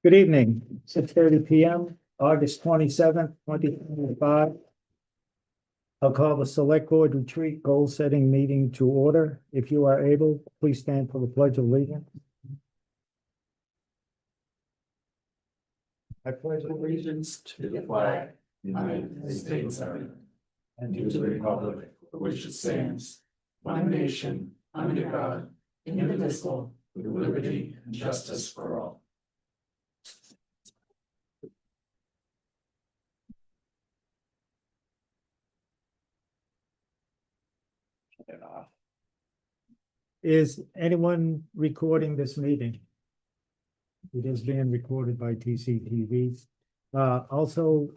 Good evening, 6:30 PM, August 27th, 2025. I'll call the Select Board Retreat Goal Setting Meeting to order. If you are able, please stand for the Pledge of Allegiance. I pledge Allegiance to the flag of the United States of America, and to the republic for which it stands, one nation, under God, indivisible, with liberty and justice for all. Is anyone recording this meeting? It is being recorded by TCTV. Also,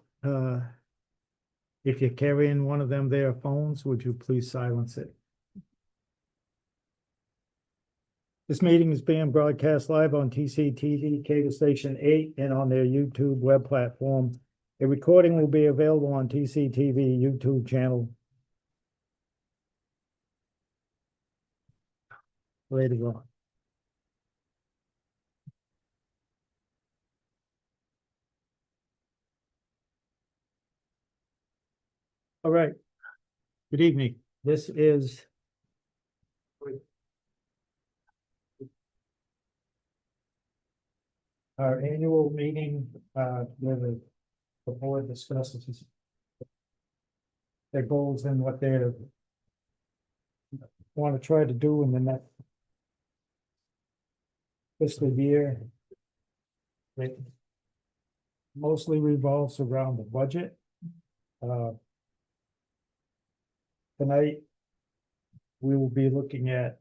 if you're carrying one of them their phones, would you please silence it? This meeting is being broadcast live on TCTV Cable Station 8 and on their YouTube web platform. A recording will be available on TCTV YouTube channel. Later on. All right. Good evening. This is our annual meeting where the board discusses their goals and what they want to try to do in the next fiscal year. It mostly revolves around the budget. Tonight, we will be looking at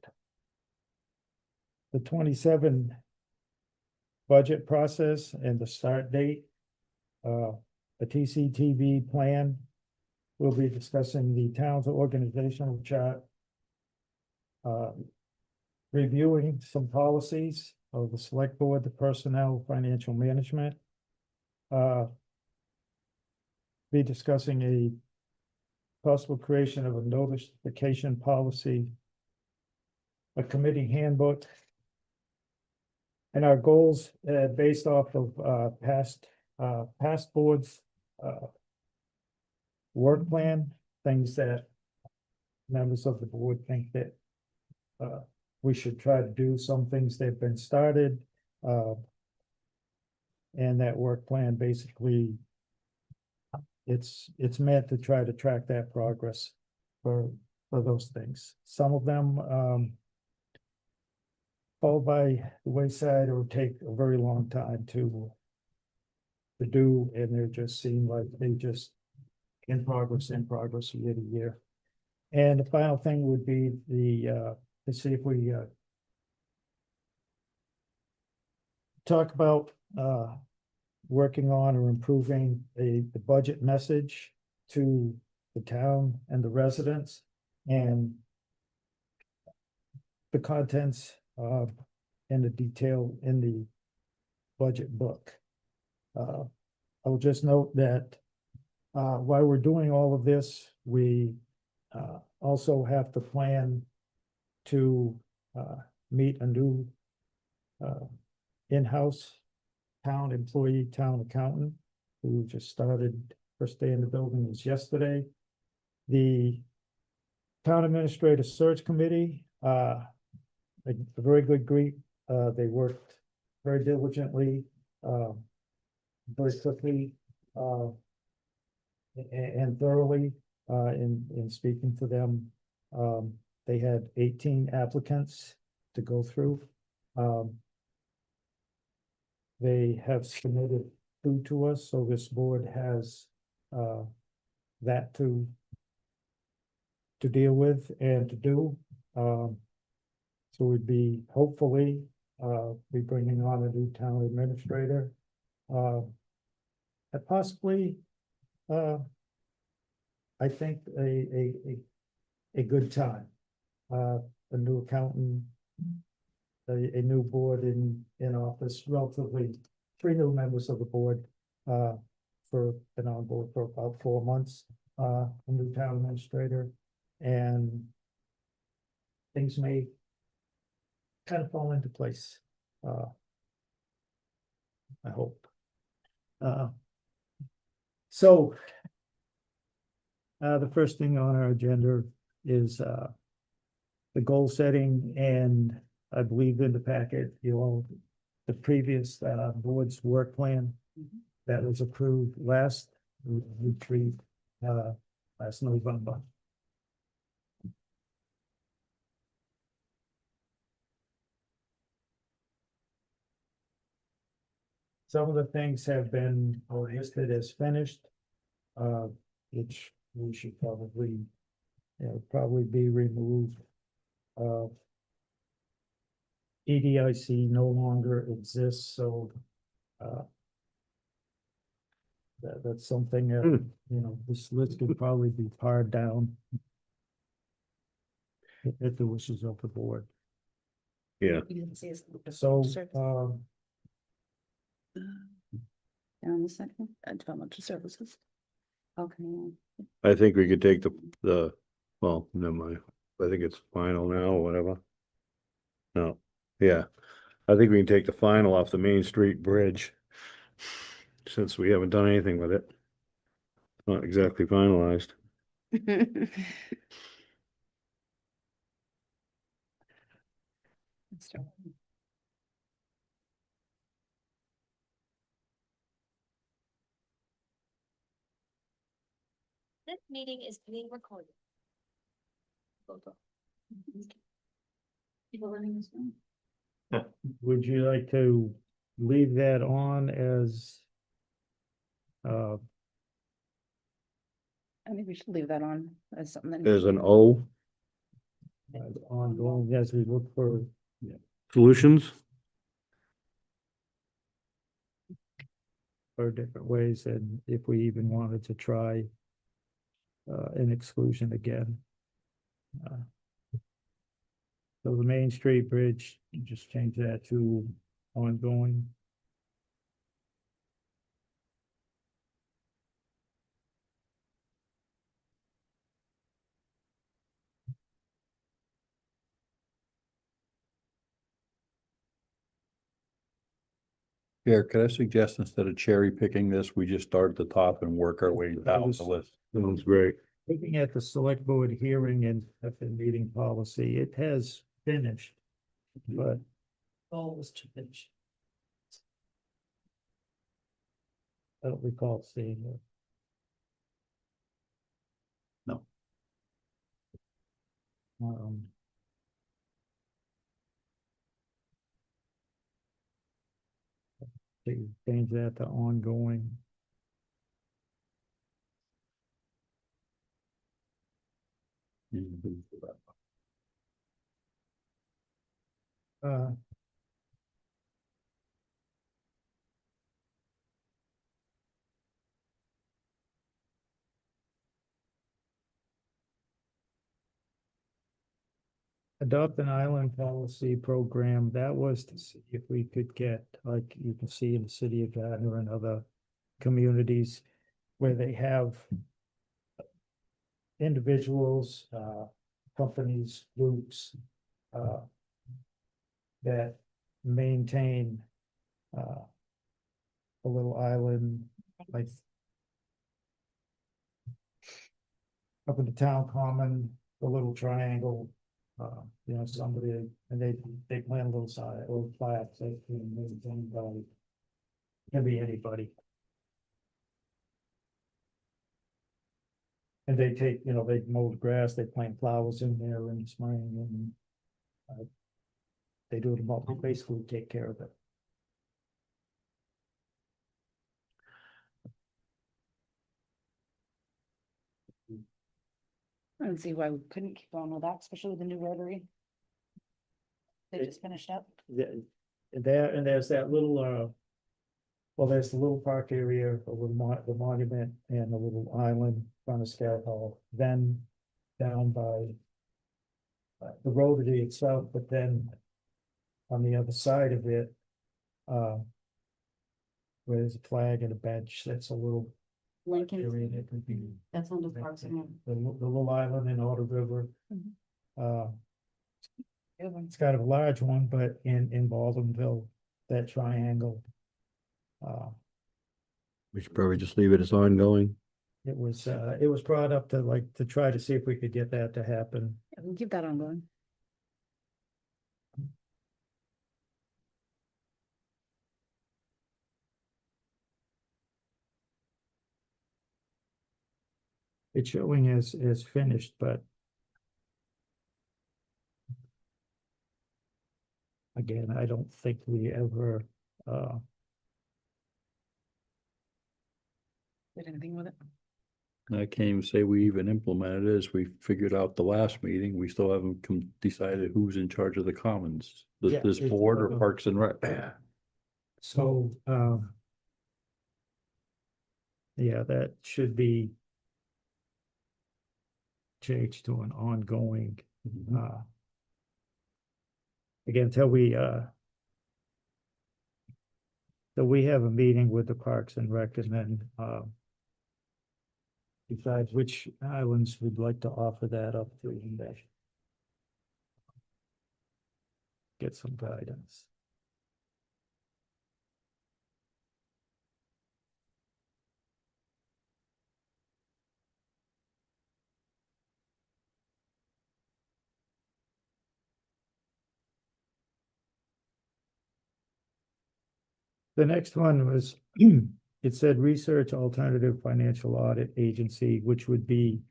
the 27 budget process and the start date. The TCTV plan. We'll be discussing the town's organizational chart. Reviewing some policies of the select board, the personnel, financial management. Be discussing a possible creation of a notification policy, a committee handbook, and our goals based off of past boards work plan, things that members of the board think that we should try to do. Some things that have been started, and that work plan basically it's meant to try to track that progress for those things. Some of them fall by the wayside or take a very long time to do, and they just seem like they just in progress year to year. And the final thing would be to see if we talk about working on or improving the budget message to the town and the residents, and the contents and the detail in the budget book. I will just note that while we're doing all of this, we also have to plan to meet a new in-house town employee, town accountant, who just started. First day in the building was yesterday. The town administrator search committee, a very good group. They worked very diligently, very quickly, and thoroughly in speaking to them. They had 18 applicants to go through. They have submitted 2 to us, so this board has that to deal with and to do. So we'd be hopefully be bringing on a new town administrator at possibly I think a good time. A new accountant, a new board in office, relatively 3 new members of the board for been on board for about 4 months, a new town administrator, and things may kind of fall into place. I hope. So the first thing on our agenda is the goal setting, and I believe in the packet, the previous board's work plan that was approved last retreat, last November. Some of the things have been listed as finished, which we should probably, probably be removed. EDIC no longer exists, so that's something that, this list could probably be pared down at the wishes of the board. Yeah, So, Down the second, developmental services. Okay. I think we could take well, never mind. I think it's final now or whatever. No, yeah, I think we can take the final off the Main Street Bridge. Since we haven't done anything with it. Not exactly finalized. This meeting is being recorded. People living this room. would you like to leave that on as I think we should leave that on as something that. There's an O, ongoing as we look for solutions? different ways, and if we even wanted to try an exclusion again. So the Main Street Bridge, you just change that to ongoing. Yeah, could I suggest instead of cherry picking this, we just start at the top and work our way down the list? Sounds great. Looking at the select board hearing and meeting policy, it has finished, but Goal was to finish. I don't recall seeing it. No. Um, so you change that to ongoing. Uh, Adopt an island policy program, that was to see if we could get, like you can see in the city of Gardner and other communities where they have individuals, companies, groups, that maintain, a little island, like up in the town common, the little triangle, somebody, and they plant a little sign, a little flag, say, anybody. Can be anybody. And they take, they mow the grass, they plant flowers in there in the spring, and they do it about, basically take care of it. I don't see why we couldn't keep going with that, especially with the new rotary. They just finished up. And there's that little, well, there's the little park area, the monument and the little island in front of Scout Hall, then down by the rotary itself, but then on the other side of it, where there's a flag and a bench, that's a little Lincoln, area that could be that's on the parks and Rec. the little island in Otter River. Mhm. Good one. It's kind of a large one, but in Baldwinville, that triangle. We should probably just leave it as ongoing. It was brought up to try to see if we could get that to happen. We'll keep that ongoing. It's showing as finished, but again, I don't think we ever, Did anything with it? I can't even say we even implemented it, as we figured out the last meeting, we still haven't decided who's in charge of the commons. Yeah, This it's- board or Parks and Rec? so, yeah, that should be changed to an ongoing, again, until we have a meeting with the Parks and Rec and then, besides which islands we'd like to offer that up to and then get some guidance. The next one was, it said research alternative financial audit agency, which would be,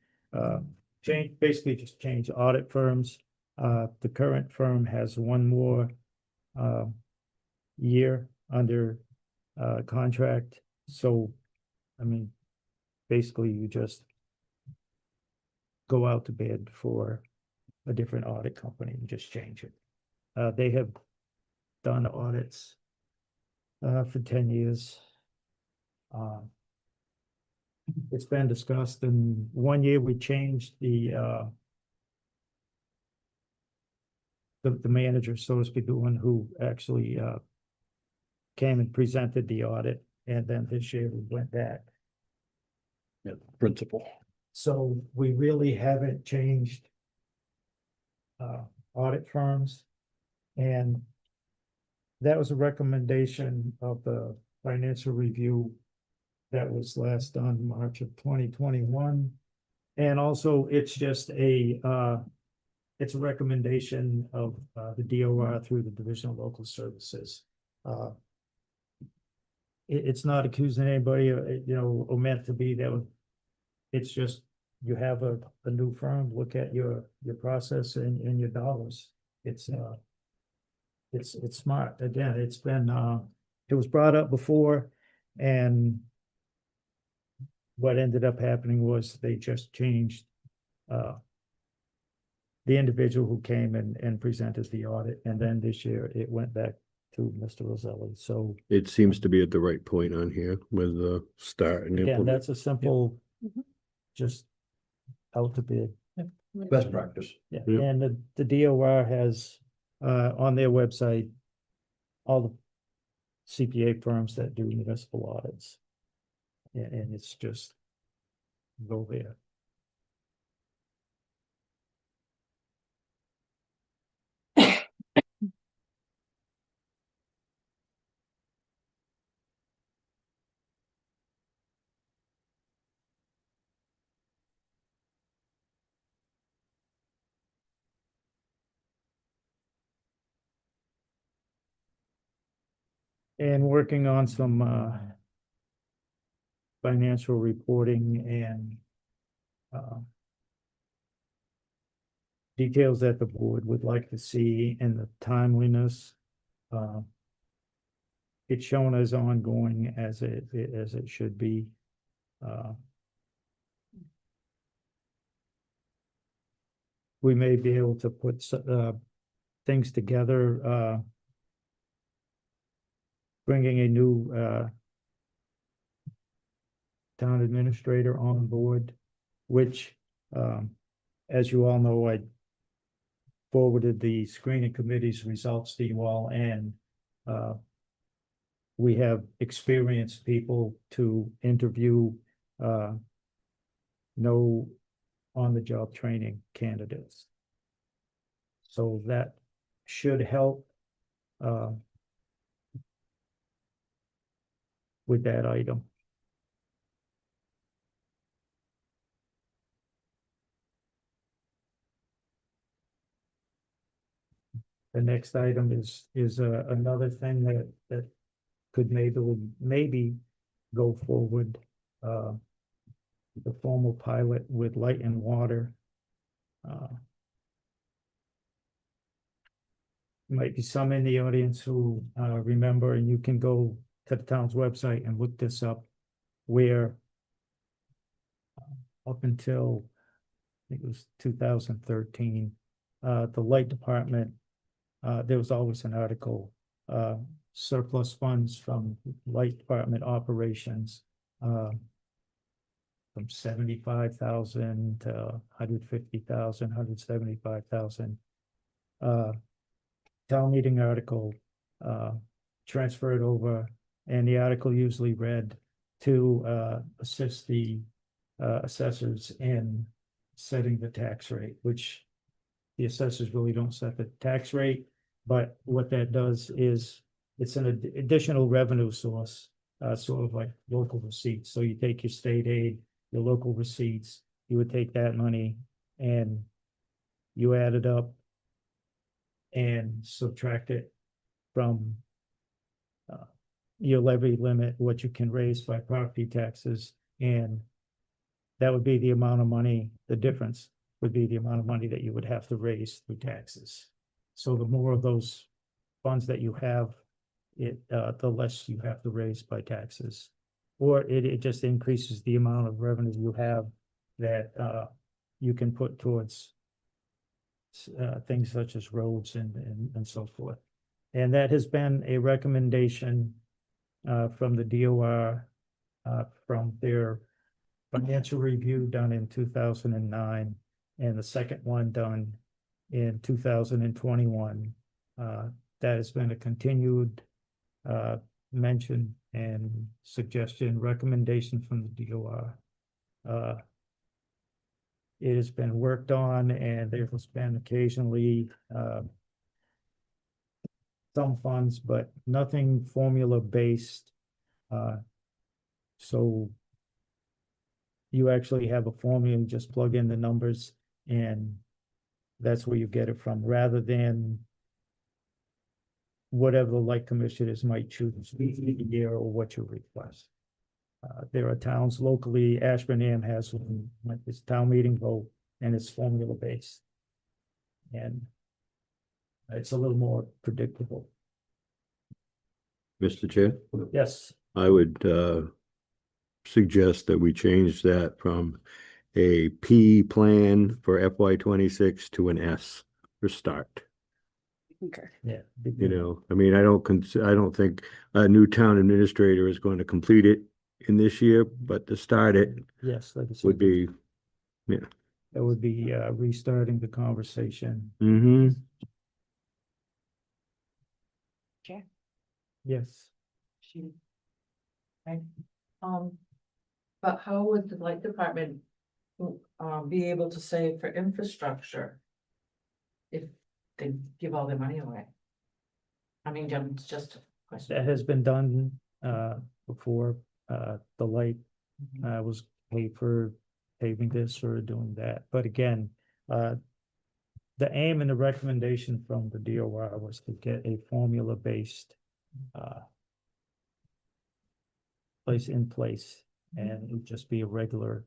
basically just change audit firms. The current firm has one more, year under, contract. So, I mean, basically you just go out to bid for a different audit company and just change it. They have done audits for 10 years. It's been discussed, and one year we changed the manager, so to speak, the one who actually came and presented the audit, and then this year we went back. Yeah, principal. So we really haven't changed audit firms, and that was a recommendation of the financial review that was last done March of 2021. And also, it's just it's a recommendation of the DOR through the Division of Local Services. It's not accusing anybody, or meant to be that. It's just, you have a new firm, look at your process and your dollars. It's smart. Again, it's been, it was brought up before, and what ended up happening was they just changed the individual who came and presented the audit, and then this year it went back to Mr. Roselli. So It seems to be at the right point on here with the start and again, implement. that's a simple, Mhm. just out to bid. Best practice. Yeah, Yep. and the DOR has on their website all the CPA firms that do municipal audits. And it's just go there. And working on some financial reporting and details that the board would like to see, and the timeliness. It's shown as ongoing as it should be. We may be able to put things together, bringing a new town administrator on board, which, as you all know, I forwarded the screening committee's results to you all, and we have experienced people to interview, no on-the-job training candidates. So that should help with that item. The next item is another thing that could maybe go forward. The formal pilot with light and water. Might be some in the audience who remember, and you can go to the town's website and look this up, where up until I think it was 2013, the light department, there was always an article, surplus funds from light department operations, from 75,000 to 150,000, 175,000. Town meeting article, transferred over, and the article usually read to assist the assessors in setting the tax rate, which the assessors really don't set the tax rate, but what that does is it's an additional revenue source, sort of like local receipts. So you take your state aid, your local receipts, you would take that money and you add it up and subtract it from your levy limit, what you can raise by property taxes, and that would be the amount of money, the difference would be the amount of money that you would have to raise through taxes. So the more of those funds that you have, the less you have to raise by taxes. Or it just increases the amount of revenue you have that you can put towards things such as roads and so forth. And that has been a recommendation from the DOR from their financial review done in 2009, and the second one done in 2021. That has been a continued mention and suggestion, recommendation from the DOR. It has been worked on, and there has been occasionally some funds, but nothing formula based. So you actually have a formula, you just plug in the numbers, and that's where you get it from, rather than whatever the light commissioners might choose for the year or what you request. There are towns locally, Ashburnham has one, like this town meeting vote, and it's formula based. And it's a little more predictable. Mr. Chair, Yes, I would suggest that we change that from a P plan for FY 26 to an S for start. Okay. yeah. You know, I mean, I don't think a new town administrator is going to complete it in this year, but to start it Yes, like I said, would be, that would be restarting the conversation. Chair. Yes. Right. But how would the light department be able to save for infrastructure if they give all their money away? I mean, it's just a question. That has been done before. The light was paid for paving this or doing that. But again, the aim and the recommendation from the DOR was to get a formula-based place in place, and it would just be a regular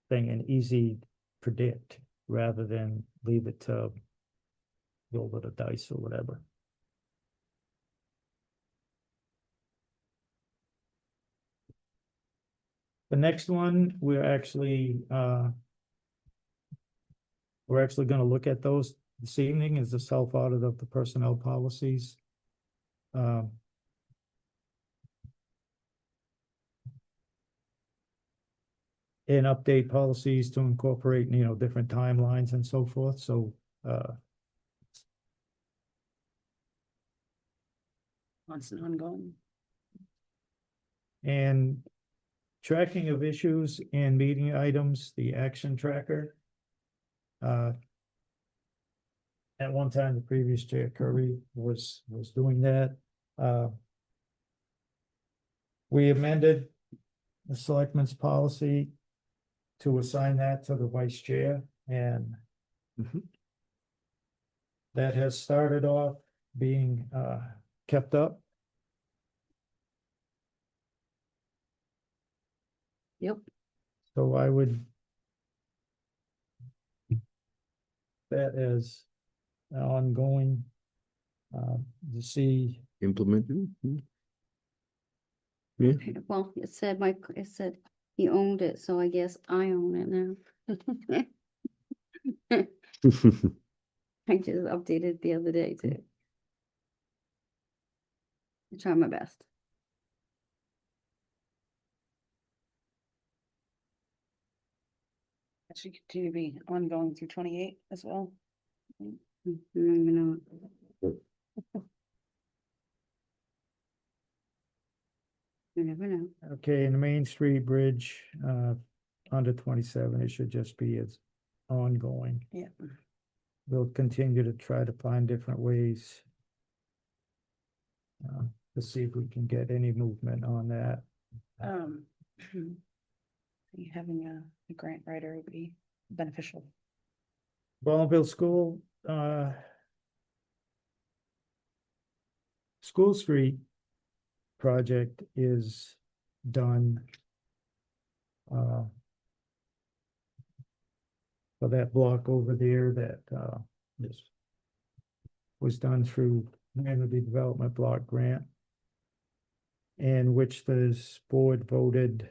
thing and easy to predict rather than leave it to roll with a dice or whatever. The next one, we're actually gonna look at those this evening, is the self-audit of the personnel policies. And update policies to incorporate, different timelines and so forth, so Constant ongoing. and tracking of issues and meeting items, the action tracker. At one time, the previous chair Curry was doing that. We amended the selectmen's policy to assign that to the vice chair, and Mhm. that has started off being kept up. Yep. So I would that as ongoing to see. Implemented. Yeah, Well, it said he owned it, so I guess I own it now. I just updated the other day too. I try my best. That should continue to be ongoing through 28 as well. Maybe not. You never know. Okay, in the Main Street Bridge, under 27, it should just be as ongoing. Yeah. We'll continue to try to find different ways to see if we can get any movement on that. Having a grant writer would be beneficial. Bonneville School, School Street project is done. For that block over there that, Yes. was done through Community Development Block Grant, in which this board voted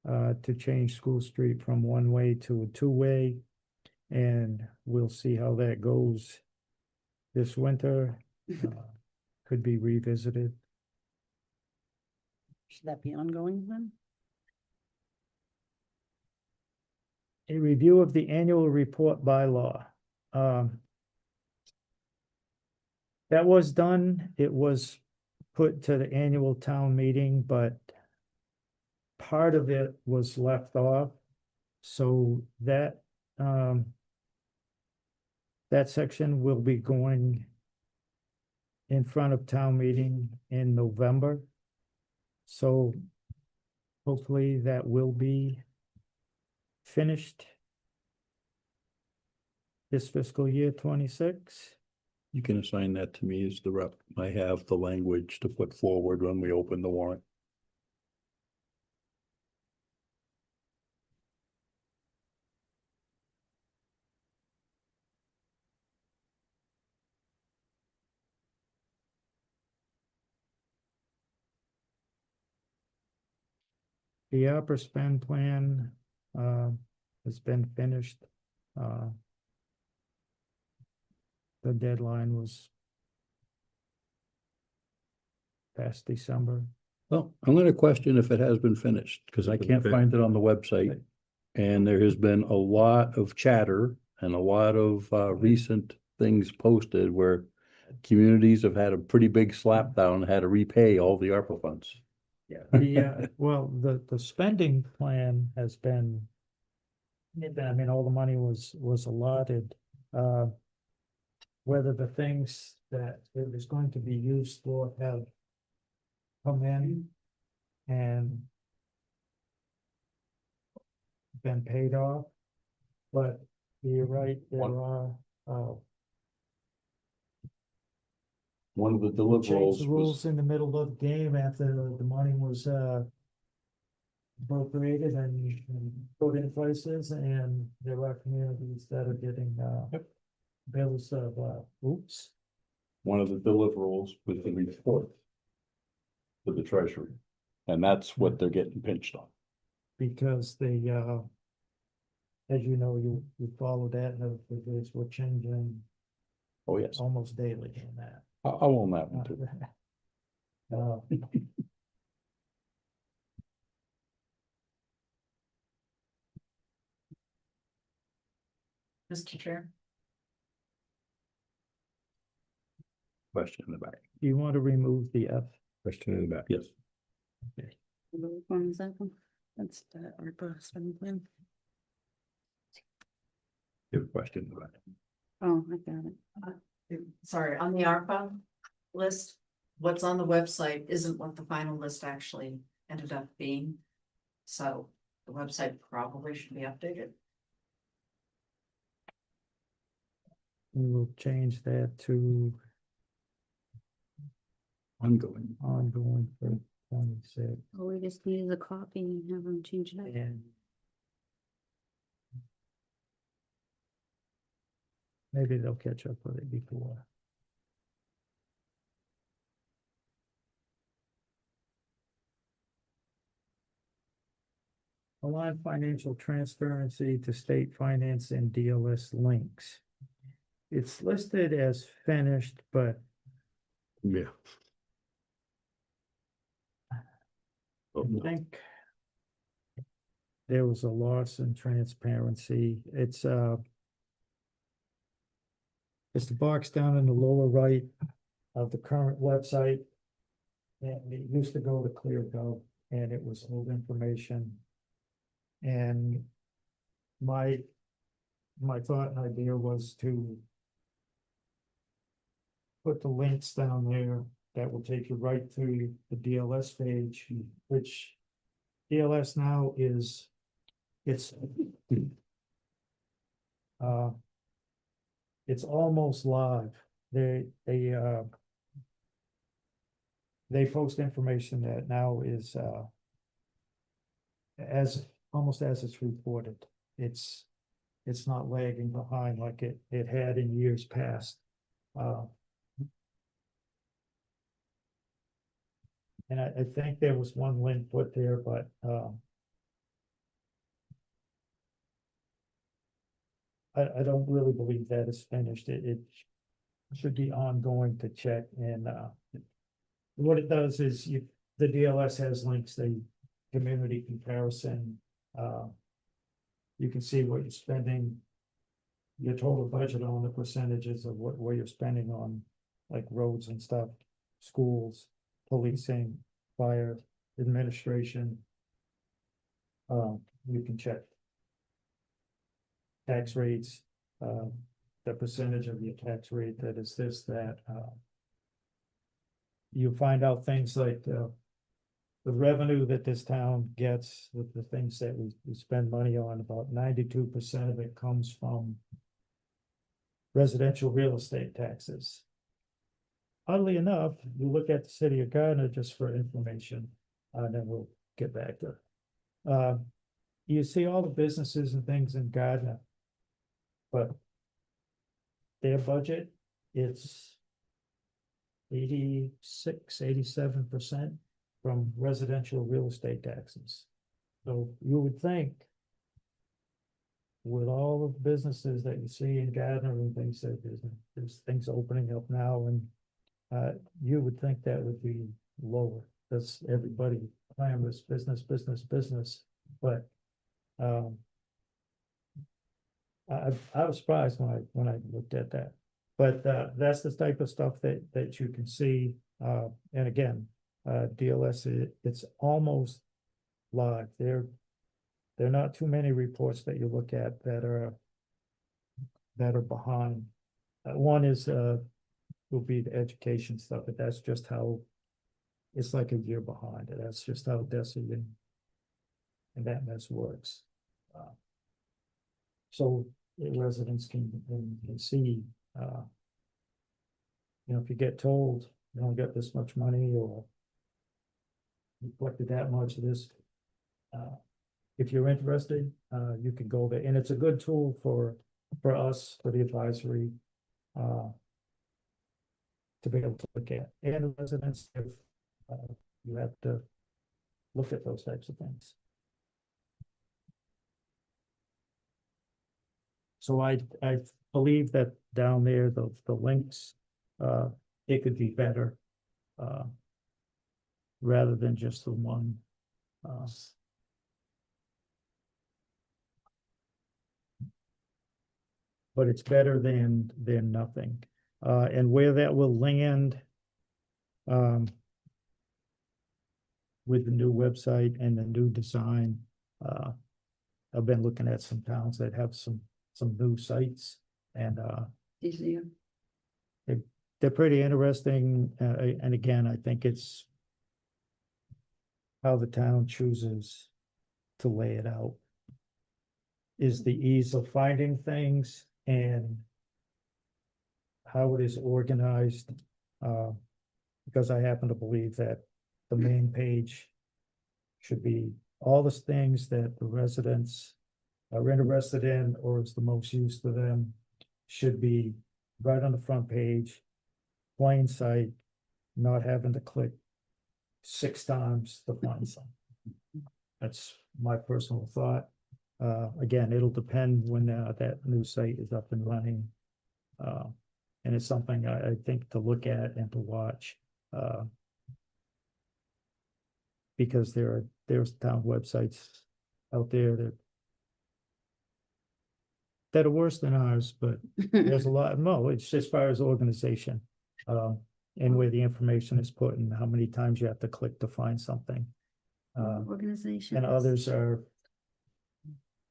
to change School Street from one-way to a two-way, and we'll see how that goes this winter. Could be revisited. Should that be ongoing then? A review of the annual report bylaw. That was done. It was put to the annual town meeting, but part of it was left off. So that section will be going in front of town meeting in November. So hopefully that will be finished this fiscal year 26. You can assign that to me as the rep. I have the language to put forward when we open the warrant. The upper spend plan has been finished. The deadline was past December. Well, I'm gonna question if it has been finished, because I can't find it on the website. And there has been a lot of chatter and a lot of recent things posted where communities have had a pretty big slap down, and had to repay all the ARPA funds. Yeah, well, the spending plan has been. I mean, all the money was allotted. Whether the things that it was going to be used for have come in and been paid off. But you're right, there are, One of the changed deliverables the was, rules in the middle of the game after the money was appropriated and put in places, and there are communities that are getting bills of oops. one of the deliverables was the report to the treasury. And that's what they're getting pinched on. Because they as you know, you follow that, and the figures were changing Oh, yes, almost daily in that. I own that one too. Mr. Chair. Question in the back. Do you want to remove the F? Question in the back. Yes. Which one is that one? That's the ARPA spending plan. You have a question in the back. Oh, I got it. Sorry, on the ARPA list, what's on the website isn't what the final list actually ended up being. So the website probably should be updated. We will change that to Ongoing. ongoing for 26 Oh, we just needed a copy and have them change it up. and maybe they'll catch up with it before. Align financial transparency to state finance and DLS links. It's listed as finished, but Yeah. Oh, I no. think there was a loss in transparency. It's the box down in the lower right of the current website. And it used to go to ClearGov and it was old information. And my thought and idea was to put the links down there that will take you right to the DLS page, which DLS now is, it's almost live. They post information that now is almost as it's reported. It's not lagging behind like it had in years past. And I think there was one link put there, but I don't really believe that is finished. It should be ongoing to check and what it does is the DLS has links, the community comparison. You can see what you're spending, your total budget on the percentages of where you're spending on like roads and stuff, schools, policing, fire, administration. You can check tax rates, the percentage of your tax rate that is this, that, you find out things like, the revenue that this town gets, with the things that we spend money on, about 92% of it comes from residential real estate taxes. Oddly enough, you look at the city of Gardner just for information, and then we'll get back to. You see all the businesses and things in Gardner. But their budget, it's 87% from residential real estate taxes. So you would think with all of the businesses that you see in Gardner and things that there's things opening up now and you would think that would be lower. That's everybody clamorous business, but I was surprised when I looked at that. But that's the type of stuff that you can see. And again, DLS, it's almost live. There are not too many reports that you look at that are behind. One is will be the education stuff, but that's just how it's like a year behind. That's just how DESI and that mess works. So the residents can see, if you get told you don't get this much money or you collected that much of this, if you're interested, you can go there, and it's a good tool for us, for the advisory, to be able to look at, and the residents, if you have to look at those types of things. So I believe that down there, the links, it could be better, rather than just the one. But it's better than nothing. And where that will land, with the new website and the new design, I've been looking at some towns that have some new sites, and Easier. they're pretty interesting, and again, I think it's how the town chooses to lay it out. Is the ease of finding things and how it is organized. Because I happen to believe that the main page should be all the things that the residents are interested in or is the most use to them should be right on the front page, plain sight, not having to click 6 times to find something. That's my personal thought. Again, it'll depend when that new site is up and running. And it's something I think to look at and to watch. Because there's town websites out there that are worse than ours, but there's a lot, no, it's just as far as organization. And where the information is put and how many times you have to click to find something. Organization. And others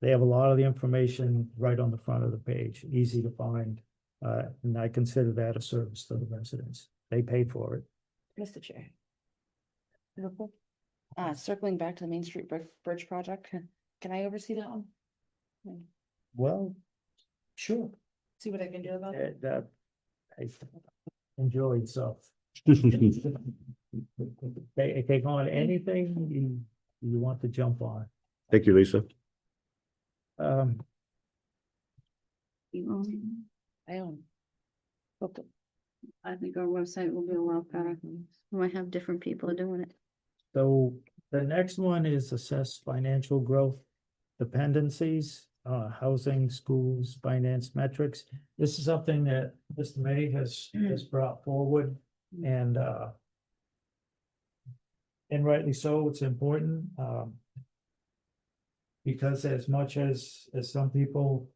they have a lot of the information right on the front of the page, easy to find. And I consider that a service to the residents. They pay for it. Mr. Chair. Real quick. Circling back to the Main Street Bridge project, can I oversee that one? Well, sure. See what I can do about it? I enjoy yourself. Take on anything you want to jump on. Thank you, Lisa. You own I own. Okay. it. I think our website will be a lot better. We might have different people doing it. So the next one is assess financial growth dependencies, housing, schools, finance metrics. This is something that Mr. May has brought forward and rightly so, it's important. Because as much as some people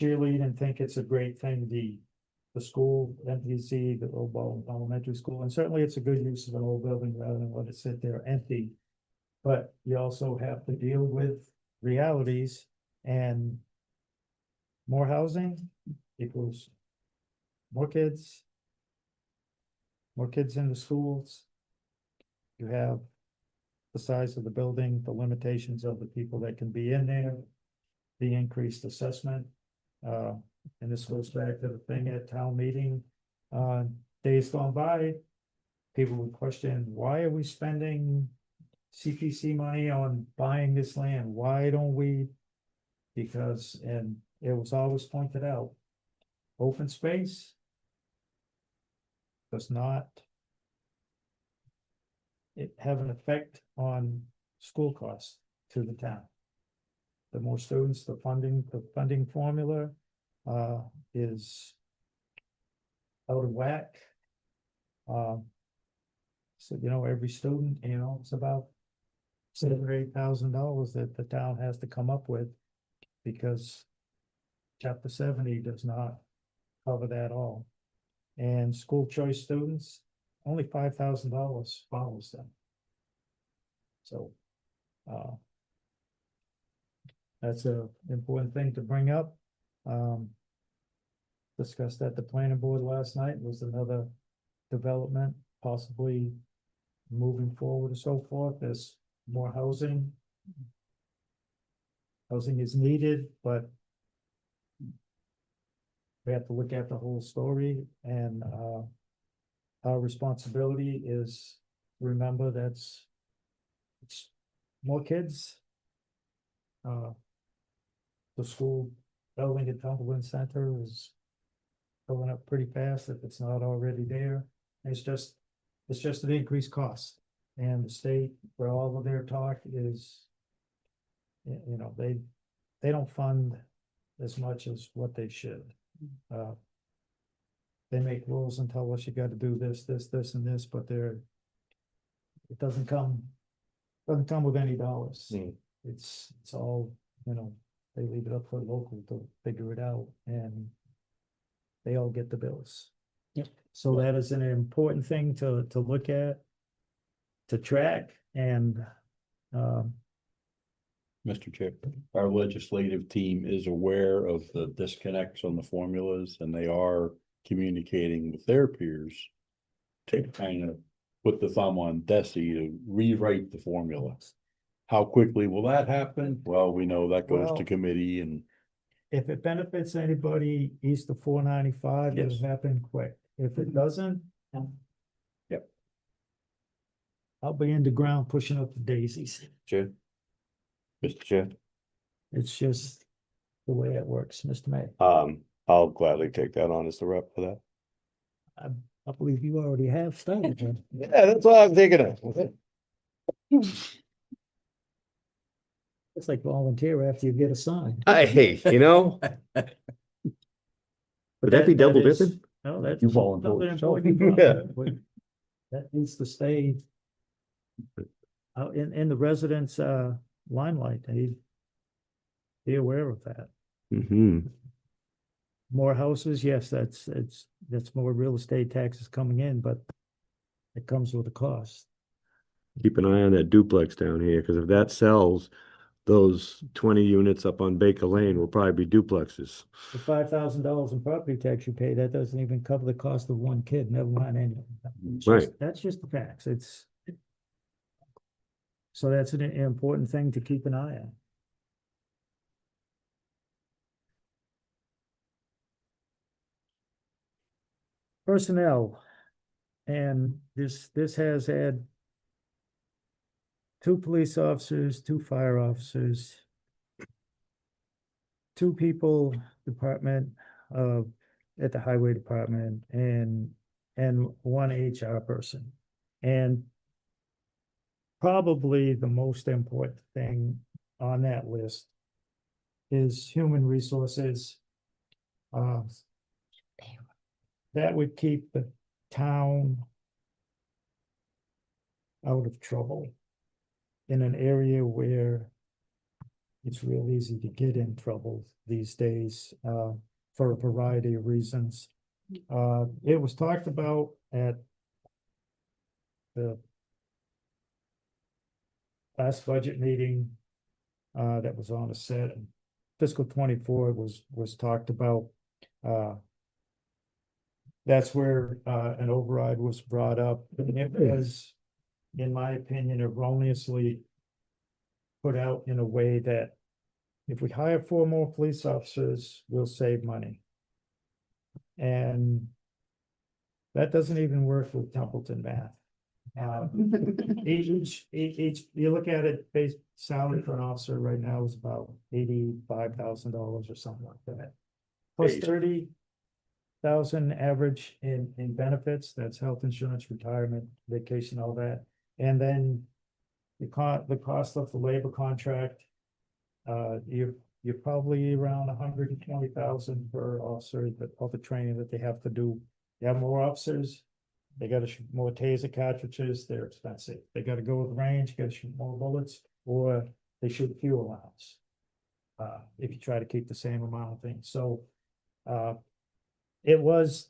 cheerlead and think it's a great thing, the school, MPC, the Old Elementary School, and certainly it's a good use of an old building rather than let it sit there empty. But you also have to deal with realities, and more housing equals more kids in the schools. You have the size of the building, the limitations of the people that can be in there, the increased assessment. And this goes back to the thing at town meeting, days gone by. People would question, why are we spending CPC money on buying this land? Why don't we? Because, and it was always pointed out, open space does not have an effect on school costs to the town. The more students, the funding formula is out of whack. So, every student, it's about $7,000 or $8,000 that the town has to come up with, because Chapter 70 does not cover that all. And school choice students, only $5,000 follows them. So, that's an important thing to bring up. Discussed at the planning board last night was another development, possibly moving forward and so forth. There's more housing. Housing is needed, but we have to look at the whole story, and our responsibility is, remember, it's more kids. The school building at Templeton Center is going up pretty fast if it's not already there. It's just an increased cost. And the state, for all of their talk, is, they don't fund as much as what they should. They make rules and tell us you got to do this, and this, but it doesn't come with any dollars. It's all, they leave it up for local to figure it out, and they all get the bills. Yep. So that is an important thing to look at, to track, and Mr. Chair, our legislative team is aware of the disconnects on the formulas and they are communicating with their peers to kind of put the thumb on Desi to rewrite the formulas. How quickly will that happen? Well, we know that goes Well, to committee and If it benefits anybody east of 495, it'll Yes. happen quick. If it doesn't, yep. I'll be in the ground pushing up the daisies. Chair. Mr. Chair, It's just the way it works, Mr. May. I'll gladly take that on as the rep for that. I believe you already have started. Jim. Yeah, that's what I'm thinking of. It's like volunteer after you get assigned. Hey, you know, But would that be double is- dipping? No, that's. You volunteer something yourself. important. Yeah. That needs to stay out in the residents' limelight. They be aware of that. Mm-hmm. More houses, yes, that's more real estate taxes coming in, but it comes with a cost. Keep an eye on that duplex down here, because if that sells, those 20 units up on Baker Lane will probably be duplexes. The $5,000 in property tax you pay, that doesn't even cover the cost of one kid, never mind anything. Right. That's just the facts. So that's an important thing to keep an eye on. Personnel, and this has had 2 police officers, 2 fire officers, 2 people department at the highway department, and 1 HR person. And probably the most important thing on that list is human resources. That would keep the town out of trouble in an area where it's real easy to get in trouble these days, for a variety of reasons. It was talked about at the last budget meeting, that was on the set. Fiscal 24 was talked about. That's where, an override was brought up, and it was, in my opinion, erroneously put out in a way that if we hire 4 more police officers, we'll save money. And that doesn't even work with Templeton math. You look at it, base salary for an officer right now is about $85,000 or something like that. Plus Base. 30,000 average in benefits, that's health insurance, retirement, vacation, all that. And then the cost of the labor contract, you're probably around 120,000 per officer, but all the training that they have to do. You have more officers, they gotta shoot more taser cartridges, they're expensive. They gotta go with range, gotta shoot more bullets, or they shoot fuel rounds. If you try to keep the same amount of things, so, it was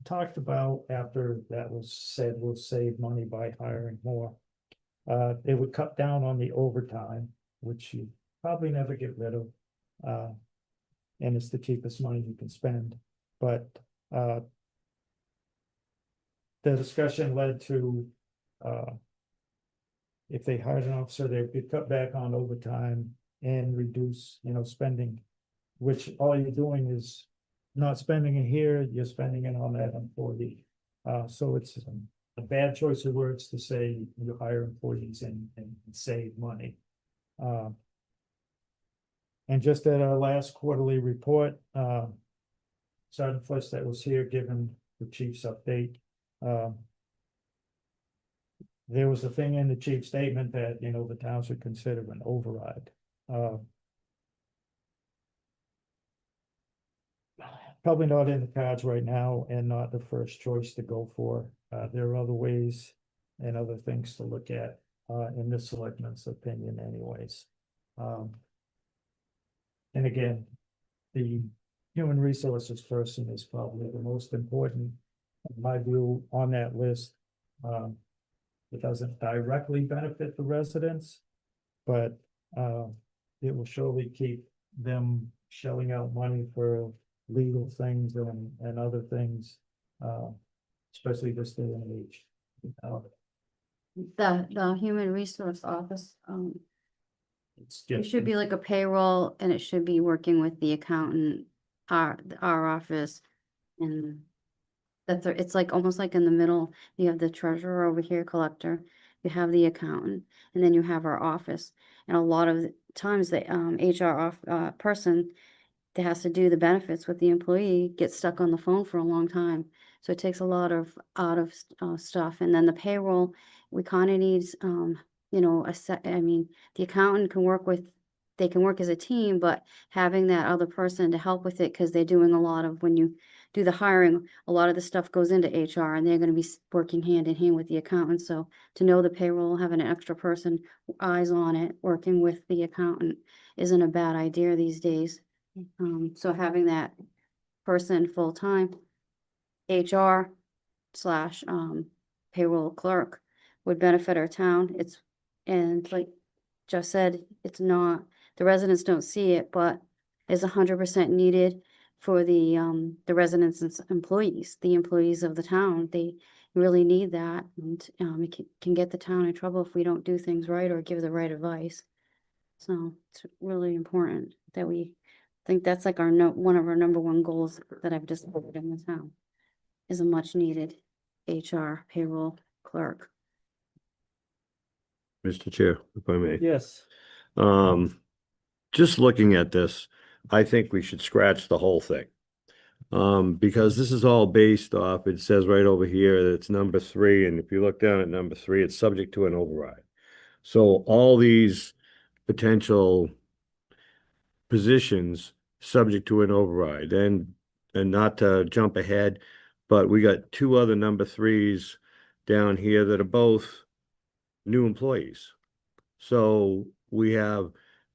talked about after that was said, we'll save money by hiring more. They would cut down on the overtime, which you probably never get rid of. And it's the cheapest money you can spend, but, the discussion led to, if they hired an officer, they could cut back on overtime and reduce, spending, which all you're doing is not spending it here, you're spending it on that employee. So it's a bad choice of words to say you hire employees and save money. And just at our last quarterly report, Sergeant Fletch that was here giving the chief's update. There was a thing in the chief's statement that, the town should consider an override. Probably not in the cards right now and not the first choice to go for. There are other ways and other things to look at, in the selectmen's opinion anyways. And again, the human resources person is probably the most important, in my view, on that list. It doesn't directly benefit the residents, but it will surely keep them shelling out money for legal things and other things, especially this day and age. The human resource office, It's it just, should be like a payroll and it should be working with the accountant, our office. And it's like almost like in the middle, you have the treasurer over here, collector, you have the accountant, and then you have our office. And a lot of the times the HR person that has to do the benefits with the employee gets stuck on the phone for a long time. So it takes a lot of stuff. And then the payroll, we kind of needs, I mean, the accountant can work with, they can work as a team, but having that other person to help with it, because they're doing a lot of, when you do the hiring, a lot of the stuff goes into HR and they're going to be working hand in hand with the accountant. So to know the payroll, having an extra person, eyes on it, working with the accountant isn't a bad idea these days. So having that person full-time, HR slash, payroll clerk would benefit our town. And like Jeff said, it's not, the residents don't see it, but is 100% needed for the residents and employees, the employees of the town. They really need that, and, it can get the town in trouble if we don't do things right or give the right advice. So it's really important that we think that's like one of our number one goals that I've discovered in the town is a much needed HR payroll clerk. Mr. Chair, if I may. yes, Just looking at this, I think we should scratch the whole thing. Because this is all based off, it says right over here that it's number 3, and if you look down at number 3, it's subject to an override. So all these potential positions subject to an override, and not to jump ahead, but we got 2 other number 3s down here that are both new employees. So we have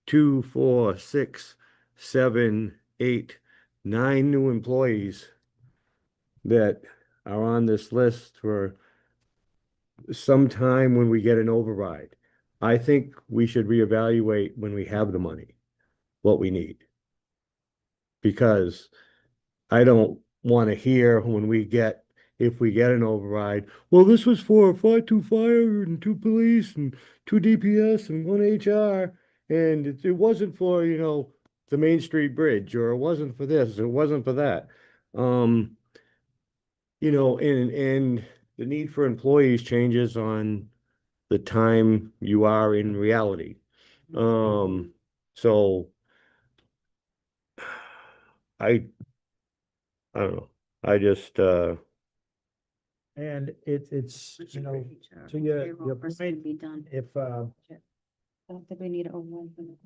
2, 4, 6, 7, 8, 9 new employees that are on this list for some time when we get an override. I think we should reevaluate when we have the money, what we need. Because I don't want to hear when if we get an override, well, this was for 2 fire and 2 police and 2 DPS and 1 HR. And it wasn't for, the Main Street Bridge, or it wasn't for this, it wasn't for that. And the need for employees changes on the time you are in reality. So I don't know. I just, and it's, to your Payroll person point, can be done. if, I don't think we need a override for that.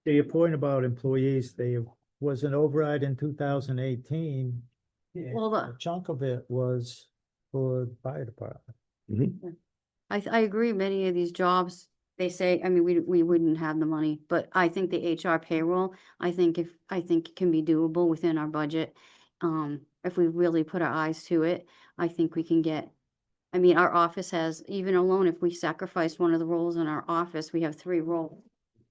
to your point about employees, there was an override in 2018. Well, A chunk of it was for the fire department. I agree, many of these jobs, they say, I mean, we wouldn't have the money, but I think the HR payroll, I think it can be doable within our budget. If we really put our eyes to it, I think we can get, I mean, our office has, even alone, if we sacrifice one of the roles in our office, we have 3 roles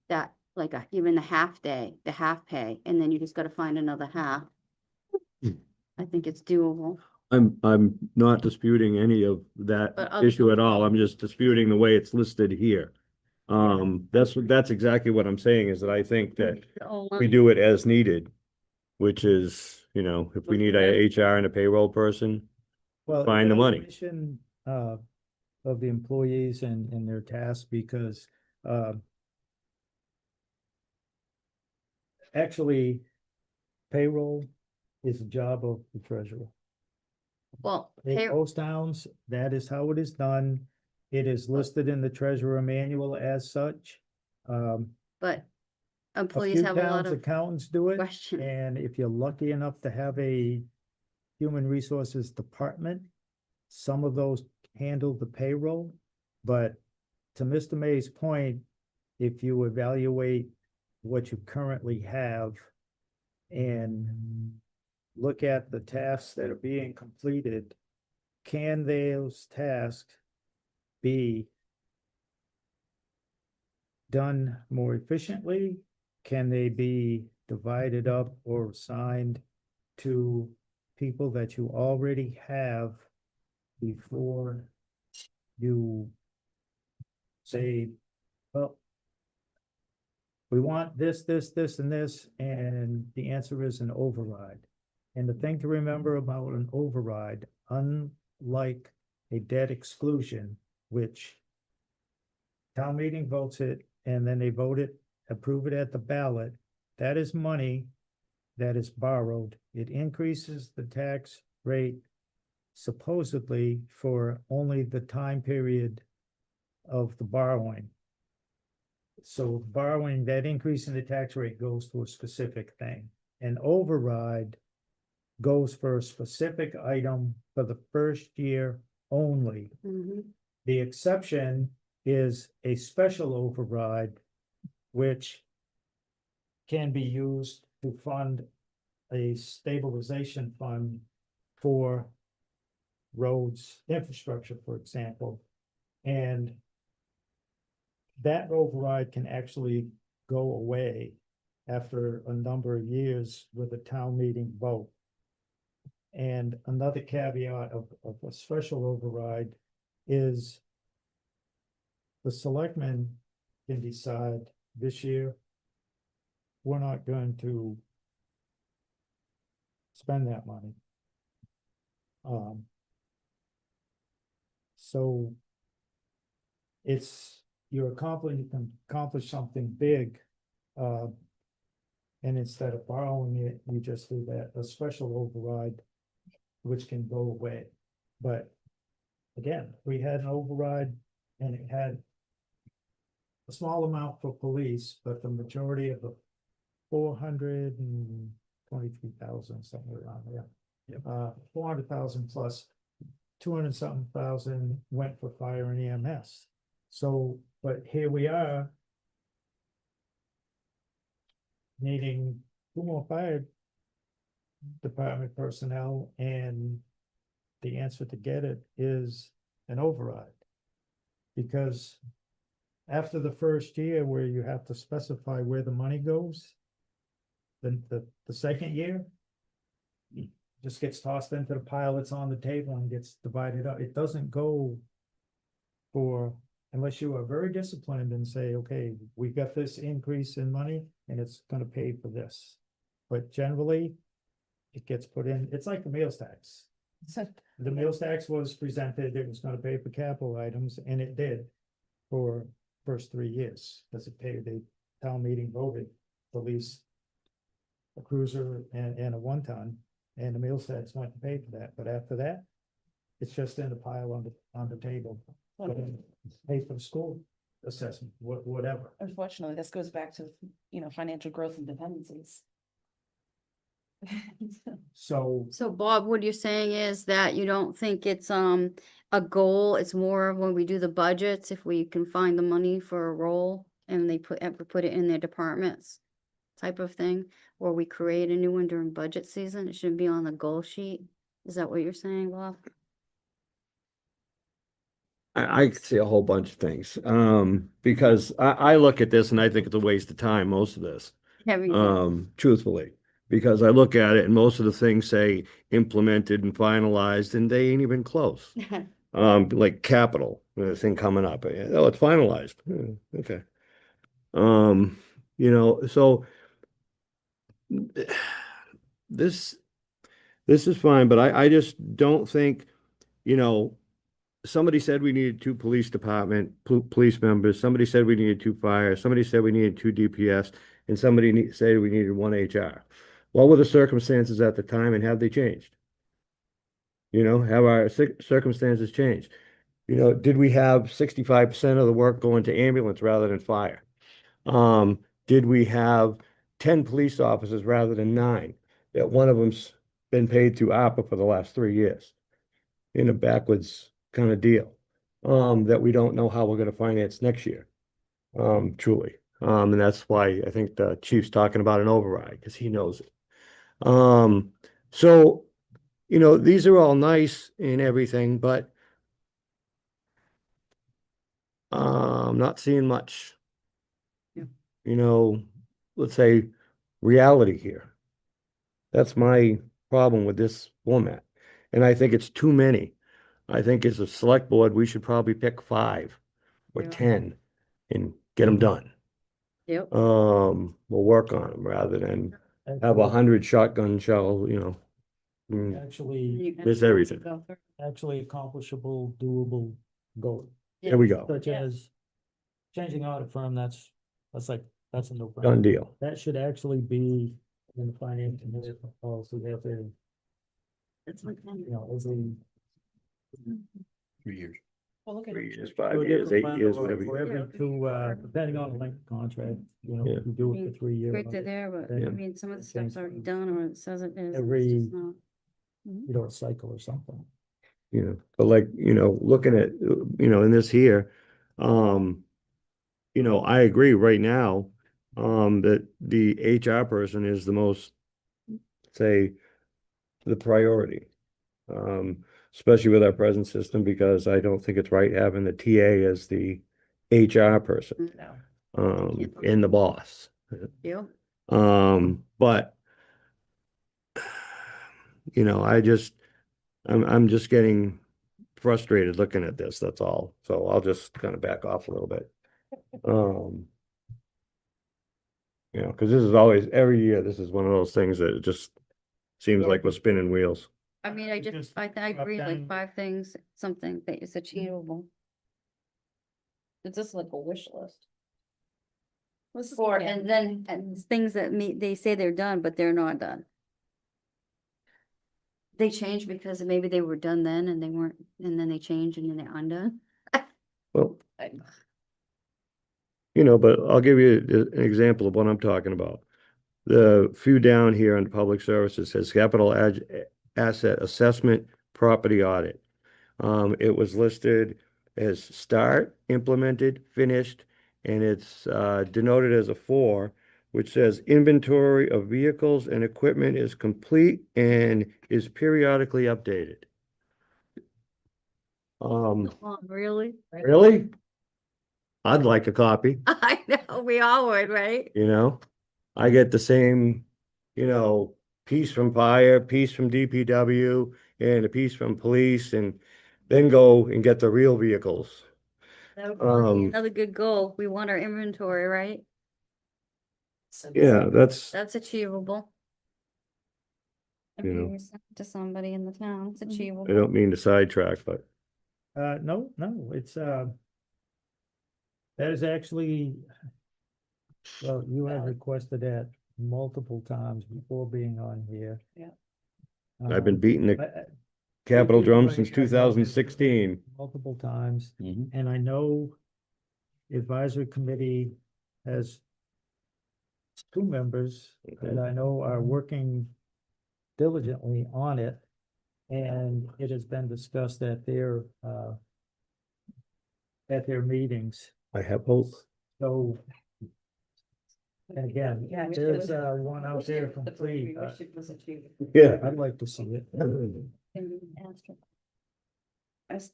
that, like, even the half day, the half pay, and then you just gotta find another half. I think it's doable. I'm not disputing any of that But other- issue at all. I'm just disputing the way it's listed here. That's exactly what I'm saying, is that I think that we do it as needed, which is, if we need a HR and a payroll person, Well, find the money. evaluation, of the employees and their tasks, because, actually, payroll is a job of the treasurer. Well, In most towns, that is how it is done. It is listed in the treasurer manual as such. but A employees few have a lot towns, of accountants do it, questions. and if you're lucky enough to have a human resources department, some of those handle the payroll. But to Mr. May's point, if you evaluate what you currently have and look at the tasks that are being completed, can those tasks be done more efficiently? Can they be divided up or assigned to people that you already have before you say, well, we want this, and this, and the answer is an override. And the thing to remember about an override, unlike a debt exclusion, which town meeting votes it, and then they vote it, approve it at the ballot, that is money that is borrowed. It increases the tax rate supposedly for only the time period of the borrowing. So borrowing, that increase in the tax rate goes to a specific thing. An override goes for a specific item for the first year only. Mhm. The exception is a special override, which can be used to fund a stabilization fund for roads, infrastructure, for example. And that override can actually go away after a number of years with a town meeting vote. And another caveat of a special override is the selectmen can decide this year, we're not going to spend that money. So it's, you can accomplish something big. And instead of borrowing it, you just do that, a special override, which can go away. But again, we had an override and it had a small amount for police, but the majority of the 423,000, something around there. 400,000 plus 200 something thousand went for fire and EMS. So, but here we are needing 2 more fire department personnel, and the answer to get it is an override. Because after the first year where you have to specify where the money goes, then the second year just gets tossed into the pile that's on the table and gets divided up. It doesn't go for, unless you are very disciplined and say, okay, we got this increase in money and it's gonna pay for this. But generally, it gets put in, it's like the meals tax. The meals tax was presented, it was gonna pay for capital items, and it did for first 3 years, because it paid, the town meeting voted to lease a cruiser and a 1-ton, and the meals tax went to pay for that, but after that, it's just in the pile on the table. Pay for the school assessment, whatever. Unfortunately, this goes back to, financial growth and dependencies. So So Bob, what you're saying is that you don't think it's a goal, it's more of when we do the budgets, if we can find the money for a role and they put it in their departments type of thing, or we create a new one during budget season, it should be on the goal sheet. Is that what you're saying, Bob? I see a whole bunch of things, because I look at this and I think it's a waste of time, most of this, truthfully. Because I look at it and most of the things say implemented and finalized and they ain't even close. Like capital, the thing coming up, oh, it's finalized, okay. So this is fine, but I just don't think, somebody said we needed 2 police department, police members, somebody said we needed 2 fire, somebody said we needed 2 DPS, and somebody said we needed 1 HR. What were the circumstances at the time and have they changed? Have our circumstances changed? Did we have 65% of the work going to ambulance rather than fire? Did we have 10 police officers rather than 9? That one of them's been paid through ARPA for the last 3 years in a backwards kind of deal, that we don't know how we're going to finance next year, truly. And that's why I think the chief's talking about an override, because he knows it. So, these are all nice and everything, but I'm not seeing much you know, let's say, reality here. That's my problem with this format. And I think it's too many. I think as a select board, we should probably pick 5 or Yeah. 10 and get them done. Yep. We'll work on them rather than have 100 shotgun shell, mm, Actually, Miss everything. actually accomplishable, doable goal. There we go. Such as changing audit firm, that's that's a no. Done deal. That should actually be in the finance committee policy, that they, That's what. every. 3 years. Well, look at 3 it. years, 5 years, 8 years, whatever. For every two, depending on the length of contract, Yeah. if you do it for 3 years. Great, they're there, but Yeah. I mean, some of the stuff's already done or it says it is. Every- It's just not. A cycle or something. But like, looking at, in this here, I agree right now, that the HR person is the most, say, the priority. Especially with our present system, because I don't think it's right having the TA as the HR person, No. and the boss. Yep. But I'm just getting frustrated looking at this, that's all. So I'll just kind of back off a little bit. Because this is always, every year, this is one of those things that it just seems like we're spinning wheels. I mean, I Just I drop agree, like down- 5 things, something that is achievable. It's just like a wish list. And then, and things that they say they're done, but they're not done. They change because maybe they were done then and they weren't, and then they change and then they're undone. Well, I- but I'll give you an example of what I'm talking about. The few down here on public services says capital asset assessment property audit. It was listed as start, implemented, finished, and it's denoted as a 4, which says inventory of vehicles and equipment is complete and is periodically updated. Oh, really? Really? I'd like a copy. I know, we all would, right? I get the same, piece from fire, piece from DPW, and a piece from police, and then go and get the real vehicles. That would probably be Um, another good goal. We want our inventory, right? Yeah, that's, That's achievable. If You you know. were sent to somebody in the town, it's I achievable. don't mean to sidetrack, but No, it's, that is actually, well, you have requested that multiple times before being on here. Yeah. I've been beating the But, Capitol drum Right, since I know. 2016. multiple times, Mhm. and I know advisory committee has 2 members that I know are working diligently on it. And it has been discussed at their meetings, I have hope. so. And again, Yeah, I wish it there's was- one out there complete, Wish it was achievable. Yeah. I'd like to see it.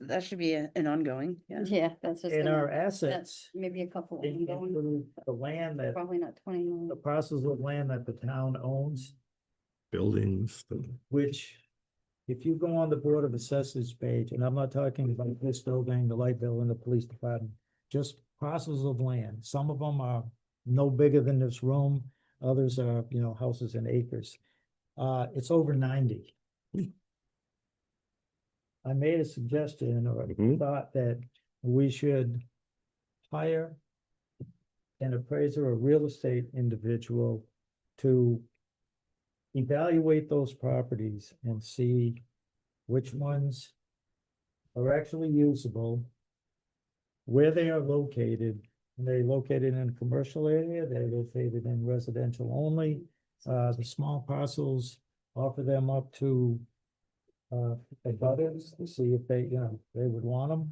That should be an ongoing, yeah. Yeah, that's just. In gonna- our that's assets, Maybe a couple it ongoing, includes the land that, probably not 20. the parcels of land that the town owns, Buildings. which. If you go on the Board of Assessors page, and I'm not talking about this building, the light bill, and the police department, just parcels of land. Some of them are no bigger than this room, others are, houses in acres. It's over 90. I made a suggestion or Mhm. thought that we should hire an appraiser or real estate individual to evaluate those properties and see which ones are actually usable, where they are located. Are they located in a commercial area? They're located in residential only. The small parcels, offer them up to abutters to see if they, they would want them.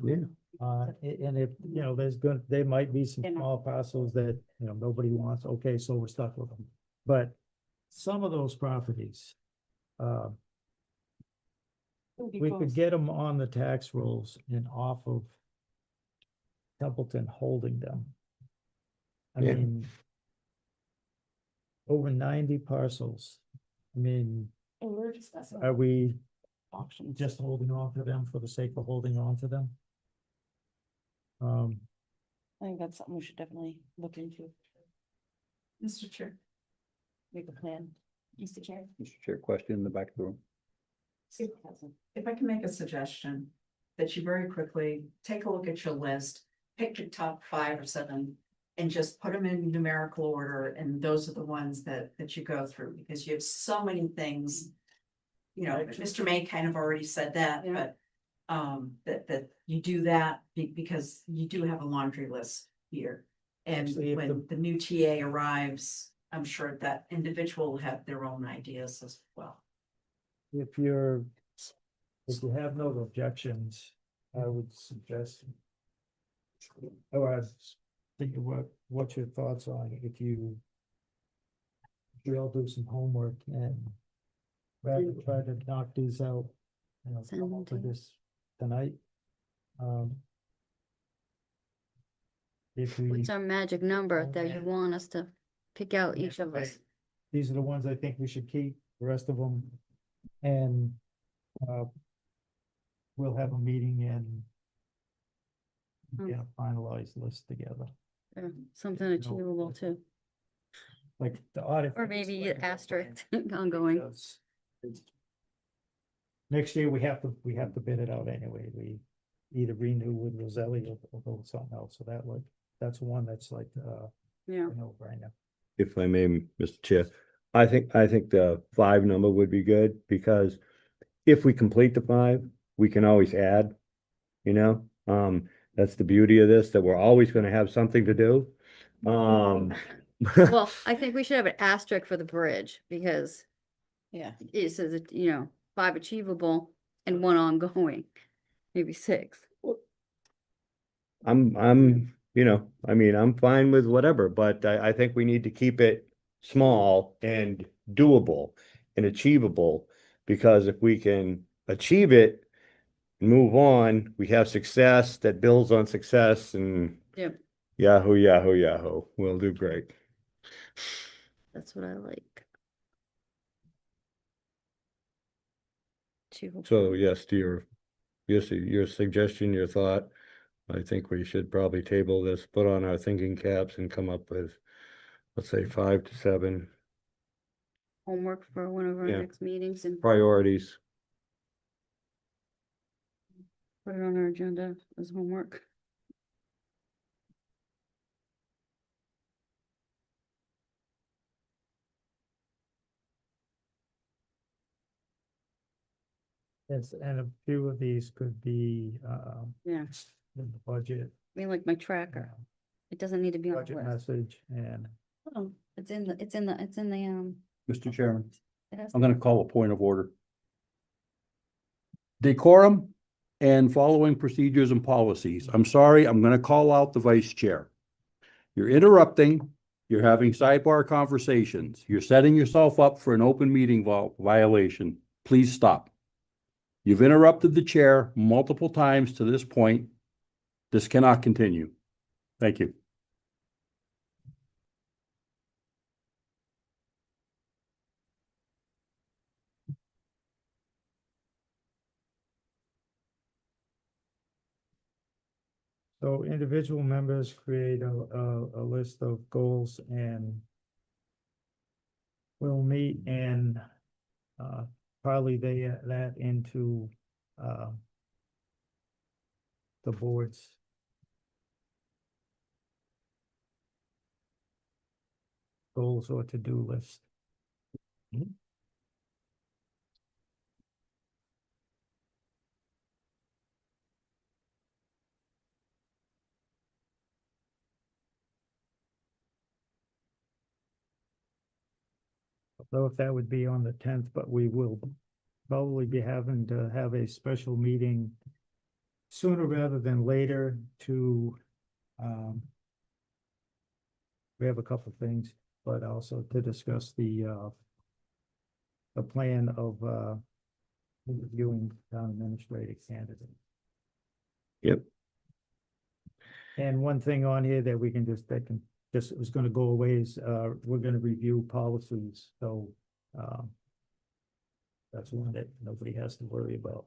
Yeah. And if, there might be some small parcels that, nobody wants, okay, so we're stuck with them. But some of those properties, we could get them on the tax rolls and off of Templeton holding them. I Yeah. mean, over 90 parcels. I mean, And we're discussing are we auctions. just holding on to them for the sake of holding on to them? I think that's something we should definitely look into, Mr. Chair. make a plan. Mr. Chair. Mr. Chair, question in the back of the room. If I can make a suggestion, that you very quickly take a look at your list, pick your top 5 or 7. And just put them in numerical order, and those are the ones that you go through, because you have so many things. You know, Mr. May kind of already said that, Yeah. but that you do that because you do have a laundry list here. And Actually, if when the new TA arrives, I'm sure that individual will have their own ideas as well. If you have no objections, I would suggest. Or I was thinking, what's your thoughts on if we all do some homework and rather try to knock these out, you know, come up with this tonight. If we, What's our magic number that you want us to pick out each of us? these are the ones I think we should keep, the rest of them, and we'll have a meeting and get a finalized list together. Something achievable too, Like the audit. or maybe asterisk ongoing. Next year, we have to bid it out anyway. We either renew with Roselli or go with something else. So that's one that's like, Yeah, a no-brainer. If I may, Mr. Chair, I think the 5 number would be good, because if we complete the 5, we can always add, you know? That's the beauty of this, that we're always gonna have something to do. well, I think we should have an asterisk for the bridge, because Yeah. it says, that, 5 achievable and 1 ongoing, maybe 6. I'm, I mean, I'm fine with whatever, but I think we need to keep it small and doable and achievable, because if we can achieve it, move on, we have success that builds on success, and Yep. Yahoo, Yahoo, Yahoo, we'll do great. That's what I like. Achievable. So yes, to your suggestion, your thought, I think we should probably table this, put on our thinking caps and come up with, let's say, 5 to 7 Homework for one of our Yeah. next meetings and priorities. put it on our agenda as homework. Yes, and a few of these could be, Yeah, in the budget. I mean, like my tracker, it doesn't need to be on the Budget list. message and. Oh, it's in the, Mr. Chairman, it has I'm gonna call a point of order. Decorum and following procedures and policies. I'm sorry, I'm gonna call out the vice chair. You're interrupting, you're having sidebar conversations, you're setting yourself up for an open meeting violation. Please stop. You've interrupted the chair multiple times to this point. This cannot continue. Thank you. So individual members create a list of goals and we'll meet and probably that into the board's goals or to-do list. So if that would be on the 10th, but we will probably be having to have a special meeting sooner rather than later to, we have a couple of things, but also to discuss the plan of, interviewing town administrative candidate. Yep. And one thing on here that we can just, just it was gonna go away is, we're gonna review policies, so, that's one that nobody has to worry about.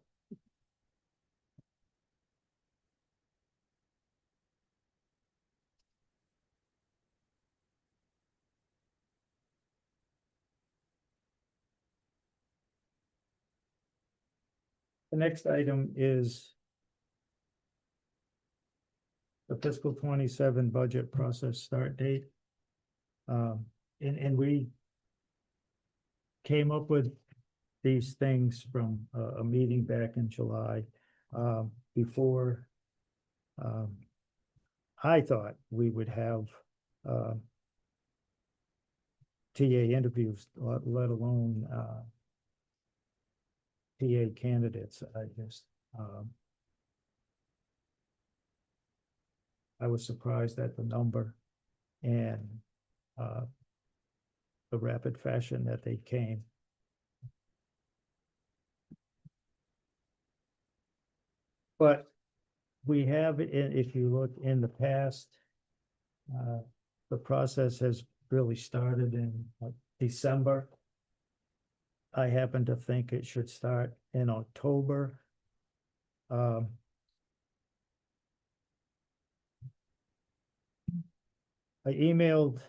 The next item is the fiscal 27 budget process start date. And we came up with these things from a meeting back in July, before I thought we would have TA interviews, let alone TA candidates. I was surprised at the number and the rapid fashion that they came. But we have, if you look in the past, the process has really started in December. I happen to think it should start in October. I emailed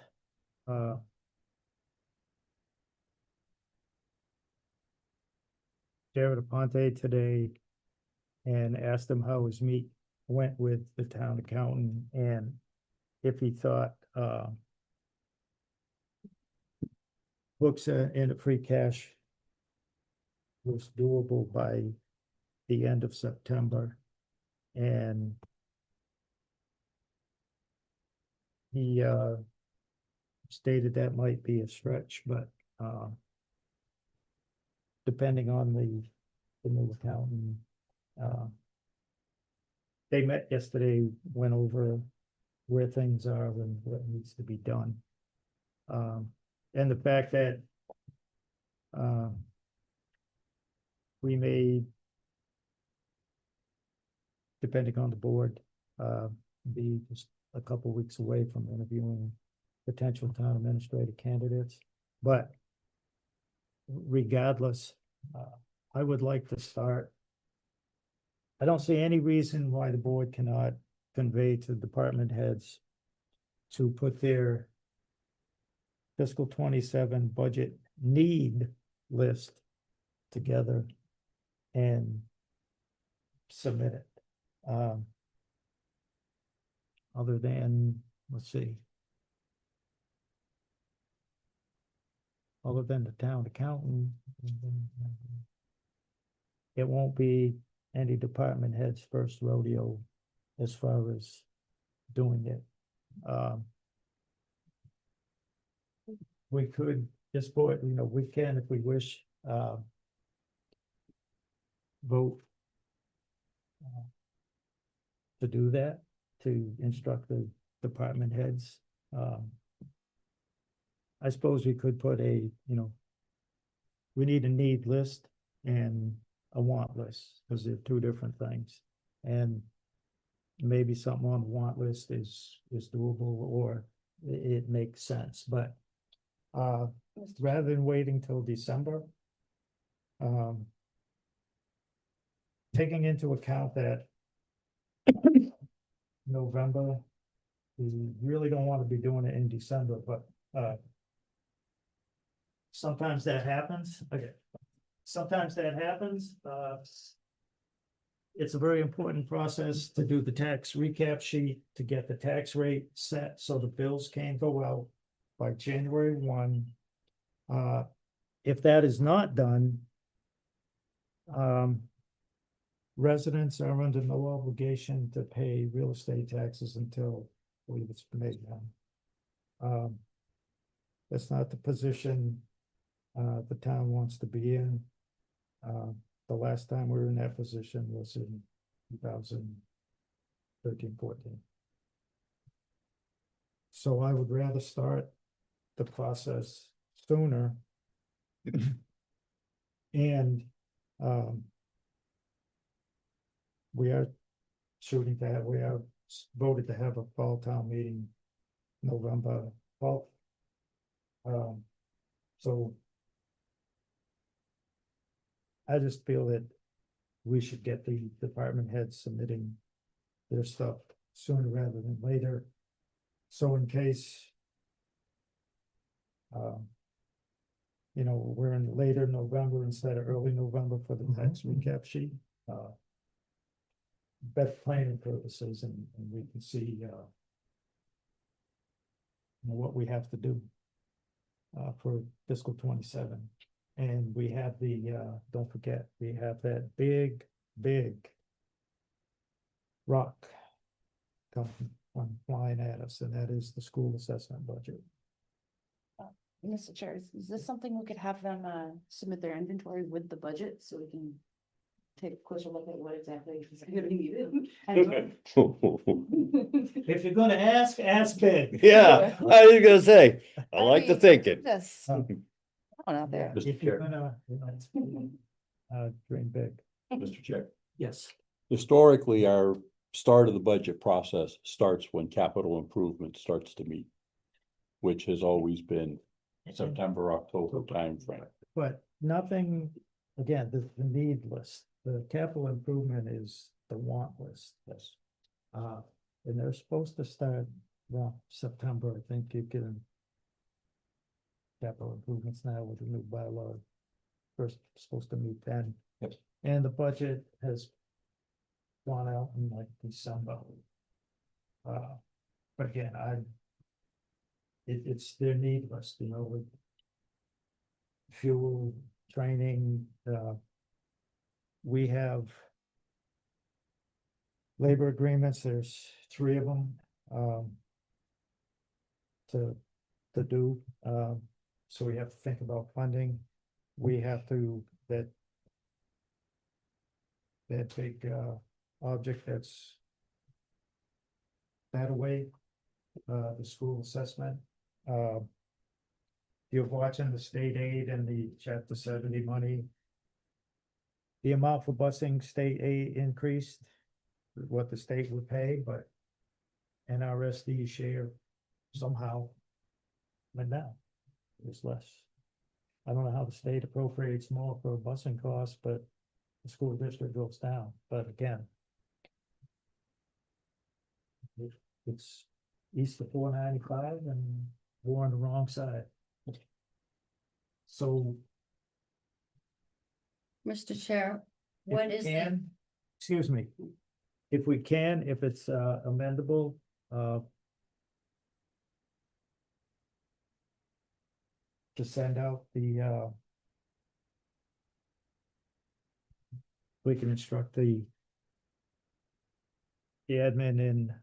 Jared Aponte today and asked him how his meet went with the town accountant and if he thought books in free cash was doable by the end of September. And he stated that might be a stretch, but depending on the new accountant, they met yesterday, went over where things are and what needs to be done. And the fact that we may, depending on the board, be just a couple weeks away from interviewing potential town administrator candidates. But regardless, I would like to start. I don't see any reason why the board cannot convey to department heads to put their fiscal 27 budget need list together and submit it. Other than, let's see. Other than the town accountant, it won't be any department head's first rodeo as far as doing it. We could, this board, we can, if we wish, vote to do that, to instruct the department heads. I suppose we could put we need a need list and a want list, because they're two different things. And maybe something on the want list is doable, or it makes sense, but rather than waiting till December, taking into account that November, we really don't want to be doing it in December, but sometimes that happens. Okay. Sometimes that happens. It's a very important process to do the tax recap sheet, to get the tax rate set so the bills can go out by January 1. If that is not done, residents are under no obligation to pay real estate taxes until, I believe it's May 1. That's not the position the town wants to be in. The last time we were in that position was in 2013-14. So I would rather start the process sooner. And we are voted to have a fall town meeting November 12th. So I just feel that we should get the department heads submitting their stuff sooner rather than later. So in case you know, we're in later November instead of early November for the tax recap sheet. Better planning purposes and we can see you know, what we have to do for fiscal 27. And we have the, don't forget, we have that big rock come flying at us, and that is the school assessment budget. Mr. Chair, is this something we could have them submit their inventory with the budget so we can take a closer look at what exactly is gonna be needed? If you're gonna ask big. Yeah, I was gonna say, I like to think it. Yes. Out there. Mr. If you're Chair. gonna, dream big. Mr. Chair. Yes. Historically, our start of the budget process starts when capital improvement starts to meet, which has always been September, October timeframe. But nothing, again, the need list, the capital improvement is the want list. Yes. And they're supposed to start, well, September, I think you can. Capital improvements now with the new bylaw. First supposed to meet then. Yep. And the budget has gone out in like December. But again, it's their need list, you know, with fuel, training, we have labor agreements, there's 3 of them, to do, so we have to think about funding. We have to, that big, object that's that away, the school assessment. You're watching the state aid and the chapter 70 money. The amount for busing state aid increased, what the state would pay, but NRSD share somehow went down. It's less. I don't know how the state appropriates more for busing costs, but the school district goes down, but again. It's east of 495 and we're on the wrong side. So. Mr. Chair, if what we is the, can, excuse me, if we can, if it's amendable, to send out the we can instruct the admin in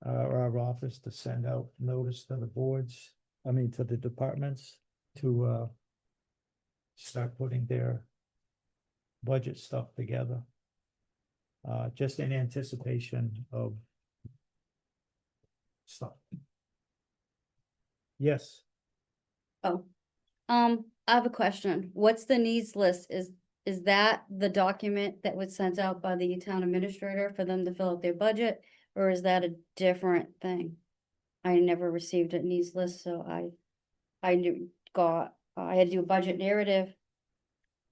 our office to send out notice to the boards, I mean, to the departments to start putting their budget stuff together. Just in anticipation of stuff. Yes, I have a question. What's the needs list? Is that the document that was sent out by the town administrator for them to fill out their budget? Or is that a different thing? I never received a needs list, so I had to do a budget narrative.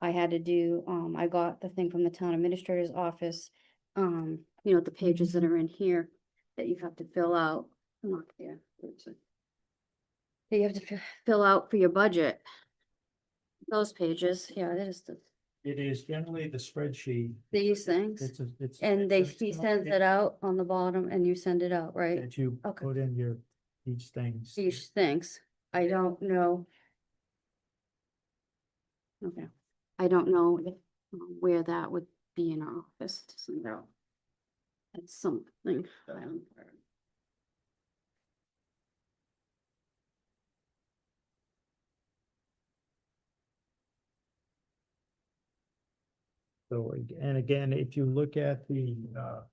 I had to do, I got the thing from the town administrator's office, you know, the pages that are in here that you have to fill out. Not there. Where is it? That you have to fill out for your budget. Those pages, yeah, it is it is generally the spreadsheet. these things. It's. And he sends it out on the bottom and you send it out, right? That you Okay. put in your, each thing. These things. I don't know. Okay, I don't know if, where that would be in our office to send out. That's something. I haven't heard. So, and again, if you look at the,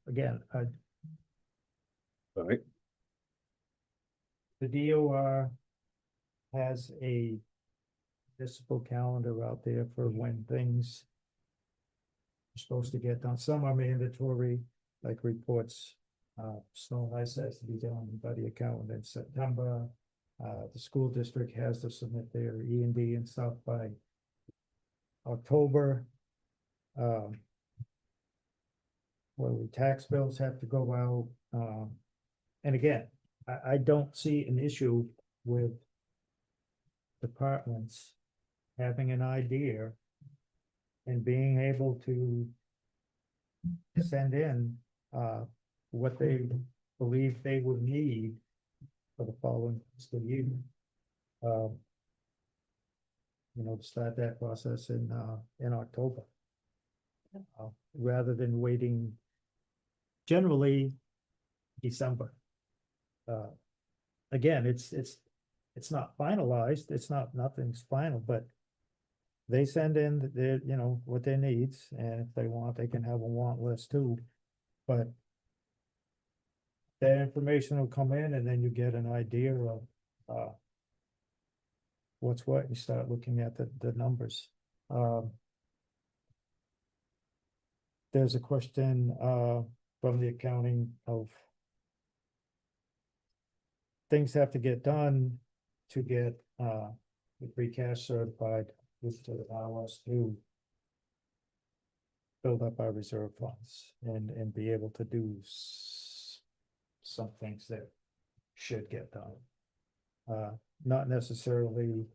again, All right, the DOR has a municipal calendar out there for when things are supposed to get done. Some are mandatory, like reports Snow and ice has to be done by the accountant in September. The school district has to submit their E&D and stuff by October. Well, the tax bills have to go out, and again, I don't see an issue with departments having an idea and being able to send in, what they believe they would need for the following fiscal year. To start that process in October. Rather than waiting generally December. Again, it's not finalized, nothing's final, but they send in their, what their needs, and if they want, they can have a want list too. But that information will come in, and then you get an idea of what's what, you start looking at the numbers. There's a question from the accounting of things have to get done to get the free cash certified, which to allow us to build up our reserve funds and be able to do some things that should get done. Not necessarily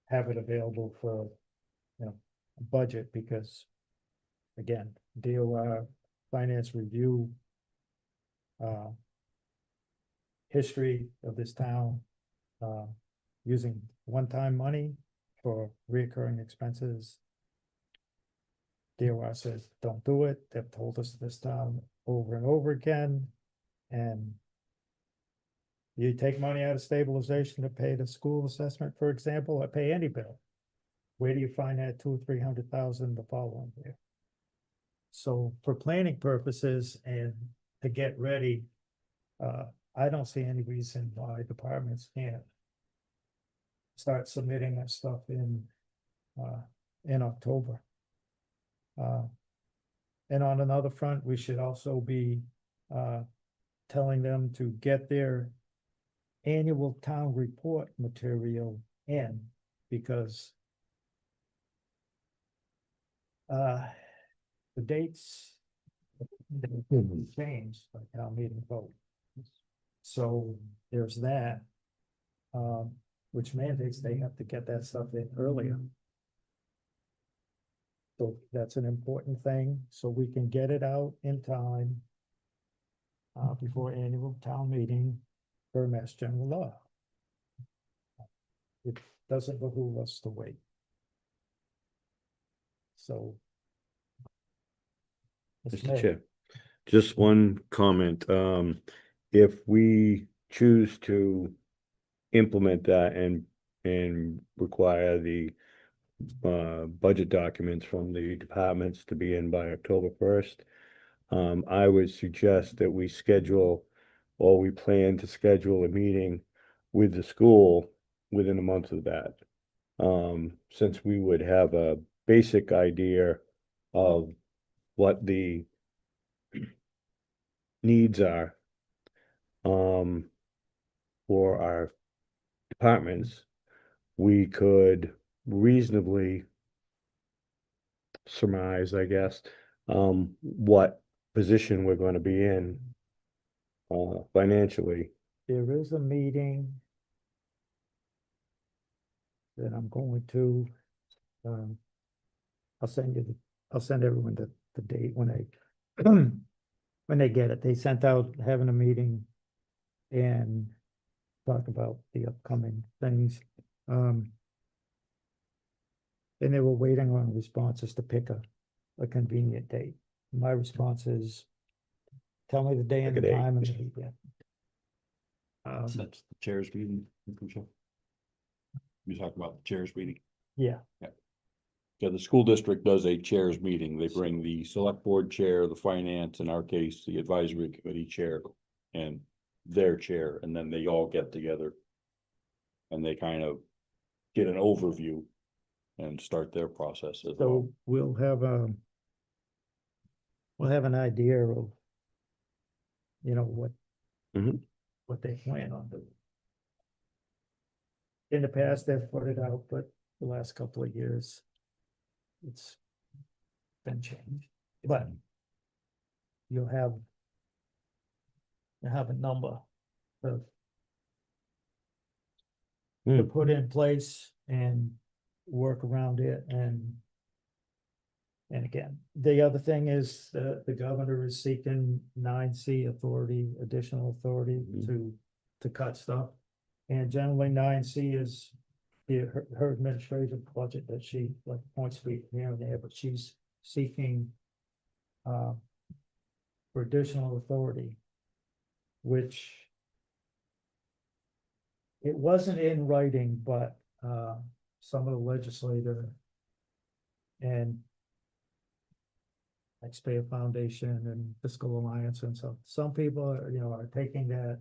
have it available for, budget, because again, DOR finance review, history of this town, using one-time money for reoccurring expenses. DOR says, don't do it. They've told us this town over and over again. And you take money out of stabilization to pay the school assessment, for example, or pay any bill. Where do you find that $200,000 or $300,000 the following year? So for planning purposes and to get ready, I don't see any reason why departments can't start submitting that stuff in October. And on another front, we should also be telling them to get their annual town report material in, because the dates changed by town meeting vote. So there's that, which mandates they have to get that stuff in earlier. So that's an important thing, so we can get it out in time before annual town meeting for Mass General Law. It doesn't behoove us to wait. So. Mr. Chair, just one comment. If we choose to implement that and require the budget documents from the departments to be in by October 1st, I would suggest that we schedule, or we plan to schedule a meeting with the school within a month of that. Since we would have a basic idea of what the needs are for our departments, we could reasonably surmise, I guess, what position we're going to be in financially. There is a meeting that I'm going to, I'll send everyone the date when when they get it. They sent out having a meeting and talk about the upcoming things. And they were waiting on responses to pick a convenient date. My response is, tell me the day and the Pick a date. time and the weekend. That's the chairs meeting. You talk about the chairs meeting. Yeah, Yeah, the school district does a chairs meeting. They bring the select board chair, the finance, in our case, the advisory committee chair, and their chair, and then they all get together. And they kind of get an overview and start their process as well. so we'll have an idea of you know, what. Mhm. What they plan on doing. In the past, they've put it out, but the last couple of years. It's. Been changed, but. You'll have. You have a number. Of. To Hmm. put in place and work around it and. And again, the other thing is the governor is seeking 9C authority, additional authority to cut stuff. And generally 9C is her administrative budget that she like points to be here and there, but she's seeking for additional authority, which it wasn't in writing, but some of the legislator and Taxpayer Foundation and Fiscal Alliance, and so some people are, are taking that.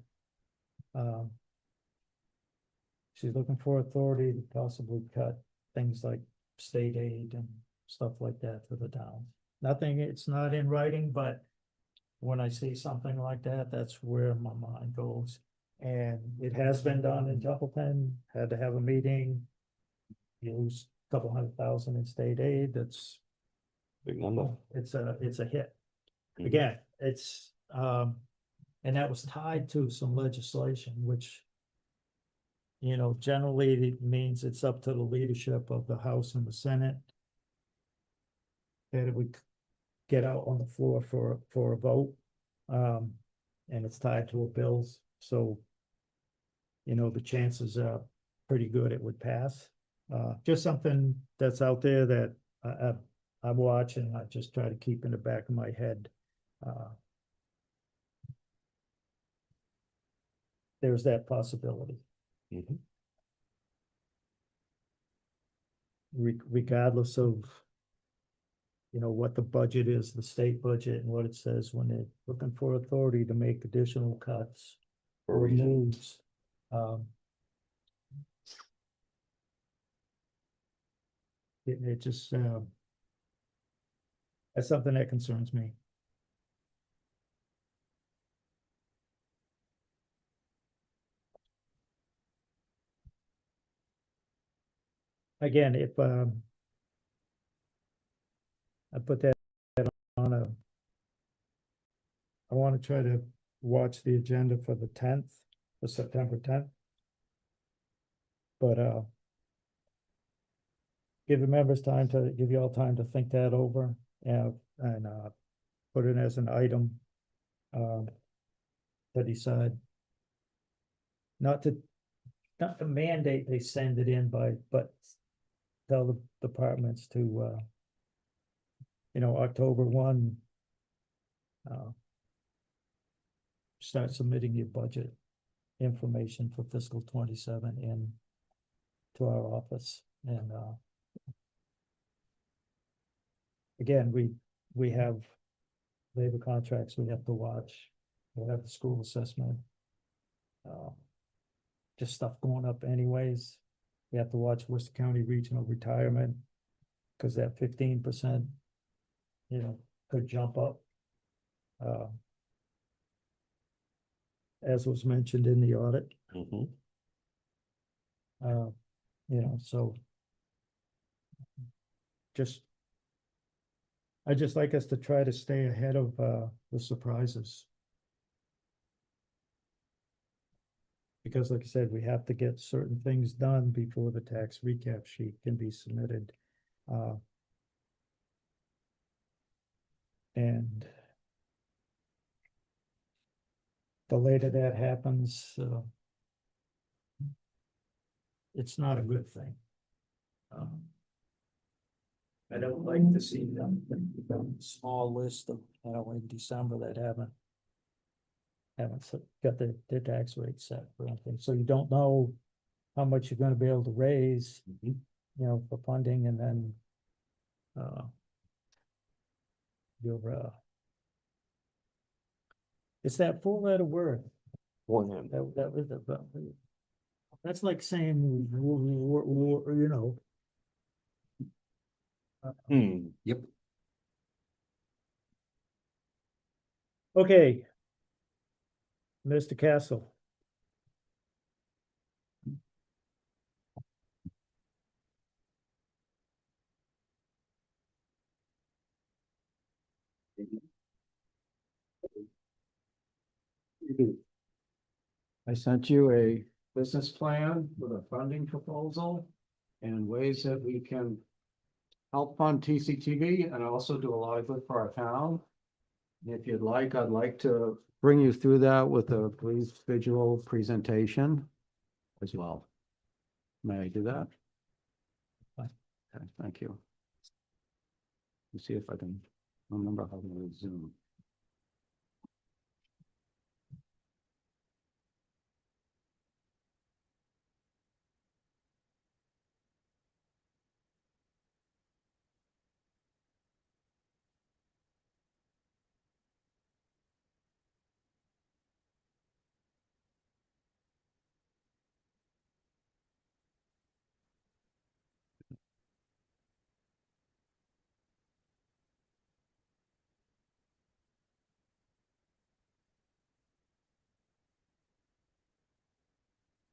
She's looking for authority to possibly cut things like state aid and stuff like that for the town. Nothing, it's not in writing, but when I see something like that, that's where my mind goes. And it has been done in Templeton, had to have a meeting. Use a couple $100,000 in state aid, that's. Big number. It's a hit. Mhm. Again, it's, and that was tied to some legislation, which. Generally it means it's up to the leadership of the House and the Senate. That it would get out on the floor for a vote. And it's tied to a bills, so. The chances are pretty good it would pass. Just something that's out there that I watch and I just try to keep in the back of my head. There's that possibility. Mhm. Regardless of. What the budget is, the state budget and what it says when they're looking for authority to make additional cuts. For a Or reason. moves. It just, that's something that concerns me. Again, if, I put that on I want to try to watch the agenda for the 10th, for September 10th. But, give the members time to, give you all time to think that over and put it as an item. To decide. Not to mandate they send it in by, but tell the departments to, October 1. Start submitting your budget information for fiscal 27 in to our office and, again, we have labor contracts we have to watch. We have the school assessment. Just stuff going up anyways. We have to watch Worcester County Regional Retirement. Cause that 15%, could jump up. As was mentioned in the audit, Mhm. so. I just like us to try to stay ahead of, the surprises. Because like I said, we have to get certain things done before the tax recap sheet can be submitted. And the later that happens, it's not a good thing. I don't like to see them, small list of, in December that haven't got their tax rate set for anything, so you don't know how much you're gonna be able to raise, for funding, and then, you're, it's that 4-letter word, One hand. that was the, that's like saying, Yep. Okay. Mr. Castle. I sent you a business plan with a funding proposal and ways that we can help fund TCTV and also do a lot of good for our town. And if you'd like, I'd like to bring you through that with a brief visual presentation as well. May I do that? Okay, thank you. Let's see if I can remember how to zoom.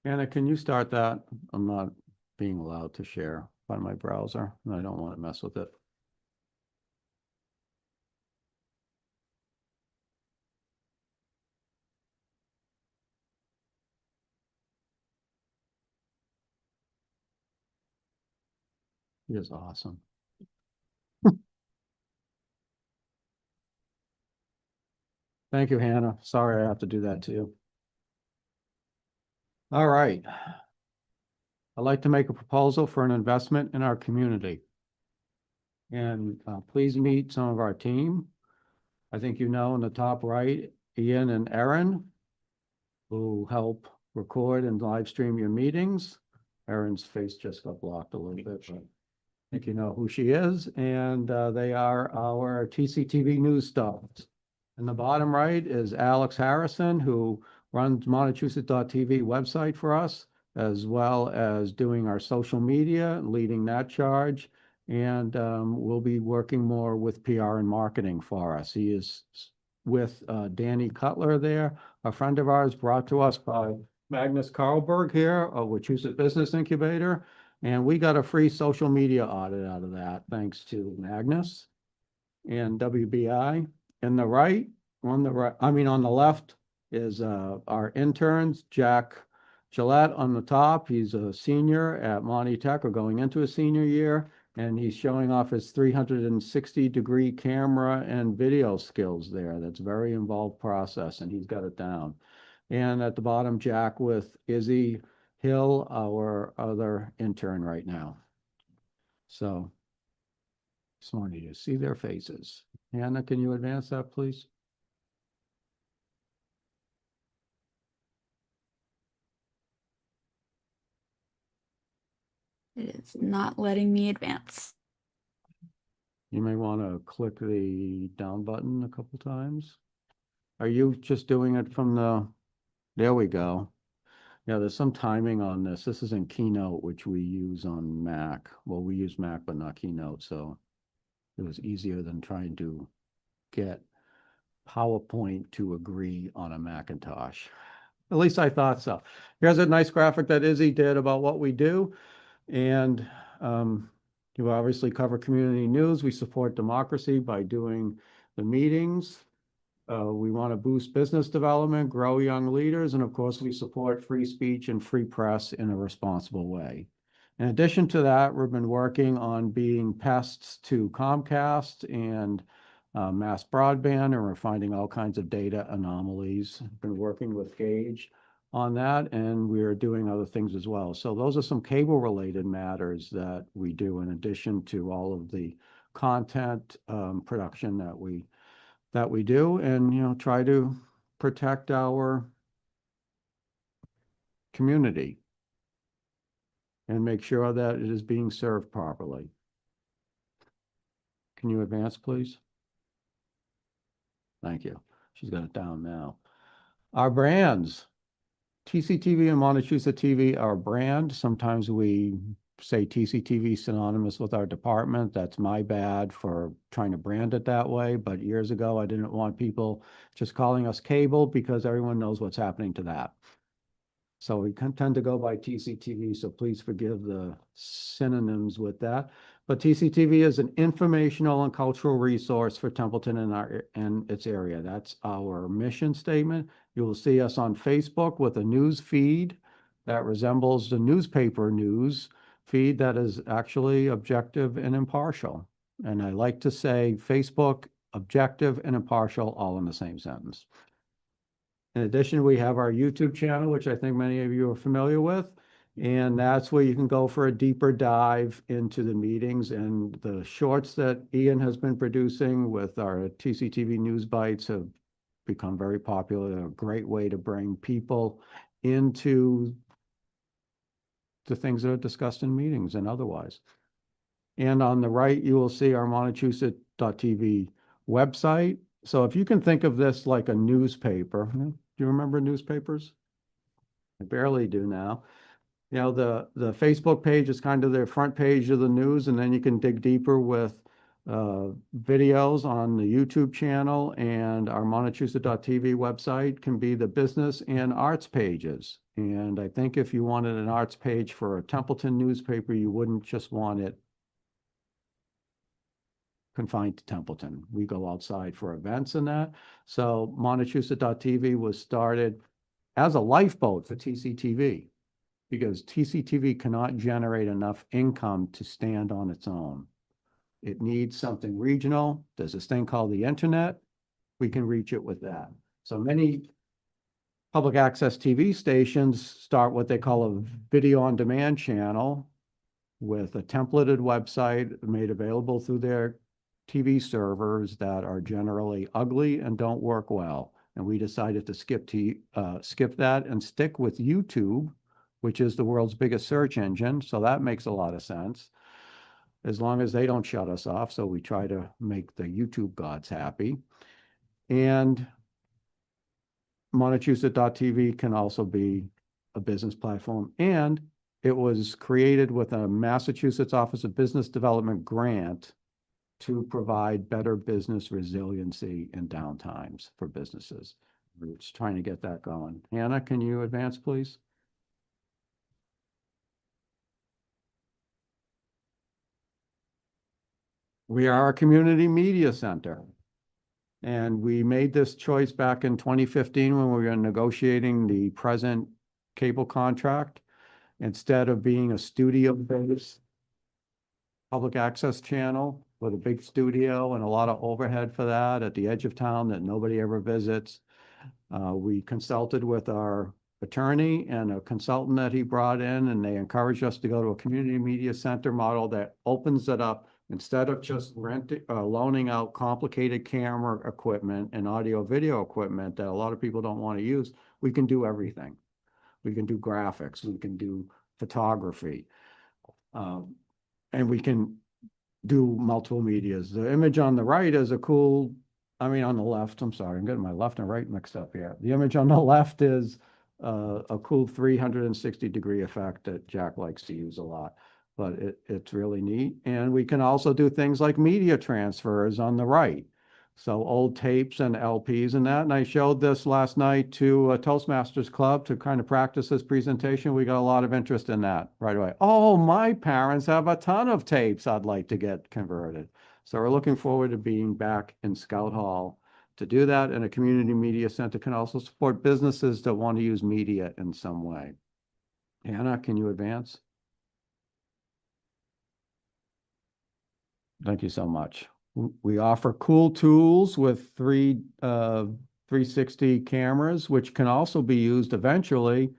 Anna, can you start that? I'm not being allowed to share by my browser, and I don't want to mess with it. It is awesome. Thank you, Hannah. Sorry I have to do that to you. All right. I'd like to make a proposal for an investment in our community. And please meet some of our team. I think you know in the top right, Ian and Erin, who help record and live stream your meetings. Erin's face just got blocked a little bit, but I think you know who she is. And they are our TCTV news stars. In the bottom right is Alex Harrison, who runs Montechusett.tv website for us, as well as doing our social media, leading that charge. And we'll be working more with PR and marketing for us. He is with Danny Cutler there, a friend of ours brought to us by Magnus Carlberg here of Wachusett Business Incubator. And we got a free social media audit out of that, thanks to Magnus and WBI. On the left is our interns, Jack Gillette on the top. He's a senior at Monty Tech, or going into a senior year, and he's showing off his 360-degree camera and video skills there. That's a very involved process, and he's got it down. And at the bottom, Jack with Izzy Hill, our other intern right now. So just wanted you to see their faces. Hannah, can you advance that, please? It is not letting me advance. You may want to click the down button a couple times. Are you just doing it from the, there we go. Yeah, there's some timing on this. This is in Keynote, which we use on Mac. Well, we use Mac, but not Keynote, so it was easier than trying to get PowerPoint to agree on a Macintosh. At least I thought so. Here's a nice graphic that Izzy did about what we do. And you obviously cover community news. We support democracy by doing the meetings. We want to boost business development, grow young leaders, and of course, we support free speech and free press in a responsible way. In addition to that, we've been working on being pests to Comcast and mass broadband, and we're finding all kinds of data anomalies. Been working with Gage on that, and we're doing other things as well. So those are some cable-related matters that we do in addition to all of the content production that we do, and try to protect our community and make sure that it is being served properly. Can you advance, please? Thank you. She's got it down now. Our brands. TCTV and Montechusett TV are a brand. Sometimes we say TCTV synonymous with our department. That's my bad for trying to brand it that way. But years ago, I didn't want people just calling us cable because everyone knows what's happening to that. So we tend to go by TCTV, so please forgive the synonyms with that. But TCTV is an informational and cultural resource for Templeton and its area. That's our mission statement. You will see us on Facebook with a news feed that resembles the newspaper news feed that is actually objective and impartial. And I like to say Facebook, objective and impartial, all in the same sentence. In addition, we have our YouTube channel, which I think many of you are familiar with. And that's where you can go for a deeper dive into the meetings, and the shorts that Ian has been producing with our TCTV News Bites have become very popular. They're a great way to bring people into the things that are discussed in meetings and otherwise. And on the right, you will see our Montechusett.tv website. So if you can think of this like a newspaper, do you remember newspapers? I barely do now. You know, the Facebook page is kind of their front page of the news, and then you can dig deeper with videos on the YouTube channel, and our Montechusett.tv website can be the business and arts pages. And I think if you wanted an arts page for a Templeton newspaper, you wouldn't just want it confined to Templeton. We go outside for events and that. So Montechusett.tv was started as a lifeboat for TCTV, because TCTV cannot generate enough income to stand on its own. It needs something regional. There's this thing called the internet. We can reach it with that. So many public access TV stations start what they call a video on demand channel with a templated website made available through their TV servers that are generally ugly and don't work well. And we decided to skip that and stick with YouTube, which is the world's biggest search engine. So that makes a lot of sense, as long as they don't shut us off. So we try to make the YouTube gods happy. And Montechusett.tv can also be a business platform. And it was created with a Massachusetts Office of Business Development grant to provide better business resiliency in downtimes for businesses. We're just trying to get that going. Hannah, can you advance, please? We are a community media center. And we made this choice back in 2015 when we were negotiating the present cable contract. Instead of being a studio-based public access channel with a big studio and a lot of overhead for that at the edge of town that nobody ever visits, we consulted with our attorney and a consultant that he brought in, and they encouraged us to go to a community media center model that opens it up. Instead of just loaning out complicated camera equipment and audio video equipment that a lot of people don't want to use, we can do everything. We can do graphics, we can do photography, and we can do multiple medias. The image on the right is a cool, on the left, I'm sorry, I'm getting my left and right mixed up here. The image on the left is a cool 360-degree effect that Jack likes to use a lot, but it's really neat. And we can also do things like media transfers on the right. So old tapes and LPs and that. And I showed this last night to a Toastmasters Club to kind of practice this presentation. We got a lot of interest in that right away. Oh, my parents have a ton of tapes I'd like to get converted. So we're looking forward to being back in Scout Hall to do that. And a community media center can also support businesses that want to use media in some way. Hannah, can you advance? Thank you so much. We offer cool tools with 360 cameras, which can also be used eventually,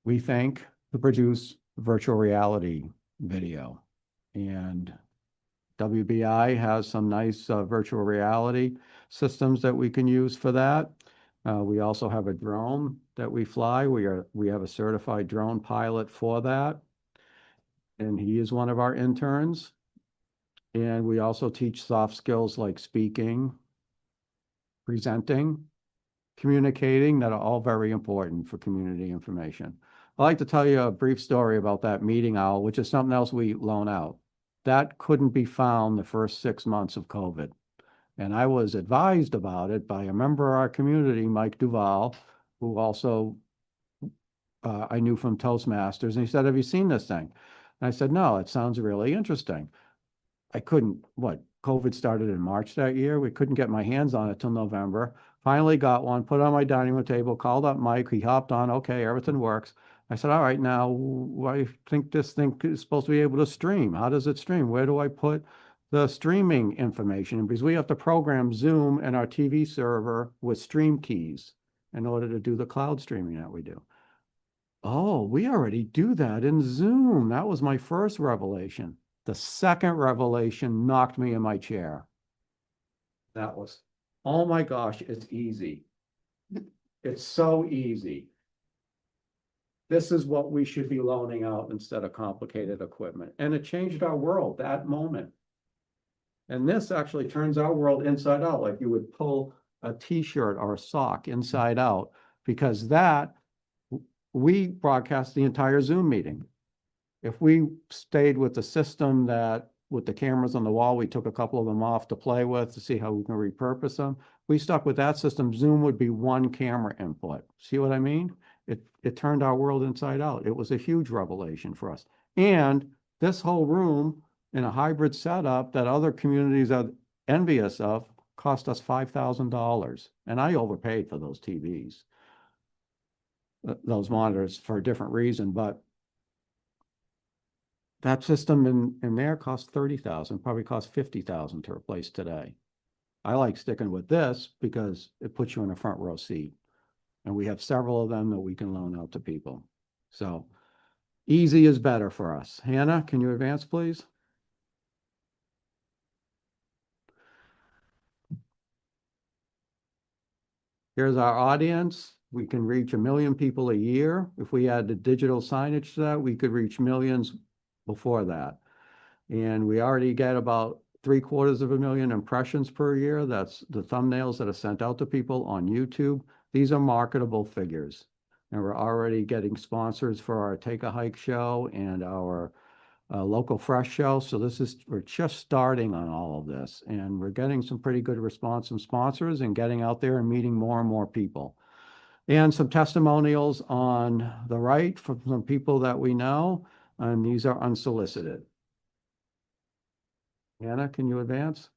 we think, to produce virtual reality video. And WBI has some nice virtual reality systems that we can use for that. We also have a drone that we fly. We have a certified drone pilot for that, and he is one of our interns. And we also teach soft skills like speaking, presenting, communicating that are all very important for community information. I'd like to tell you a brief story about that meeting owl, which is something else we loan out. That couldn't be found the first 6 months of COVID. And I was advised about it by a member of our community, Mike Duval, who also I knew from Toastmasters. And he said, have you seen this thing? And I said, no, it sounds really interesting. I couldn't, COVID started in March that year. We couldn't get my hands on it till November. Finally got one, put it on my dining room table, called up Mike. He hopped on, okay, everything works. I said, all right, now I think this thing is supposed to be able to stream. How does it stream? Where do I put the streaming information? Because we have to program Zoom and our TV server with stream keys in order to do the cloud streaming that we do. Oh, we already do that in Zoom. That was my first revelation. The second revelation knocked me in my chair. That was, oh my gosh, it's easy. It's so easy. This is what we should be loaning out instead of complicated equipment. And it changed our world that moment. And this actually turns our world inside out, like you would pull a t-shirt or a sock inside out, because that we broadcast the entire Zoom meeting. If we stayed with the system that with the cameras on the wall, we took a couple of them off to play with to see how we can repurpose them. We stuck with that system. Zoom would be one camera input. See what I mean? It turned our world inside out. It was a huge revelation for us. And this whole room in a hybrid setup that other communities are envious of cost us $5,000. And I overpaid for those TVs, those monitors, for a different reason, but that system in there cost $30,000, probably cost $50,000 to replace today. I like sticking with this because it puts you in a front row seat. And we have several of them that we can loan out to people. So easy is better for us. Hannah, can you advance, please? Here's our audience. We can reach 1 million people a year. If we add the digital signage to that, we could reach millions before that. And we already get about 750,000 impressions per year. That's the thumbnails that are sent out to people on YouTube. These are marketable figures. And we're already getting sponsors for our Take a Hike show and our local fresh show. So we're just starting on all of this. And we're getting some pretty good response from sponsors and getting out there and meeting more and more people. And some testimonials on the right from some people that we know. And these are unsolicited. Anna, can you advance?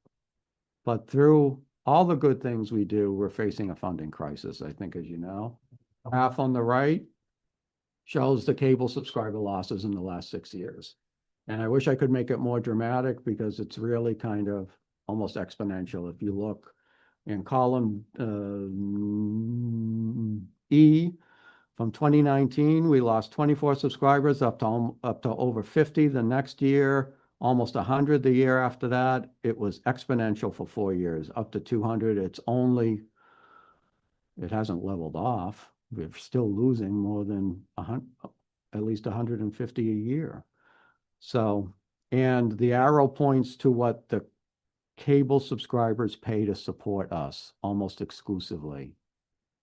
But through all the good things we do, we're facing a funding crisis, I think, as you know. Graph on the right shows the cable subscriber losses in the last 6 years. And I wish I could make it more dramatic because it's really kind of almost exponential. If you look in column E, from 2019, we lost 24 subscribers up to over 50 the next year. Almost 100 the year after that. It was exponential for 4 years, up to 200. It hasn't leveled off. We're still losing more than at least 150 a year. So, and the arrow points to what the cable subscribers pay to support us almost exclusively.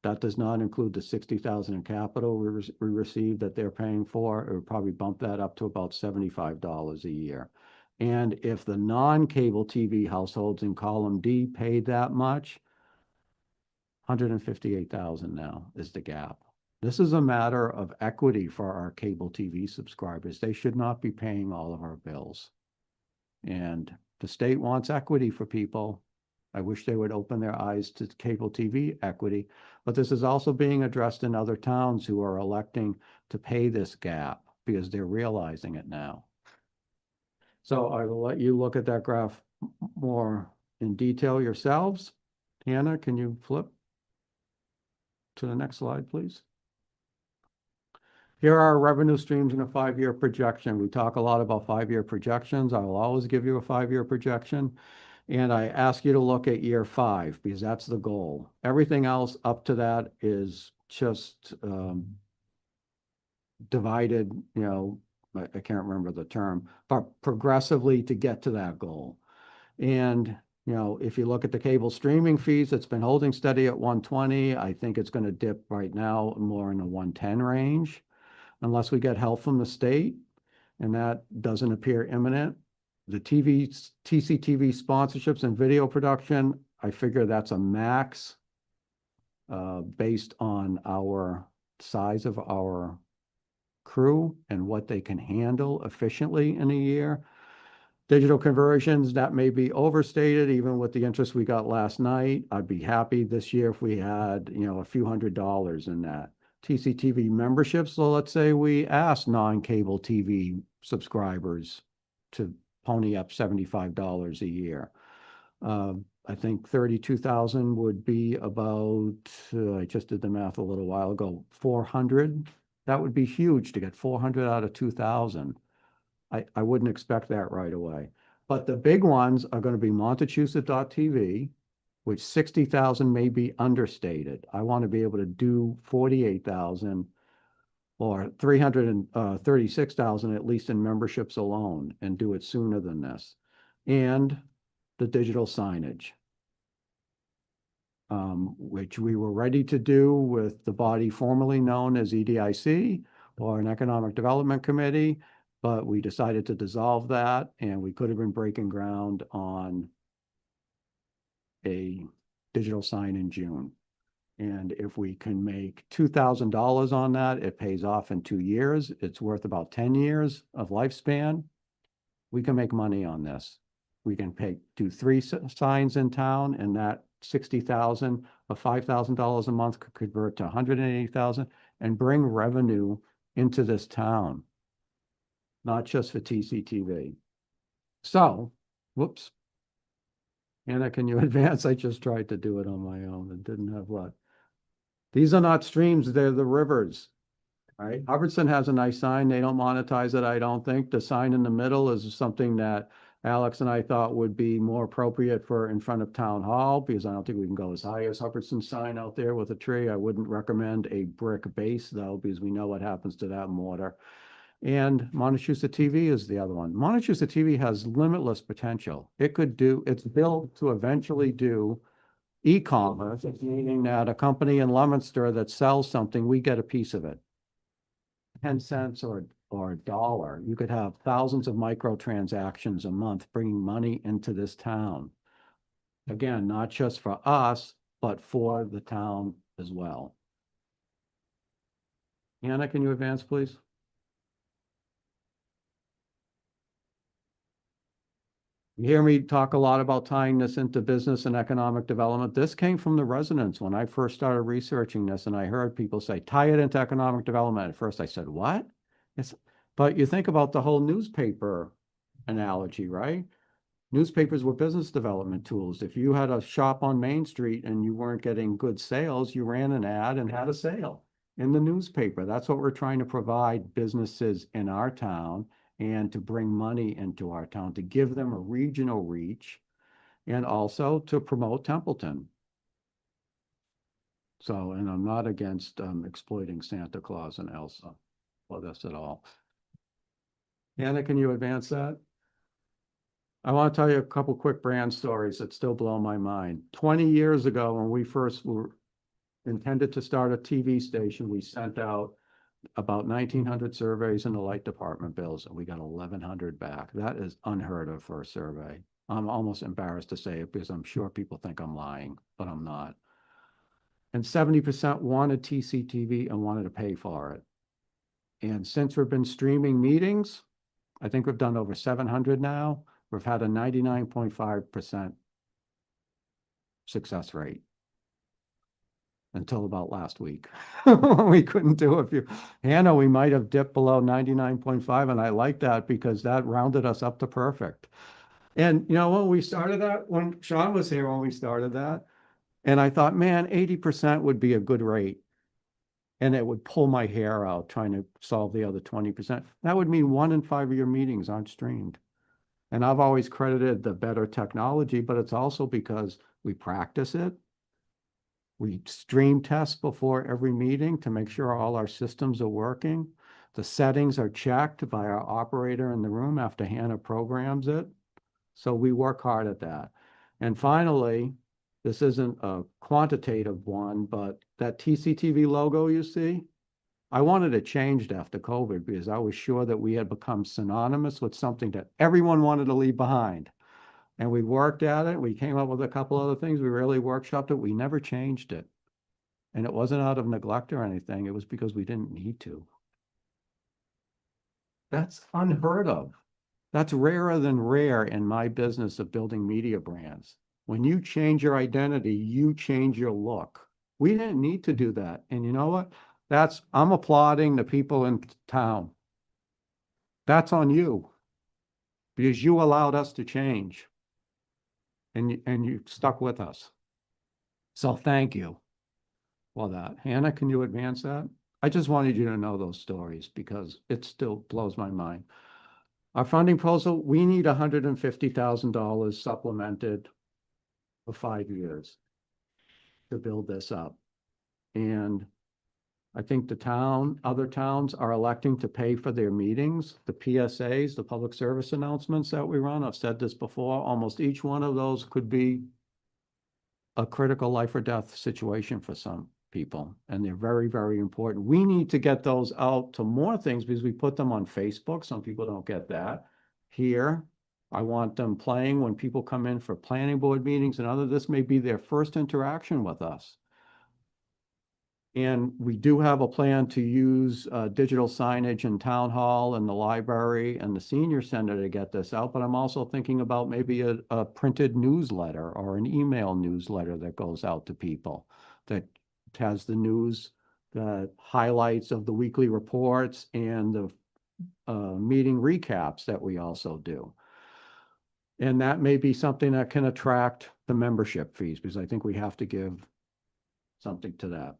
That does not include the 60,000 in capital we received that they're paying for. It would probably bump that up to about $75 a year. And if the non-cable TV households in column D paid that much, 158,000 now is the gap. This is a matter of equity for our cable TV subscribers. They should not be paying all of our bills. And the state wants equity for people. I wish they would open their eyes to cable TV equity, but this is also being addressed in other towns who are electing to pay this gap because they're realizing it now. So I will let you look at that graph more in detail yourselves. Hannah, can you flip to the next slide, please? Here are our revenue streams in a 5-year projection. We talk a lot about 5-year projections. I will always give you a 5-year projection. And I ask you to look at year 5 because that's the goal. Everything else up to that is just divided, I can't remember the term, but progressively to get to that goal. And You know, if you look at the cable streaming fees, it's been holding steady at 120. I think it's going to dip right now more in the 110 range unless we get help from the state, and that doesn't appear imminent. The TCTV sponsorships and video production, I figure that's a max based on our size of our crew and what they can handle efficiently in a year. Digital conversions, that may be overstated, even with the interest we got last night. I'd be happy this year if we had, you know, a few $100s in that. TCTV memberships, so let's say we asked non-cable TV subscribers to pony up $75 a year. I think 32,000 would be about, I just did the math a little while ago, 400. That would be huge to get 400 out of 2,000. I wouldn't expect that right away. But the big ones are going to be Montechusett.tv, which 60,000 may be understated. I want to be able to do 48,000 or 336,000 at least in memberships alone and do it sooner than this. And the digital signage, which we were ready to do with the body formerly known as EDIC or an Economic Development Committee, but we decided to dissolve that, and we could have been breaking ground on a digital sign in June. And if we can make $2,000 on that, it pays off in 2 years. It's worth about 10 years of lifespan. We can make money on this. We can do 3 signs in town, and that 60,000 of $5,000 a month could convert to 180,000 and bring revenue into this town, not just for TCTV. So, whoops. Anna, can you advance? I just tried to do it on my own and didn't have luck. These are not streams, they're the rivers. All right, Hubbardson has a nice sign. They don't monetize it, I don't think. The sign in the middle is something that Alex and I thought would be more appropriate for in front of Town Hall, because I don't think we can go as high as Hubbardson sign out there with a tree. I wouldn't recommend a brick base though, because we know what happens to that mortar. And Montechusett TV is the other one. Montechusett TV has limitless potential. It's built to eventually do e-commerce, meaning that a company in Leominster that sells something, we get a piece of it. 10 cents or $1. You could have thousands of microtransactions a month bringing money into this town. Again, not just for us, but for the town as well. Anna, can you advance, please? You hear me talk a lot about tying this into business and economic development. This came from the residents when I first started researching this, and I heard people say, tie it into economic development. At first I said, what? But you think about the whole newspaper analogy, right? Newspapers were business development tools. If you had a shop on Main Street and you weren't getting good sales, you ran an ad and had a sale in the newspaper. That's what we're trying to provide businesses in our town, and to bring money into our town, to give them a regional reach, and also to promote Templeton. So, and I'm not against exploiting Santa Claus and Elsa for this at all. Anna, can you advance that? I want to tell you a couple quick brand stories that still blow my mind. 20 years ago, when we first were intended to start a TV station, we sent out about 1,900 surveys in the light department bills, and we got 1,100 back. That is unheard of for a survey. I'm almost embarrassed to say it because I'm sure people think I'm lying, but I'm not. And 70% wanted TCTV and wanted to pay for it. And since we've been streaming meetings, I think we've done over 700 now. We've had a 99.5% success rate. Until about last week. We couldn't do a few. Hannah, we might have dipped below 99.5, and I like that because that rounded us up to perfect. And you know, when we started that, when Sean was here, when we started that, and I thought, man, 80% would be a good rate. And it would pull my hair out trying to solve the other 20%. That would mean 1 in 5 of your meetings aren't streamed. And I've always credited the better technology, but it's also because we practice it. We stream test before every meeting to make sure all our systems are working. The settings are checked by our operator in the room after Hannah programs it. So we work hard at that. And finally, this isn't a quantitative one, but that TCTV logo you see, I wanted it changed after COVID because I was sure that we had become synonymous with something that everyone wanted to leave behind. And we worked at it. We came up with a couple other things. We really workshopped it. We never changed it. And it wasn't out of neglect or anything. It was because we didn't need to. That's unheard of. That's rarer than rare in my business of building media brands. When you change your identity, you change your look. We didn't need to do that. And you know what? I'm applauding the people in town. That's on you. Because you allowed us to change. And you stuck with us. So thank you for that. Hannah, can you advance that? I just wanted you to know those stories because it still blows my mind. Our funding proposal, we need $150,000 supplemented for 5 years to build this up. And I think other towns are electing to pay for their meetings, the PSAs, the public service announcements that we run. I've said this before, almost each one of those could be a critical life or death situation for some people. And they're very, very important. We need to get those out to more things because we put them on Facebook. Some people don't get that. Here, I want them playing when people come in for planning board meetings and other, this may be their first interaction with us. And we do have a plan to use digital signage in town hall and the library and the senior center to get this out. But I'm also thinking about maybe a printed newsletter or an email newsletter that goes out to people that has the news, the highlights of the weekly reports and the meeting recaps that we also do. And that may be something that can attract the membership fees because I think we have to give something to that.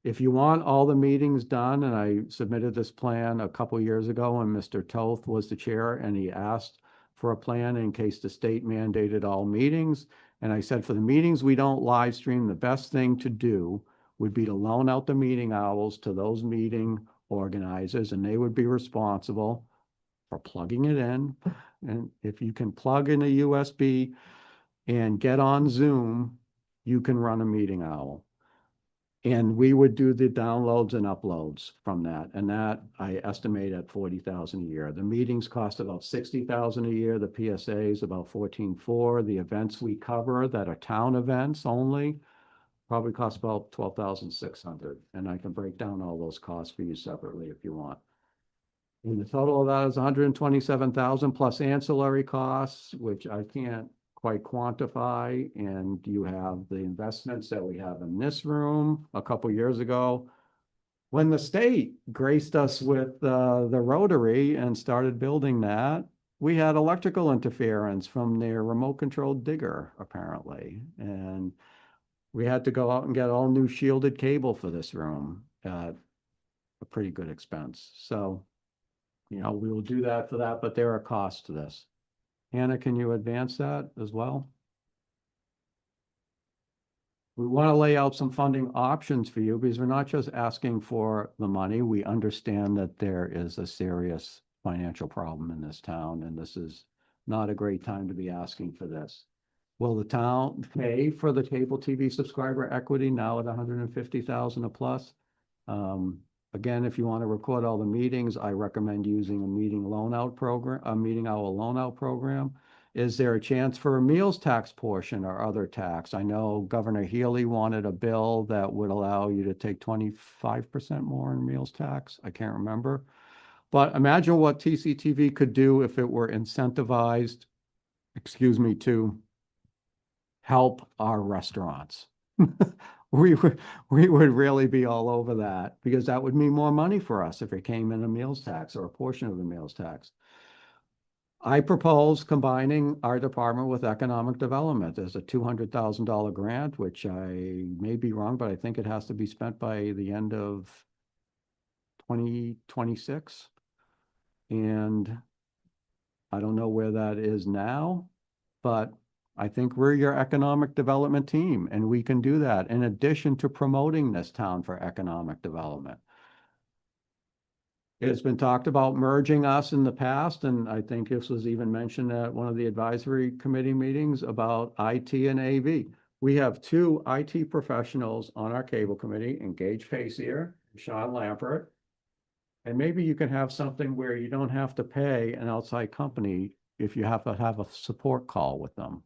If you want all the meetings done, and I submitted this plan a couple years ago when Mr. Toth was the chair and he asked for a plan in case the state mandated all meetings. And I said, for the meetings we don't live stream, the best thing to do would be to loan out the meeting owls to those meeting organizers and they would be responsible for plugging it in. And if you can plug in a USB and get on Zoom, you can run a meeting owl. And we would do the downloads and uploads from that. And that I estimate at $40,000 a year. The meetings cost about $60,000 a year. The PSA is about $14,400. The events we cover that are town events only probably cost about $12,600. And I can break down all those costs for you separately if you want. And the total of that is $127,000 plus ancillary costs, which I can't quite quantify. And you have the investments that we have in this room a couple years ago when the state graced us with the Rotary and started building that. We had electrical interference from their remote controlled digger apparently, and we had to go out and get all new shielded cable for this room at a pretty good expense. So we will do that for that, but there are costs to this. Hannah, can you advance that as well? We want to lay out some funding options for you because we're not just asking for the money. We understand that there is a serious financial problem in this town, and this is not a great time to be asking for this. Will the town pay for the cable TV subscriber equity now at $150,000 a plus? Again, if you want to record all the meetings, I recommend using a meeting loan out program, a meeting owl loan out program. Is there a chance for a meals tax portion or other tax? I know Governor Healy wanted a bill that would allow you to take 25% more in meals tax. I can't remember. But imagine what TCTV could do if it were incentivized, to help our restaurants. We would really be all over that because that would mean more money for us if it came in a meals tax or a portion of the meals tax. I propose combining our department with economic development. There's a $200,000 grant, which I may be wrong, but I think it has to be spent by the end of 2026. And I don't know where that is now, but I think we're your economic development team, and we can do that in addition to promoting this town for economic development. It's been talked about merging us in the past, and I think this was even mentioned at one of the advisory committee meetings about IT and AV. We have two IT professionals on our cable committee, Engage Pacier, Sean Lampert. And maybe you can have something where you don't have to pay an outside company if you have to have a support call with them.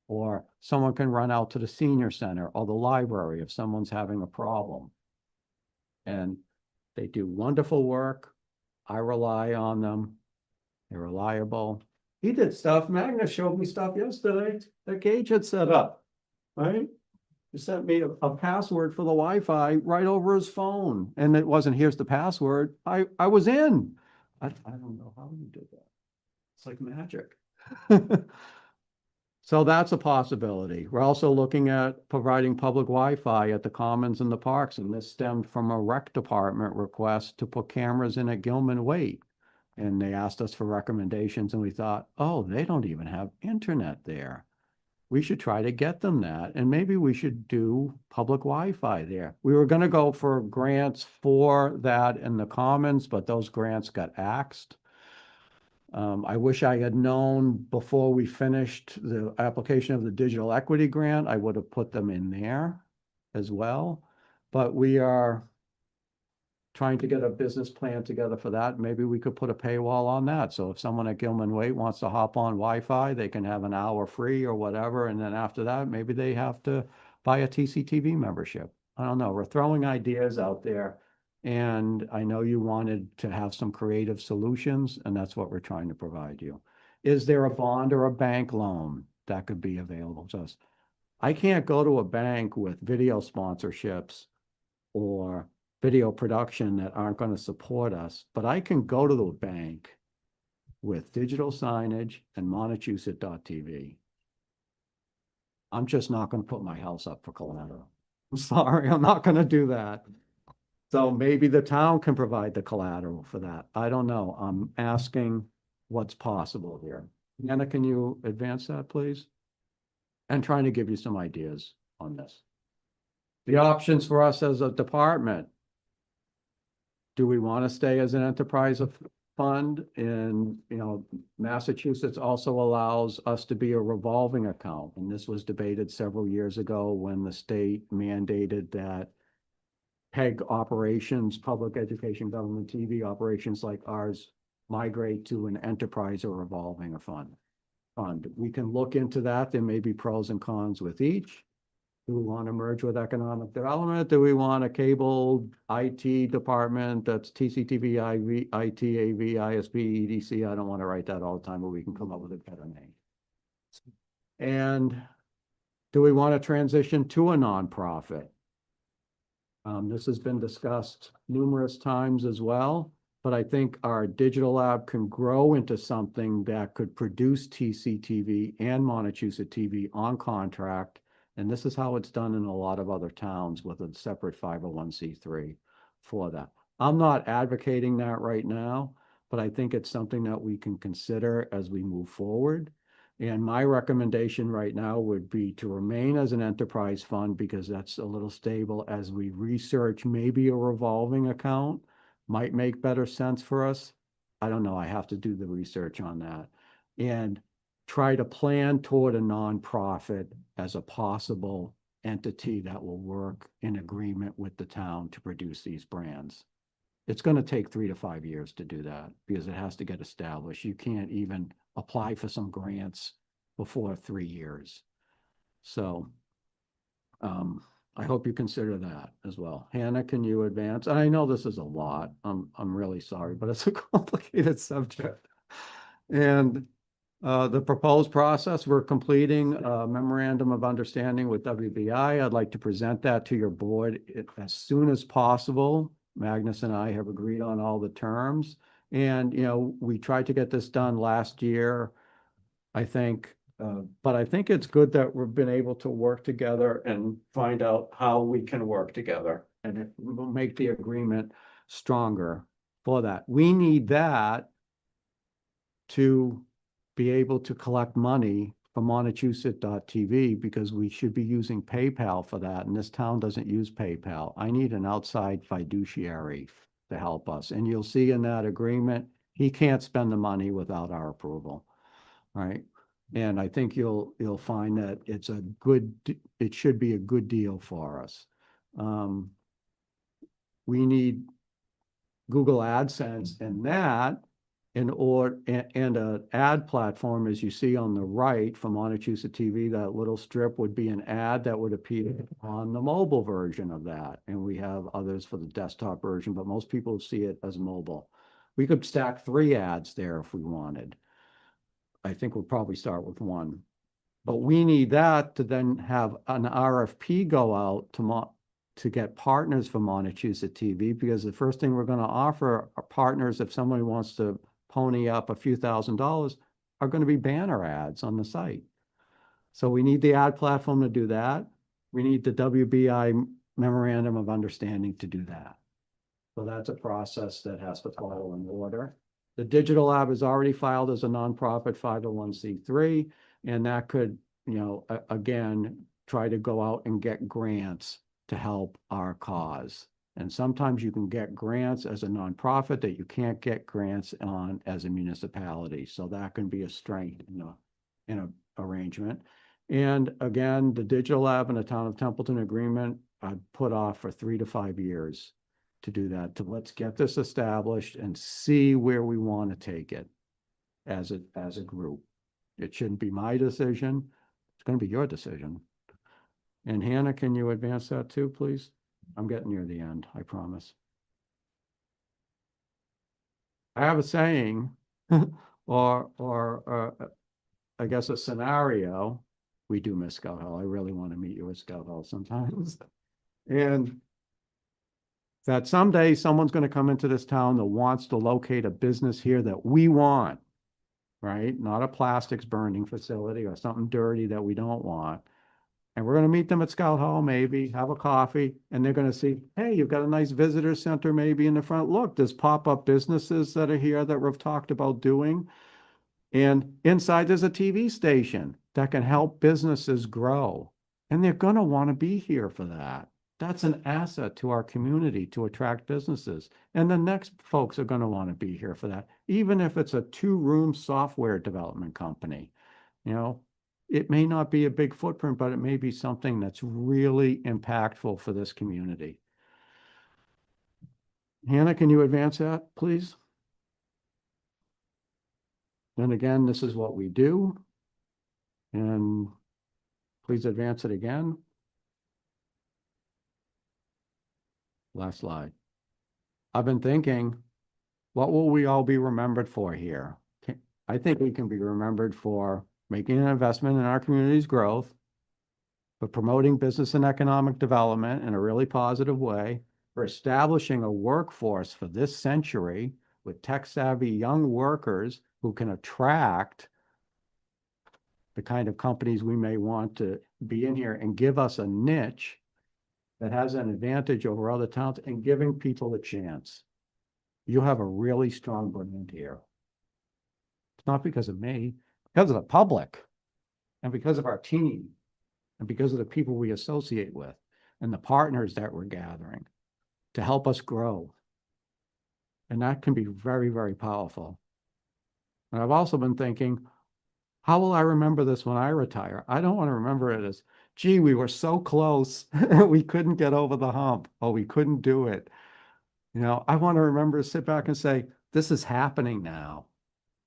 Or someone can run out to the senior center or the library if someone's having a problem. And they do wonderful work. I rely on them. They're reliable. He did stuff. Magnus showed me stuff yesterday that Gage had set up, right? He sent me a password for the Wi-Fi right over his phone. And it wasn't, here's the password. I was in. I don't know how he did that. It's like magic. So that's a possibility. We're also looking at providing public Wi-Fi at the commons and the parks, and this stemmed from a rec department request to put cameras in at Gilman Waite. And they asked us for recommendations, and we thought, oh, they don't even have internet there. We should try to get them that, and maybe we should do public Wi-Fi there. We were gonna go for grants for that in the commons, but those grants got axed. I wish I had known before we finished the application of the digital equity grant, I would have put them in there as well. But we are trying to get a business plan together for that. Maybe we could put a paywall on that. So if someone at Gilman Waite wants to hop on Wi-Fi, they can have an hour free or whatever. And then after that, maybe they have to buy a TCTV membership. I don't know. We're throwing ideas out there. And I know you wanted to have some creative solutions, and that's what we're trying to provide you. Is there a bond or a bank loan that could be available to us? I can't go to a bank with video sponsorships or video production that aren't going to support us, but I can go to the bank with digital signage and Montechusett.tv. I'm just not going to put my house up for collateral. I'm sorry, I'm not going to do that. So maybe the town can provide the collateral for that. I don't know. I'm asking what's possible here. Anna, can you advance that, please? And trying to give you some ideas on this. The options for us as a department. Do we want to stay as an enterprise fund? And, Massachusetts also allows us to be a revolving account. And this was debated several years ago when the state mandated that PEG operations, public education, government TV operations like ours, migrate to an enterprise or revolving fund. We can look into that. There may be pros and cons with each. Do we want to merge with economic development? Do we want a cable IT department that's TCTV, IT, AV, ISP, EDC? I don't want to write that all the time, but we can come up with a better name. And do we want to transition to a nonprofit? This has been discussed numerous times as well, but I think our digital lab can grow into something that could produce TCTV and Montechusett TV on contract. And this is how it's done in a lot of other towns with a separate 501c3 for that. I'm not advocating that right now, but I think it's something that we can consider as we move forward. And my recommendation right now would be to remain as an enterprise fund because that's a little stable as we research. Maybe a revolving account might make better sense for us. I don't know. I have to do the research on that. And try to plan toward a nonprofit as a possible entity that will work in agreement with the town to produce these brands. It's going to take 3 to 5 years to do that because it has to get established. You can't even apply for some grants before 3 years. So I hope you consider that as well. Hannah, can you advance? And I know this is a lot. I'm really sorry, but it's a complicated subject. And the proposed process, we're completing a memorandum of understanding with WBI. I'd like to present that to your board as soon as possible. Magnus and I have agreed on all the terms. And, we tried to get this done last year, I think. But I think it's good that we've been able to work together and find out how we can work together. And it will make the agreement stronger for that. We need that to be able to collect money from Montechusett.tv because we should be using PayPal for that. And this town doesn't use PayPal. I need an outside fiduciary to help us. And you'll see in that agreement, he can't spend the money without our approval, right? And I think you'll find that it's a good, it should be a good deal for us. We need Google AdSense and that and a ad platform, as you see on the right from Montechusett TV, that little strip would be an ad that would appear on the mobile version of that. And we have others for the desktop version, but most people see it as mobile. We could stack 3 ads there if we wanted. I think we'll probably start with 1. But we need that to then have an RFP go out to get partners for Montechusett TV, because the first thing we're going to offer our partners, if somebody wants to pony up a few $1,000s, are going to be banner ads on the site. So we need the ad platform to do that. We need the WBI memorandum of understanding to do that. So that's a process that has to follow in order. The digital lab is already filed as a nonprofit 501c3, and that could, you know, again, try to go out and get grants to help our cause. And sometimes you can get grants as a nonprofit that you can't get grants on as a municipality. So that can be a strength in a arrangement. And again, the digital lab and the town of Templeton agreement, I put off for 3 to 5 years to do that, to let's get this established and see where we want to take it as a group. It shouldn't be my decision. It's going to be your decision. And Hannah, can you advance that too, please? I'm getting near the end, I promise. I have a saying, or I guess a scenario. We do miss Scout Hall. I really want to meet you at Scout Hall sometimes. And that someday someone's going to come into this town that wants to locate a business here that we want, right? Not a plastics burning facility or something dirty that we don't want. And we're going to meet them at Scout Hall, maybe have a coffee, and they're going to see, hey, you've got a nice visitor center maybe in the front. Look, there's pop-up businesses that are here that we've talked about doing. And inside there's a TV station that can help businesses grow. And they're going to want to be here for that. That's an asset to our community to attract businesses. And the next folks are going to want to be here for that, even if it's a 2-room software development company. You know, it may not be a big footprint, but it may be something that's really impactful for this community. Hannah, can you advance that, please? And again, this is what we do. And please advance it again. Last slide. I've been thinking, what will we all be remembered for here? I think we can be remembered for making an investment in our community's growth, for promoting business and economic development in a really positive way, for establishing a workforce for this century with tech-savvy young workers who can attract the kind of companies we may want to be in here and give us a niche that has an advantage over other towns, and giving people a chance. You have a really strong brand here. It's not because of me, because of the public, and because of our team, and because of the people we associate with, and the partners that we're gathering to help us grow. And that can be very, very powerful. And I've also been thinking, how will I remember this when I retire? I don't want to remember it as, gee, we were so close, we couldn't get over the hump, or we couldn't do it. You know, I want to remember to sit back and say, this is happening now.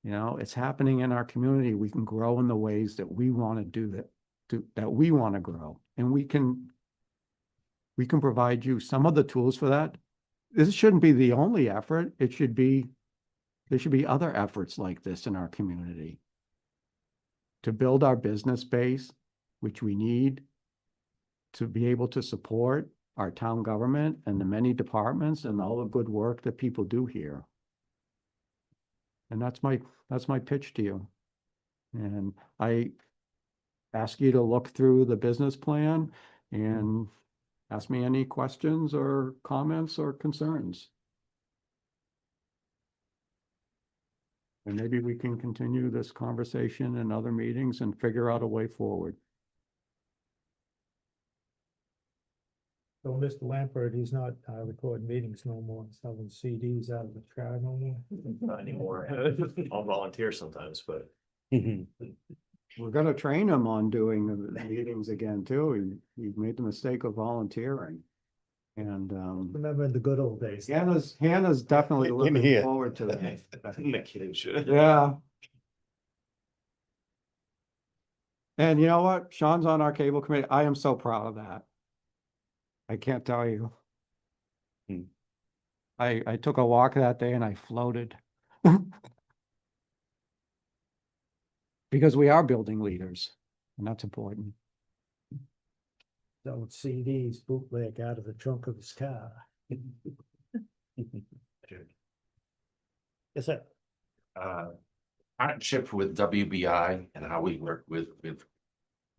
You know, it's happening in our community. We can grow in the ways that we want to do that we want to grow. And we can provide you some of the tools for that. This shouldn't be the only effort. There should be other efforts like this in our community to build our business base, which we need to be able to support our town government and the many departments and all the good work that people do here. And that's my pitch to you. And I ask you to look through the business plan and ask me any questions or comments or concerns. And maybe we can continue this conversation in other meetings and figure out a way forward. So Mr. Lampert, he's not recording meetings no more, selling CDs out of the car no more. Not anymore. I'll volunteer sometimes, but We're gonna train him on doing the meetings again too. He made the mistake of volunteering. And, Remember in the good old days. Hannah's definitely In looking here. forward to that. the kidding should. Yeah. And you know what? Sean's on our cable committee. I am so proud of that. I can't tell you. Hmm. I took a walk that day and I floated. Because we are building leaders, and that's important. Selling CDs bootleg out of the trunk of his car. Yes, sir. Partnership with WBI and how we work with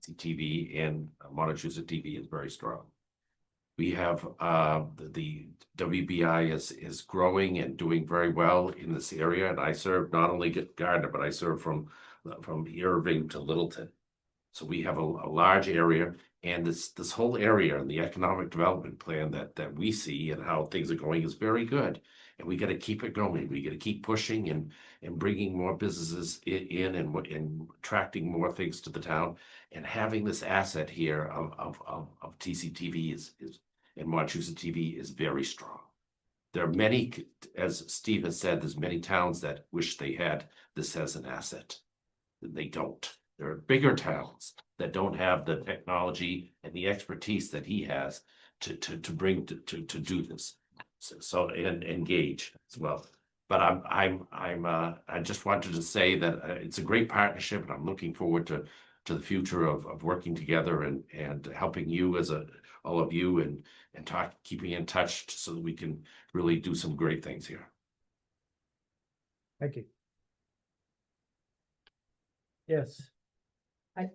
TCTV and Montezuma TV is very strong. We have the WBI is growing and doing very well in this area, and I serve not only Gardner, but I serve from Irving to Littleton. So we have a large area, and this whole area and the economic development plan that we see and how things are going is very good. And we got to keep it going. We got to keep pushing and bringing more businesses in and attracting more things to the town. And having this asset here of TCTV is and Montezuma TV is very strong. There are many, as Steve has said, there's many towns that wish they had this as an asset. They don't. There are bigger towns that don't have the technology and the expertise that he has to bring to do this. So and engage as well. But I just wanted to say that it's a great partnership, and I'm looking forward to the future of working together and helping you as all of you and keeping in touch so that we can really do some great things here. Thank you. Yes. I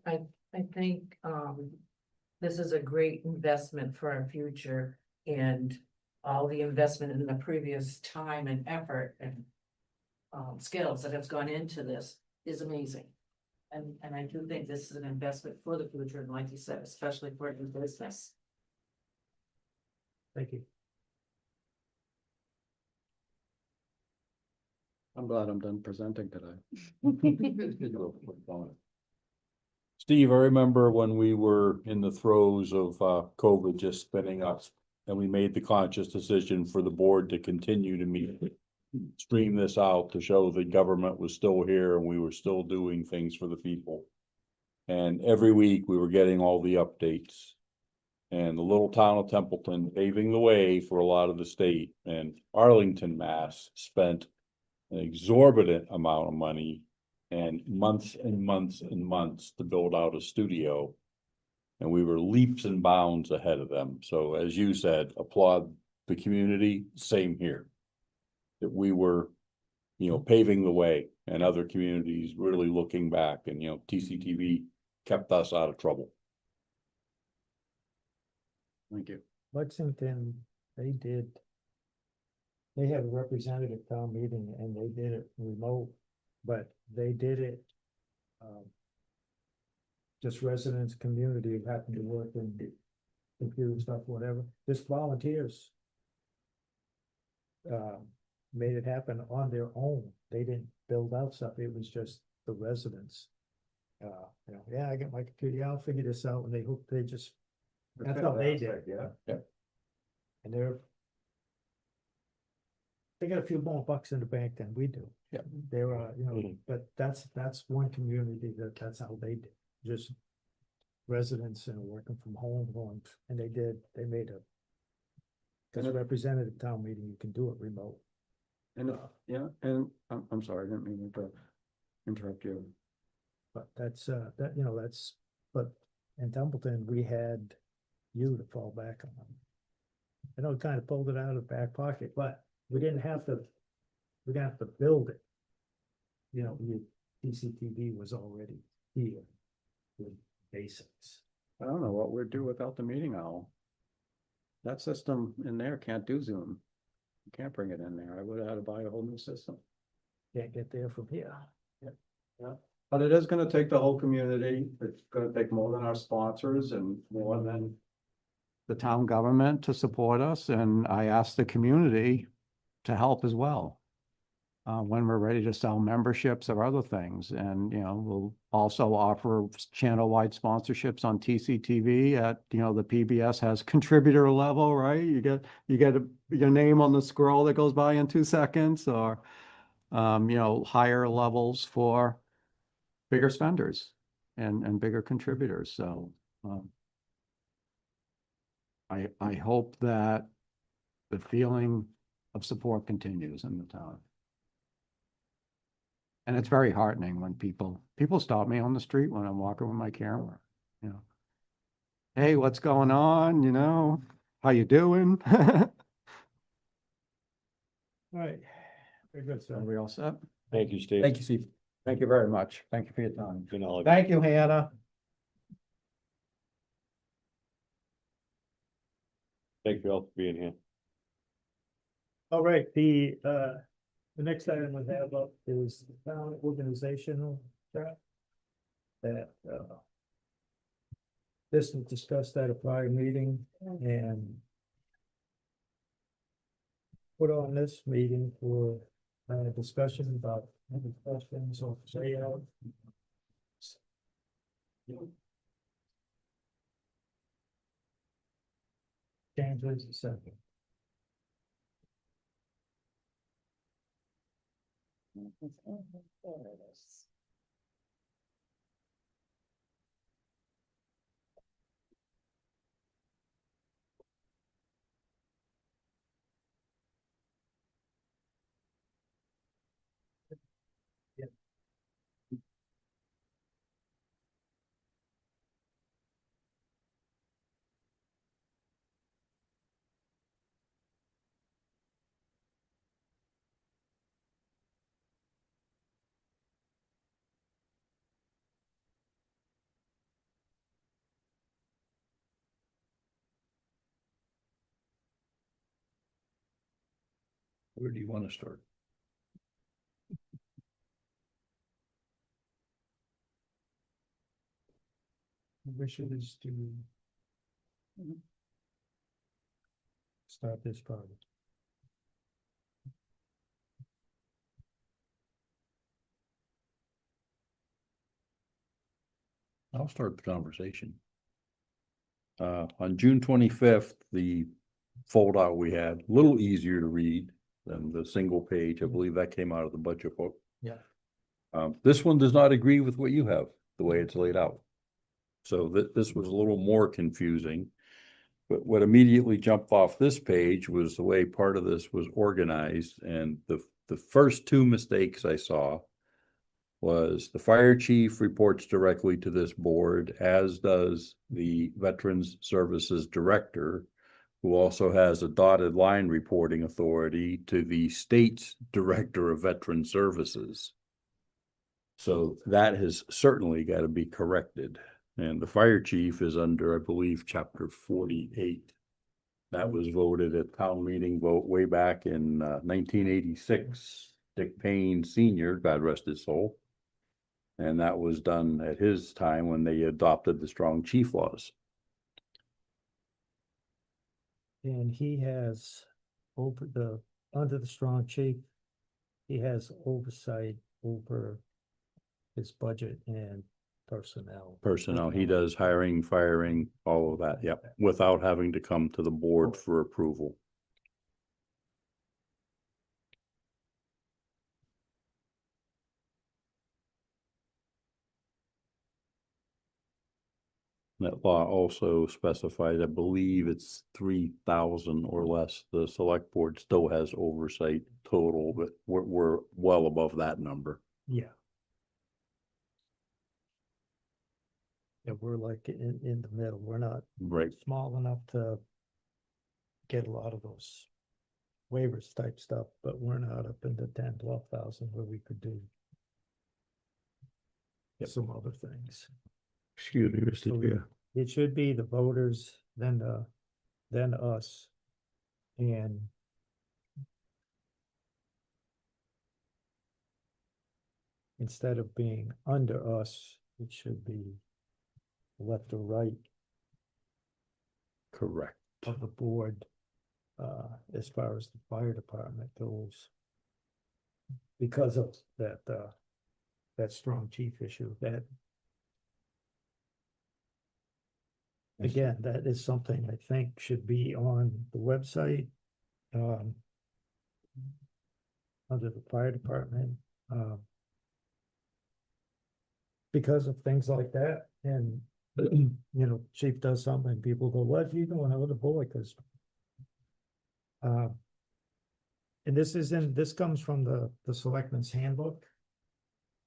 think, this is a great investment for our future, and all the investment in the previous time and effort and skills that has gone into this is amazing. And I do think this is an investment for the future, and like you said, especially for the business. Thank you. I'm glad I'm done presenting today. Steve, I remember when we were in the throes of COVID just spinning up, and we made the conscious decision for the board to continue to meet, stream this out to show the government was still here and we were still doing things for the people. And every week we were getting all the updates. And the little town of Templeton paving the way for a lot of the state, and Arlington, Mass spent an exorbitant amount of money and months and months and months to build out a studio. And we were leaps and bounds ahead of them. So as you said, applaud the community, same here. That we were, paving the way, and other communities really looking back, and, TCTV kept us out of trouble. Thank you. Lexington, they had a representative town meeting and they did it remote, but they did it. Just residents, community who happened to work in computer stuff, whatever, just volunteers. Made it happen on their own. They didn't build out stuff. It was just the residents. Yeah, I got my computer, yeah, I'll figure this out, and that's how they did it. Yeah. And they got a few more bucks in the bank than we do. Yeah. They were, but that's one community that's how they did, just residents and working from home, and they made a. Because a representative town meeting, you can do it remote. And, and I'm sorry, I didn't mean to interrupt you. But but in Templeton, we had you to fall back on. I know, kind of pulled it out of the back pocket, but we didn't have to build it. TCTV was already here with basics. I don't know what we'd do without the meeting owl. That system in there can't do Zoom. You can't bring it in there. I would have had to buy a whole new system. Can't get there from here. Yeah. But it is gonna take the whole community. It's gonna take more than our sponsors and more than the town government to support us, and I asked the community to help as well. When we're ready to sell memberships or other things, and, we'll also offer channel-wide sponsorships on TCTV at, the PBS has contributor level, right? You get your name on the scroll that goes by in 2 seconds, or, higher levels for bigger spenders and bigger contributors, so, I hope that the feeling of support continues in the town. And it's very heartening when people stop me on the street when I'm walking with my camera, Hey, what's going on? How you doing? All right, very good, Are sir. we all set? Thank you, Steve. Thank you, Steve. Thank you very much. Thank you for your time. Good knowledge. Thank you, Hannah. Thank you all for being here. All right, the next item we have up is the town organizational chart. That, this was discussed at a prior meeting and put on this meeting for, discussion about any questions or layout. Changes, etc. Where do you want to start? We should just do. Start this part. I'll start the conversation. On June 25th, the foldout we had, a little easier to read than the single page. I believe that came out of the budget book. Yeah. This one does not agree with what you have, the way it's laid out. So this was a little more confusing. But what immediately jumped off this page was the way part of this was organized, and the first two mistakes I saw was the fire chief reports directly to this board, as does the Veterans Services Director, who also has a dotted line reporting authority to the state's Director of Veteran Services. So that has certainly got to be corrected. And the fire chief is under, I believe, chapter 48. That was voted at town meeting vote way back in 1986. Dick Payne Sr., God rest his soul. And that was done at his time when they adopted the strong chief laws. And he has under the strong chief, he has oversight over his budget and personnel. He does hiring, firing, all of that, yep, without having to come to the board for approval. That law also specifies, I believe it's 3,000 or less. The select board still has oversight total, but we're well above that number. Yeah. Yeah, we're like in the middle. We're not Right. small enough to get a lot of those waivers type stuff, but we're not up into 10, 12,000 where we could do some other things. Excuse me, Mr. So Chair. it should be the voters, then us. And instead of being under us, it should be left or right. Correct. of the board, as far as the fire department goes. Because of that strong chief issue, that. Again, that is something I think should be on the website, under the fire department, because of things like that, and, you know, chief does something, and people go, what are you doing over the board, because and this comes from the selectmen's handbook,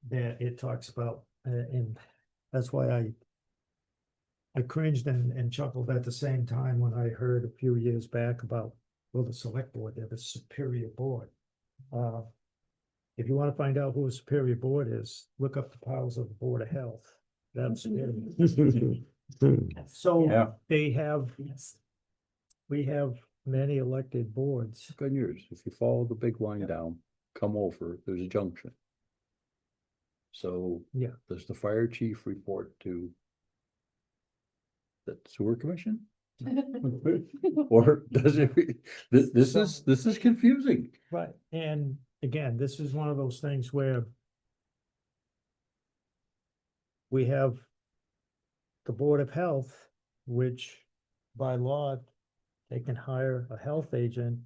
that it talks about, and that's why I cringed and chuckled at the same time when I heard a few years back about, well, the select board, they're the superior board. If you want to find out who a superior board is, look up the powers of the Board of Health. That's it. So Yeah. they have, Yes. we have many elected boards. Good news. If you follow the big line down, come over, there's a junction. So. Yeah. Does the fire chief report to the sewer commission? Or does it, this is confusing. Right, and again, this is one of those things where we have the Board of Health, which by law, they can hire a health agent,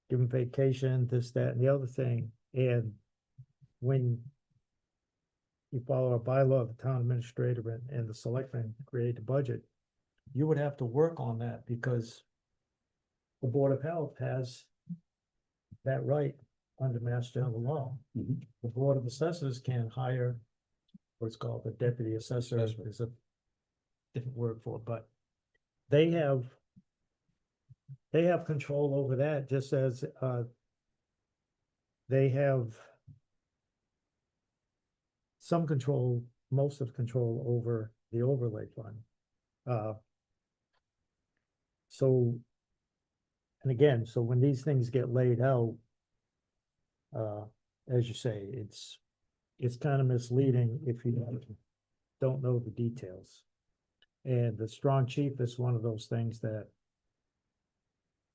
give them vacation, this, that, and the other thing, and when you follow a bylaw, the town administrator and the selectmen create the budget, you would have to work on that, because the Board of Health has that right under Mass General law. Mhm. The Board of Assessors can hire what's called the deputy assessor, is a different word for it, but they have control over that, just as they have some control, most of the control over the overlay fund. So, and again, so when these things get laid out, as you say, it's kind of misleading if you don't know the details. And the strong chief is one of those things that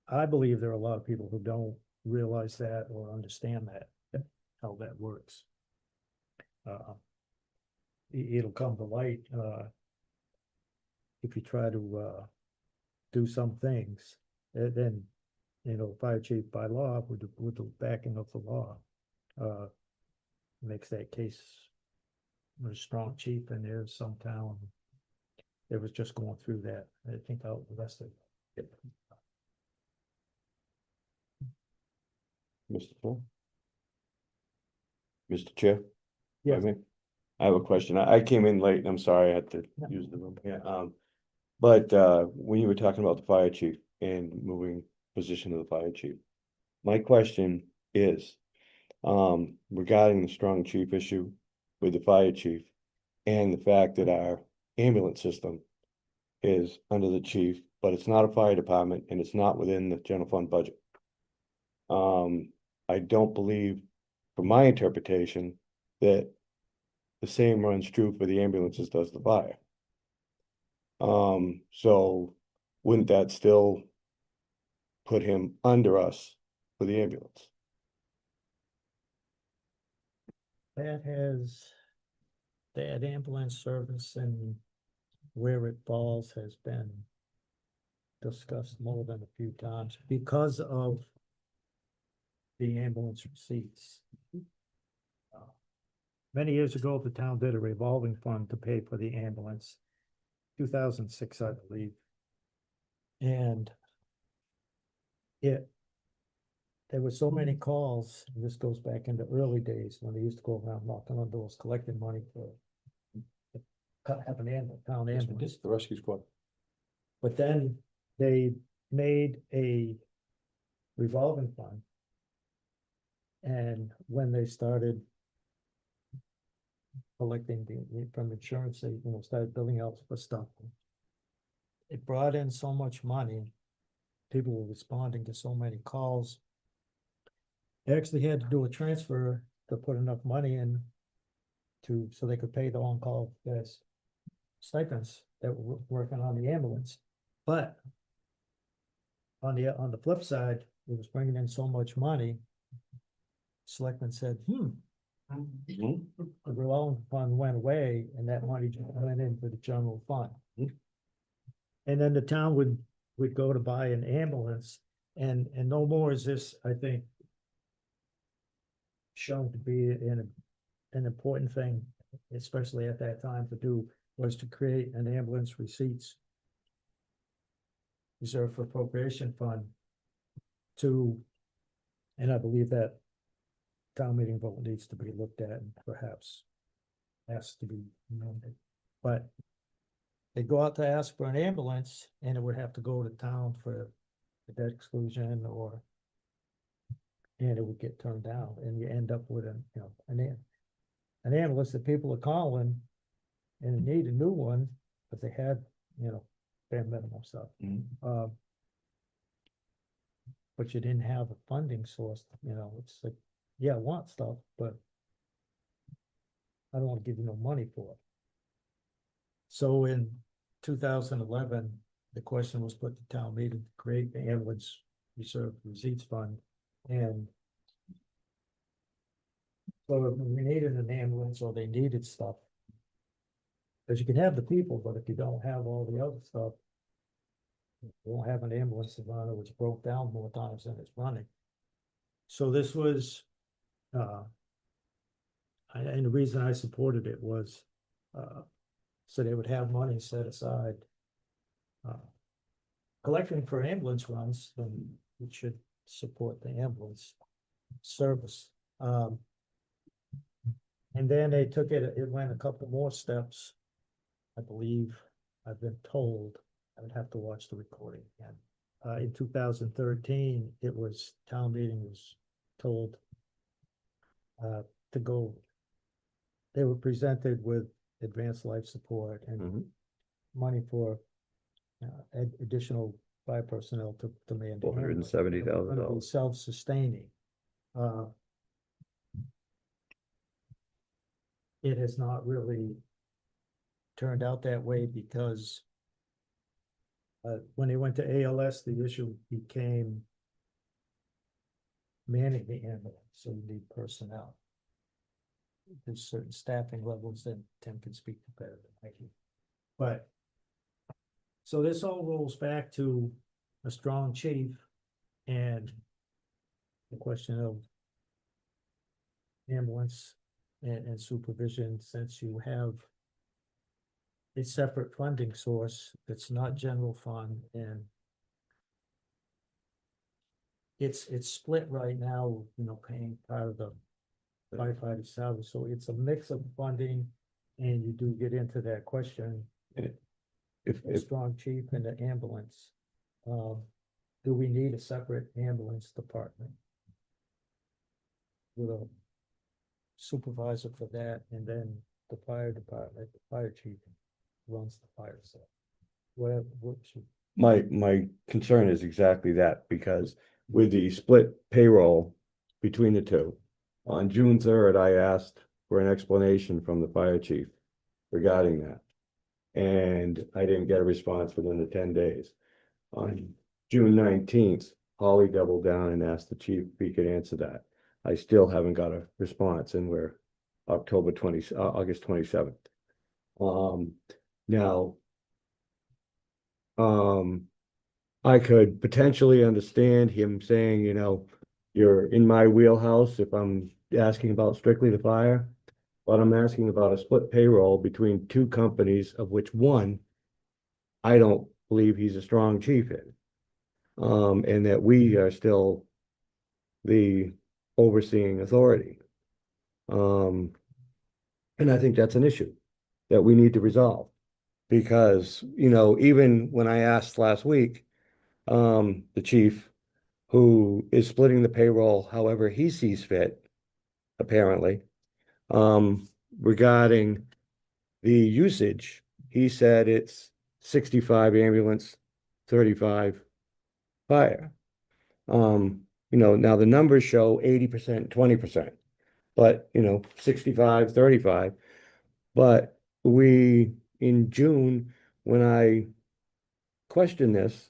I believe there are a lot of people who don't realize that or understand that, how that works. It'll come to light, if you try to, do some things, then, you know, fire chief by law, with the backing of the law, makes that case a strong chief, and there's some town that was just going through that, I think out west of it. Mr. Paul? Mr. Chair? Yes. I have a question. I came in late and I'm sorry I had to Yeah. use the room. Yeah, but when you were talking about the fire chief and moving position of the fire chief, my question is regarding the strong chief issue with the fire chief and the fact that our ambulance system is under the chief, but it's not a fire department and it's not within the general fund budget. I don't believe, from my interpretation, that the same runs true for the ambulances does the fire. So wouldn't that still put him under us for the ambulance? That ambulance service and where it falls has been discussed more than a few times because of the ambulance receipts. Many years ago, the town did a revolving fund to pay for the ambulance, 2006, I believe. And there were so many calls, and this goes back into early days when they used to go around knocking on doors, collecting money for have an ambulance, town ambulance. The rescue squad. But then they made a revolving fund. And when they started collecting from insurance, they, you know, started billing out for stuff. It brought in so much money. People were responding to so many calls. They actually had to do a transfer to put enough money in so they could pay the on-call guys stipends that were working on the ambulance. But on the flip side, it was bringing in so much money. Selectmen said, the revolving fund went away and that money just went into the general fund. And then the town would go to buy an ambulance and no more is this, I think, shown to be an important thing, especially at that time to do, was to create an ambulance receipts reserve for appropriation fund to, and I believe that town meeting vote needs to be looked at and perhaps has to be amended. But they go out to ask for an ambulance and it would have to go to town for the debt exclusion or and it would get turned down and you end up with an ambulance that people are calling and need a new one, but they had, bare minimum stuff. But you didn't have a funding source, it's like, yeah, I want stuff, but I don't want to give you no money for it. So in 2011, the question was put to town meeting to create the ambulance reserve receipts fund. And so if we needed an ambulance or they needed stuff, because you can have the people, but if you don't have all the other stuff, you won't have an ambulance to run, or it's broke down more times than it's running. So this was, and the reason I supported it was, so they would have money set aside. Collecting for ambulance runs, then it should support the ambulance service. And then they took it went a couple more steps. I believe, I've been told, I would have to watch the recording again. In 2013, it was, town meeting was told to go, they were presented with advanced life support and money for additional fire personnel to man. $470,000. Self-sustaining. It has not really turned out that way because when they went to ALS, the issue became manning the ambulance, so you need personnel. There's certain staffing levels that Tim can speak to better than I can. But so this all rolls back to a strong chief and the question of ambulance and supervision, since you have a separate funding source that's not general fund and it's split right now, paying part of the firefighter salary. So it's a mix of funding and you do get into that question. If A strong chief and the ambulance. Do we need a separate ambulance department? With a supervisor for that, and then the fire department, the fire chief runs the fire set. What should? My concern is exactly that, because with the split payroll between the two, on June 3rd, I asked for an explanation from the fire chief regarding that. And I didn't get a response within the 10 days. On June 19th, Holly doubled down and asked the chief if he could answer that. I still haven't got a response, and we're August 27th. Now, I could potentially understand him saying, you're in my wheelhouse if I'm asking about strictly the fire, but I'm asking about a split payroll between two companies, of which one, I don't believe he's a strong chief in. And that we are still the overseeing authority. And I think that's an issue that we need to resolve. Because, even when I asked last week, the chief, who is splitting the payroll however he sees fit, apparently, regarding the usage, he said it's 65 ambulance, 35 fire. Now the numbers show 80%, 20%, but 65, 35. But in June, when I question this,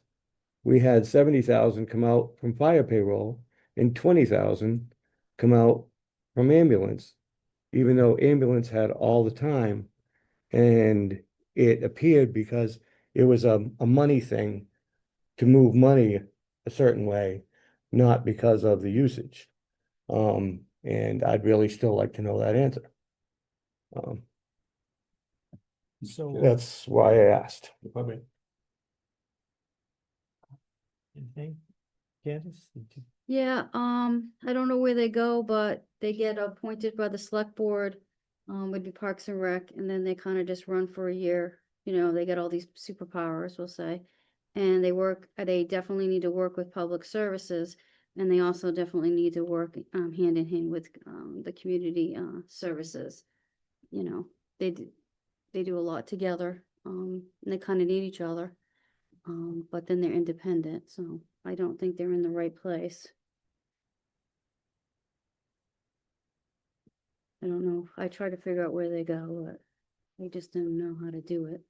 we had 70,000 come out from fire payroll and 20,000 come out from ambulance, even though ambulance had all the time. And it appeared because it was a money thing to move money a certain way, not because of the usage. And I'd really still like to know that answer. So. That's why I asked. Anything? Candace? Did you- Yeah, I don't know where they go, but they get appointed by the select board, would be Parks and Rec, and then they kind of just run for a year. You know, they get all these superpowers, we'll say. And they definitely need to work with public services, and they also definitely need to work, hand in hand with, the community, services. You know, they do a lot together, and they kind of need each other. But then they're independent, so I don't think they're in the right place. I don't know. I try to figure out where they go, but I just don't know how to do it.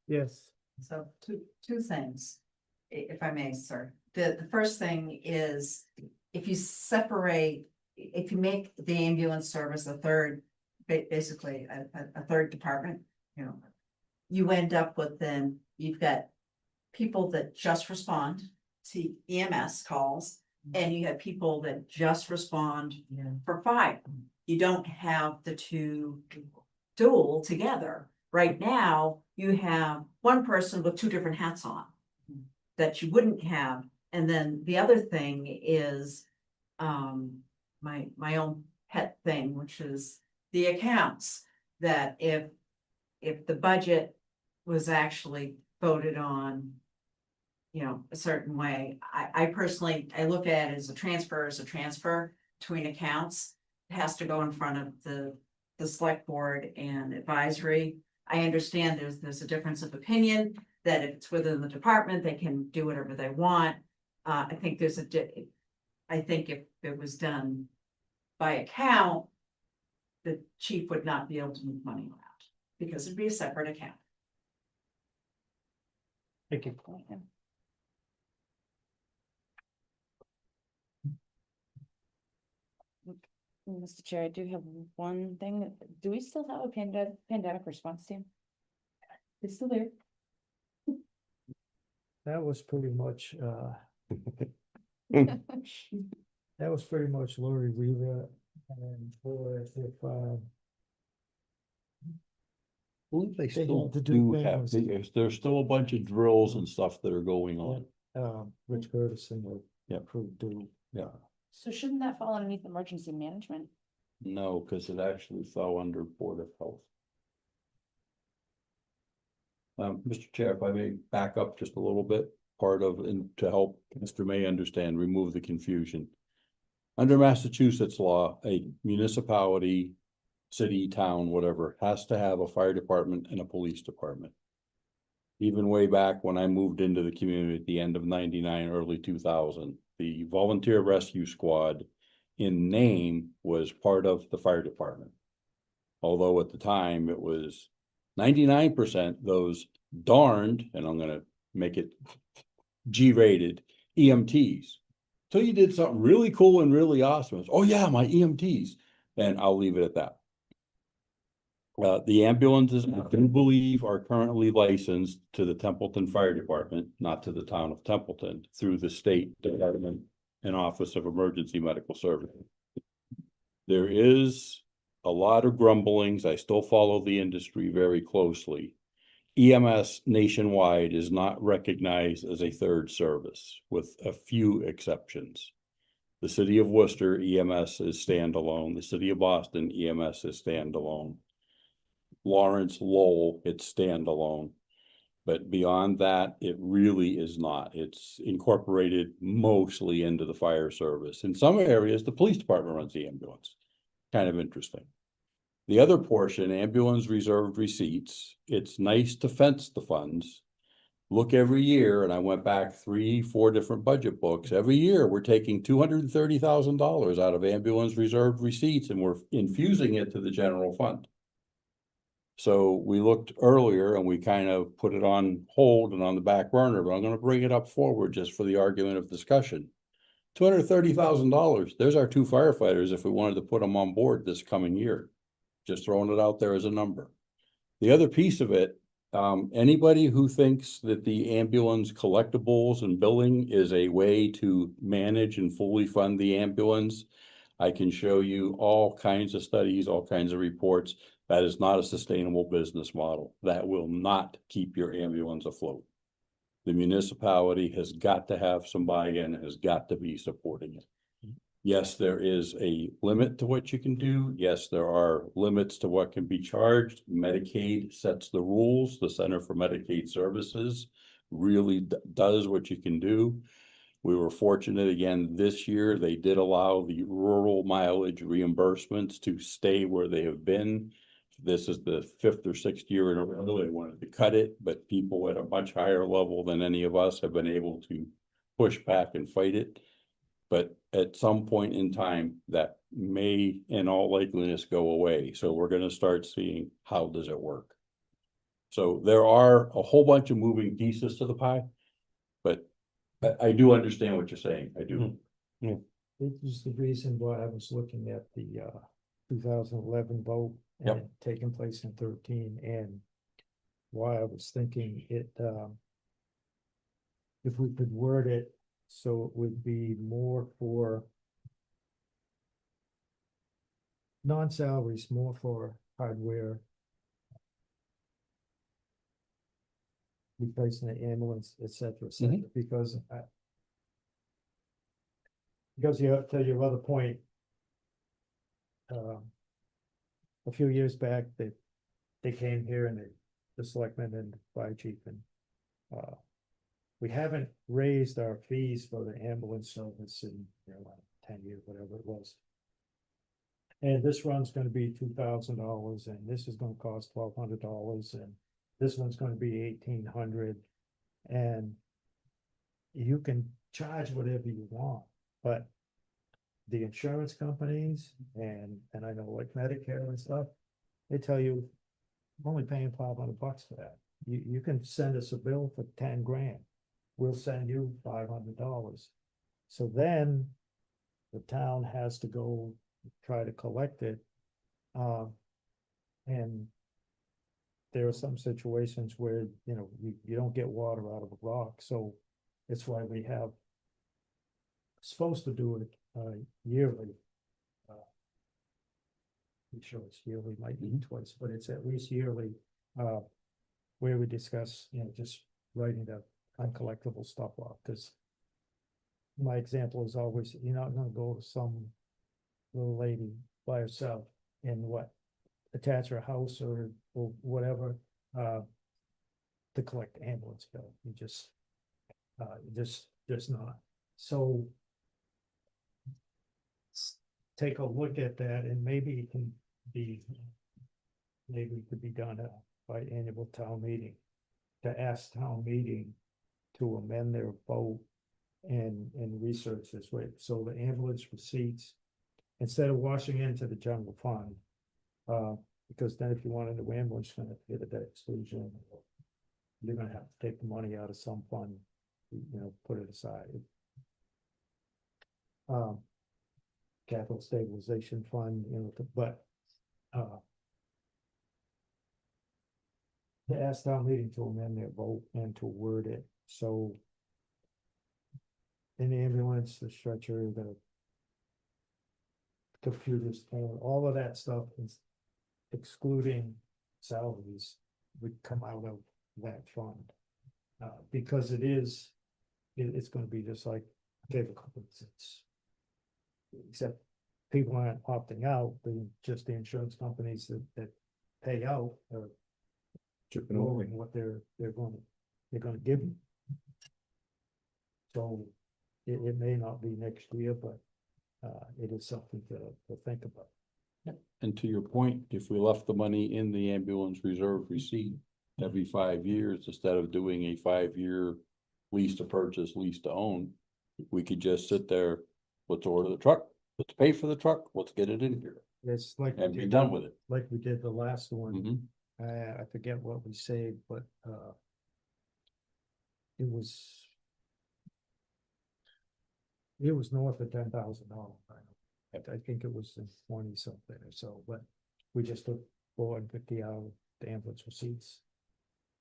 Yes. So two things, if I may, sir. The first thing is, if you separate, if you make the ambulance service a third, basically a third department, you know, you end up with then, you've got people that just respond to EMS calls, and you have people that just respond for fire. You don't have the two dual together. Right now, you have one person with two different hats on that you wouldn't have. And then the other thing is, my own pet thing, which is the accounts, that if the budget was actually voted on, you know, a certain way, I personally, I look at it as a transfer between accounts. It has to go in front of the select board and advisory. I understand there's a difference of opinion that if it's within the department, they can do whatever they want. I think I think if it was done by account, the chief would not be able to move money around because it'd be a separate account. Thank you. Mr. Chair, I do have one thing. Do we still have a pandemic response team? It's still there. That was pretty much, that was pretty much Lori Weaver, and for if, I believe they They still had to do do have, things. there's still a bunch of drills and stuff that are going on. Rich Curtis and the Yep. crew do. Yeah, So shouldn't that fall underneath emergency management? no, because it actually fell under Board of Health. Mr. Chair, if I may back up just a little bit, part of, and to help Mr. May understand, remove the confusion. Under Massachusetts law, a municipality, city, town, whatever, has to have a fire department and a police department. Even way back when I moved into the community at the end of 99, early 2000, the volunteer rescue squad in name was part of the fire department. Although at the time it was 99% those darned, and I'm gonna make it G-rated, EMTs. So you did something really cool and really awesome. Oh yeah, my EMTs. And I'll leave it at that. The ambulances, I do believe, are currently licensed to the Templeton Fire Department, not to the town of Templeton, through the State Department and Office of Emergency Medical Services. There is a lot of grumblings. I still follow the industry very closely. EMS nationwide is not recognized as a third service, with a few exceptions. The city of Worcester, EMS is standalone. The city of Boston, EMS is standalone. Lawrence, Lowell, it's standalone. But beyond that, it really is not. It's incorporated mostly into the fire service. In some areas, the police department runs the ambulance. Kind of interesting. The other portion, ambulance reserved receipts, it's nice to fence the funds. Look every year, and I went back 3-4 different budget books. Every year, we're taking $230,000 out of ambulance reserved receipts, and we're infusing it to the general fund. So we looked earlier and we kind of put it on hold and on the back burner, but I'm gonna bring it up forward just for the argument of discussion. $230,000, there's our 2 firefighters if we wanted to put them on board this coming year. Just throwing it out there as a number. The other piece of it, anybody who thinks that the ambulance collectibles and billing is a way to manage and fully fund the ambulance, I can show you all kinds of studies, all kinds of reports. That is not a sustainable business model. That will not keep your ambulance afloat. The municipality has got to have some buy-in, has got to be supporting it. Yes, there is a limit to what you can do. Yes, there are limits to what can be charged. Medicaid sets the rules. The Center for Medicaid Services really does what you can do. We were fortunate again this year, they did allow the rural mileage reimbursements to stay where they have been. This is the 5th or 6th year in a row they wanted to cut it, but people at a much higher level than any of us have been able to push back and fight it. But at some point in time, that may in all likeliness go away. So we're gonna start seeing how does it work. So there are a whole bunch of moving pieces to the pie, but I do understand what you're saying. I do. It was the reason why I was looking at the 2011 vote and Yep. it taking place in 13, and why I was thinking it, if we could word it so it would be more for non-salaries, more for hardware, replacing the ambulance, et cetera, because you to your other point, a few years back, they came here and the selectmen and fire chief and we haven't raised our fees for the ambulance service in, 10 years, whatever it was. And this run's gonna be $2,000 and this is gonna cost $1,200 and this one's gonna be $1,800. And you can charge whatever you want, but the insurance companies and I know like Medicare and stuff, they tell you, I'm only paying $500 for that. You can send us a bill for 10 grand. We'll send you $500. So then the town has to go try to collect it. And there are some situations where, you don't get water out of a rock, so it's why we have supposed to do it yearly. I'm sure it's yearly, might be twice, but it's at least yearly, where we discuss, just writing the uncollectible stuff off, because my example is always, you're not gonna go to some little lady by herself and attach her house or whatever, to collect the ambulance bill. You just not. So take a look at that and maybe it could be done by annual town meeting, to ask town meeting to amend their vote and research this way. So the ambulance receipts, instead of washing into the general fund, because then if you want a new ambulance, you're gonna have to get a debt exclusion. You're gonna have to take the money out of some fund, put it aside. Capital stabilization fund, but to ask town meeting to amend their vote and to word it, so in the ambulance, the stretcher, the computers, all of that stuff is excluding salaries would come out of that fund. Because it's gonna be just like cable companies, except people aren't opting out, just the insurance companies that pay out are lowering what they're gonna give you. So it may not be next year, but it is something to think about. And to your point, if we left the money in the ambulance reserve receipt every 5 years, instead of doing a 5-year lease to purchase, lease to own, we could just sit there, let's order the truck, let's pay for the truck, let's get it in here It's like. and be done with it. Like we did the last one, I forget what we saved, but, it was north of $10,000. I think it was in 20 something or so, but we just took 450 out of the ambulance receipts.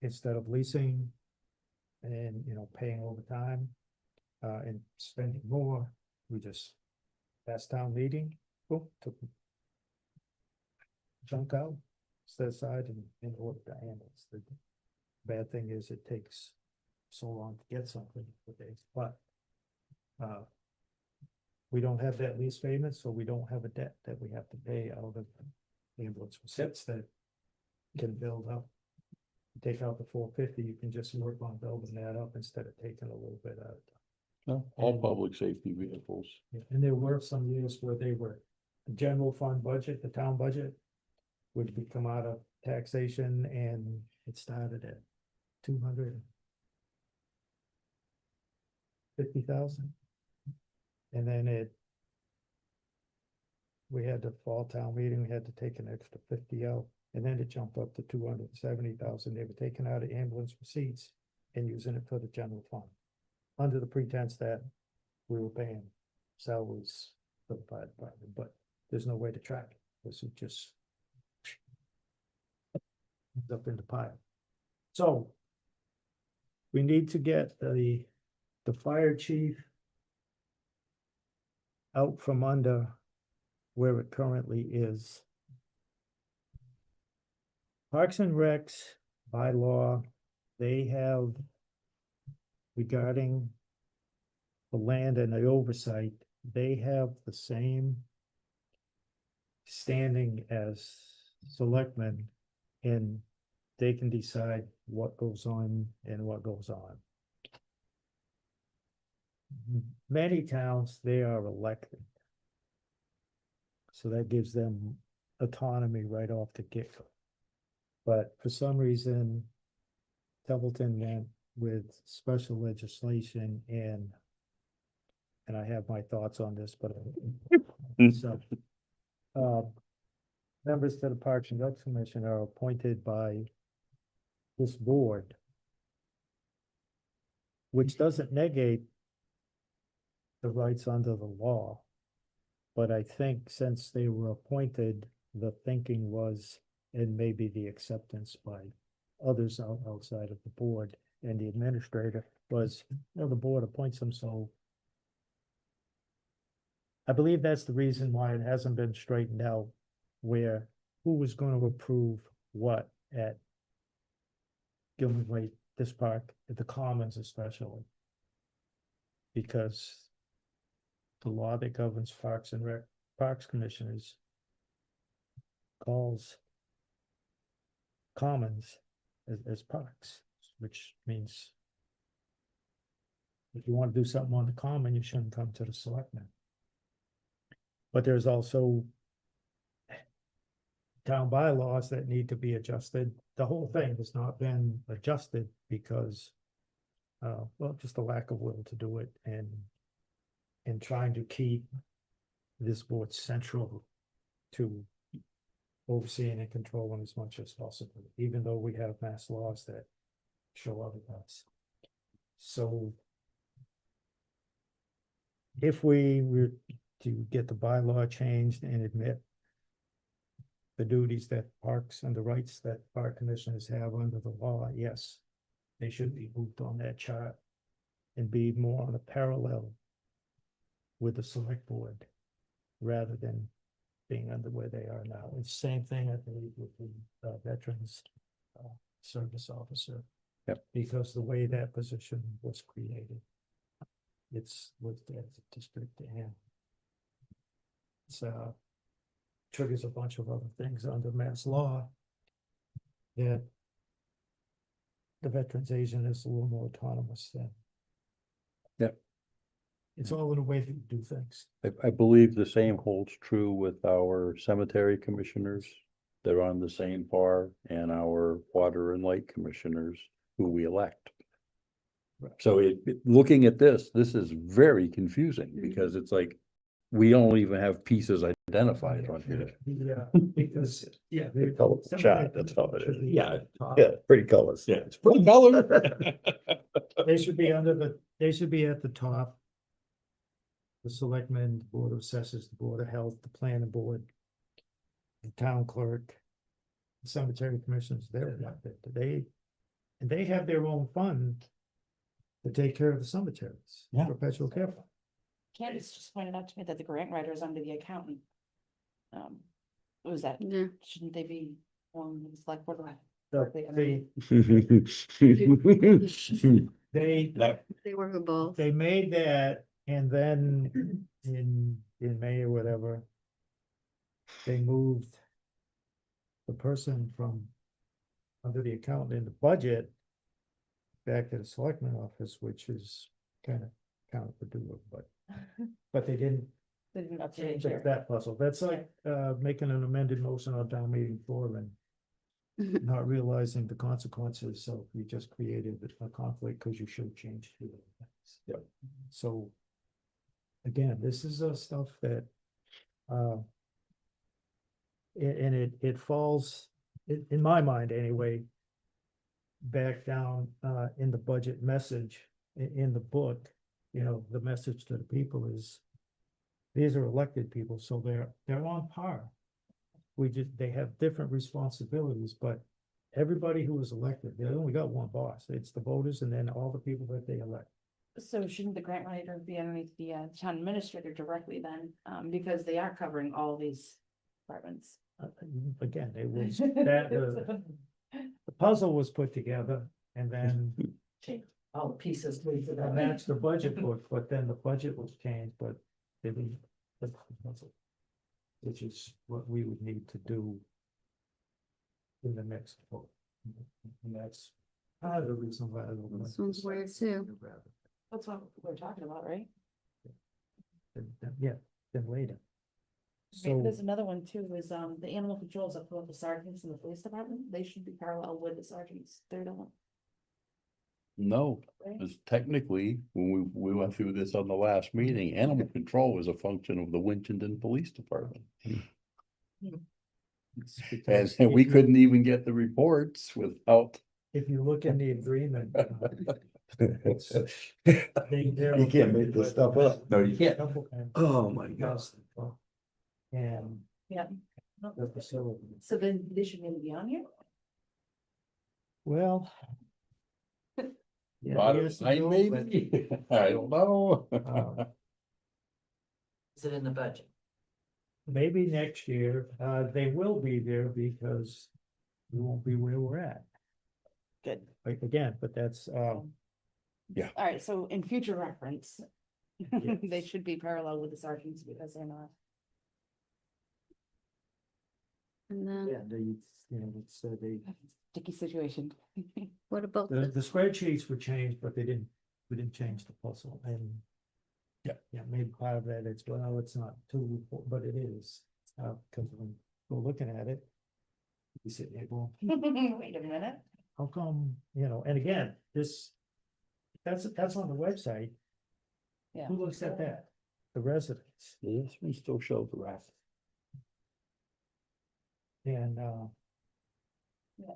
Instead of leasing and, paying overtime, and spending more, we just passed town meeting, boom, took chunk out, set aside and ordered the ambulance. The bad thing is it takes so long to get something nowadays, but we don't have that lease payment, so we don't have a debt that we have to pay out of the ambulance receipts that can build up. Take out the 450, you can just work on building that up instead of taking a little bit out. No, all public safety vehicles. And there were some years where they were, the general fund budget, the town budget would come out of taxation, and it started at 250,000. And then we had the fall town meeting, we had to take an extra 50 out, and then it jumped up to 270,000. They were taking out of ambulance receipts and using it for the general fund, under the pretense that we were paying salaries for the fire department, but there's no way to track it. This is just ends up in the pile. So we need to get the fire chief out from under where it currently is. Parks and Recs by law, they have, regarding the land and the oversight, they have the same standing as selectmen, and they can decide what goes on and what goes on. Many towns, they are elected. So that gives them autonomy right off the get-go. But for some reason, Templeton went with special legislation, and I have my thoughts on this, but so members to the Parks and Rec Commission are appointed by this board, which doesn't negate the rights under the law. But I think since they were appointed, the thinking was, and maybe the acceptance by others outside of the board and the administrator was, the board appoints them, so I believe that's the reason why it hasn't been straightened out, where who was going to approve what at Gilman Lake, this park, at the Commons especially. Because the law that governs Parks and Rec, Parks Commissioners calls Commons as parks, which means if you want to do something on the common, you shouldn't come to the selectmen. But there's also town bylaws that need to be adjusted. The whole thing has not been adjusted because, well, just a lack of will to do it, and trying to keep this board central to overseeing and controlling as much as possible, even though we have mass laws that show otherwise. So if we were to get the bylaw changed and admit the duties that parks and the rights that park commissioners have under the law, yes, they should be moved on that chart and be more on a parallel with the select board rather than being under where they are now. It's the same thing, I believe, with the veterans service officer. Yep. Because the way that position was created, it's looked at as a district and it's triggers a bunch of other things under mass law that the veterans agent is a little more autonomous than. Yep. It's all in a way that you do things. I believe the same holds true with our cemetery commissioners. They're on the same par, and our water and light commissioners who we elect. Right. So looking at this is very confusing because it's like, we don't even have pieces identified on here. Yeah, because, yeah. The color chart, that's how it is. Yeah. Yeah, pretty colors. Yeah, it's pretty colored. They should be they should be at the top. The selectmen, the Board of Assessors, the Board of Health, the Planning Board. The town clerk. The cemetery commissioners, they're elected, and they have their own fund. To take care of the cemeteries. Yeah. Perpetual care fund. Candace just pointed out to me that the grant writer is under the accountant. Was that, Yeah. shouldn't they be on the select board? They, They were for both. they made that, and then in May or whatever. They moved. The person from. Under the accountant in the budget. Back to the selectman office, which is kind of counterproductive, but they didn't They didn't update change there. that puzzle. That's like making an amended motion on town meeting floor and not realizing the consequences, so you just created a conflict because you should have changed two things. Yep. So again, this is stuff that and it falls in my mind anyway. Back down in the budget message in the book, the message to the people is. These are elected people, so they're on par. They have different responsibilities, but everybody who is elected, they only got one boss. It's the voters and then all the people that they elect. So shouldn't the grant writer be underneath the town administrator directly then? Because they are covering all these departments. Again, it was that the puzzle was put together and then. All the pieces. And that's the budget book, but then the budget was changed, but they didn't. That's the puzzle. Which is what we would need to do. In the next book. And that's part of the reason why. I don't like This one's this. weird too. That's what we're talking about, right? Yeah, then later. Maybe So, there's another one too, is the animal controls up with the sergeants in the police department, they should be parallel with the sergeants, they're the one. No, Right. because technically, when we went through this on the last meeting, animal control is a function of the Winchendon Police Department. it's because And we if you- couldn't even get the reports without. If you look in the agreement. it's- You can't make this stuff up. No, you can't. Templeton Oh, my God. does the book. And Yeah. the facility, So then they should maybe be on here? well. yeah, Bottom years line, ago, maybe, I don't know. but, Is it in the budget? maybe next year, they will be there because we won't be where we're at. Good. Like, again, but that's, Yeah. Alright, so in future reference. Yes. They should be parallel with the sergeants because they're not. And then, yeah, it's, Sticky situation. what about the spreadsheets were changed, but we didn't change the puzzle and. Yeah. Yeah, maybe part of that it's, well, it's not too, but it is, because when we're looking at it. You sit there, well, Wait a minute. how come, and again, that's on the website. Yeah. Who looks at that? The residents This one still shows the rest. and, Yeah.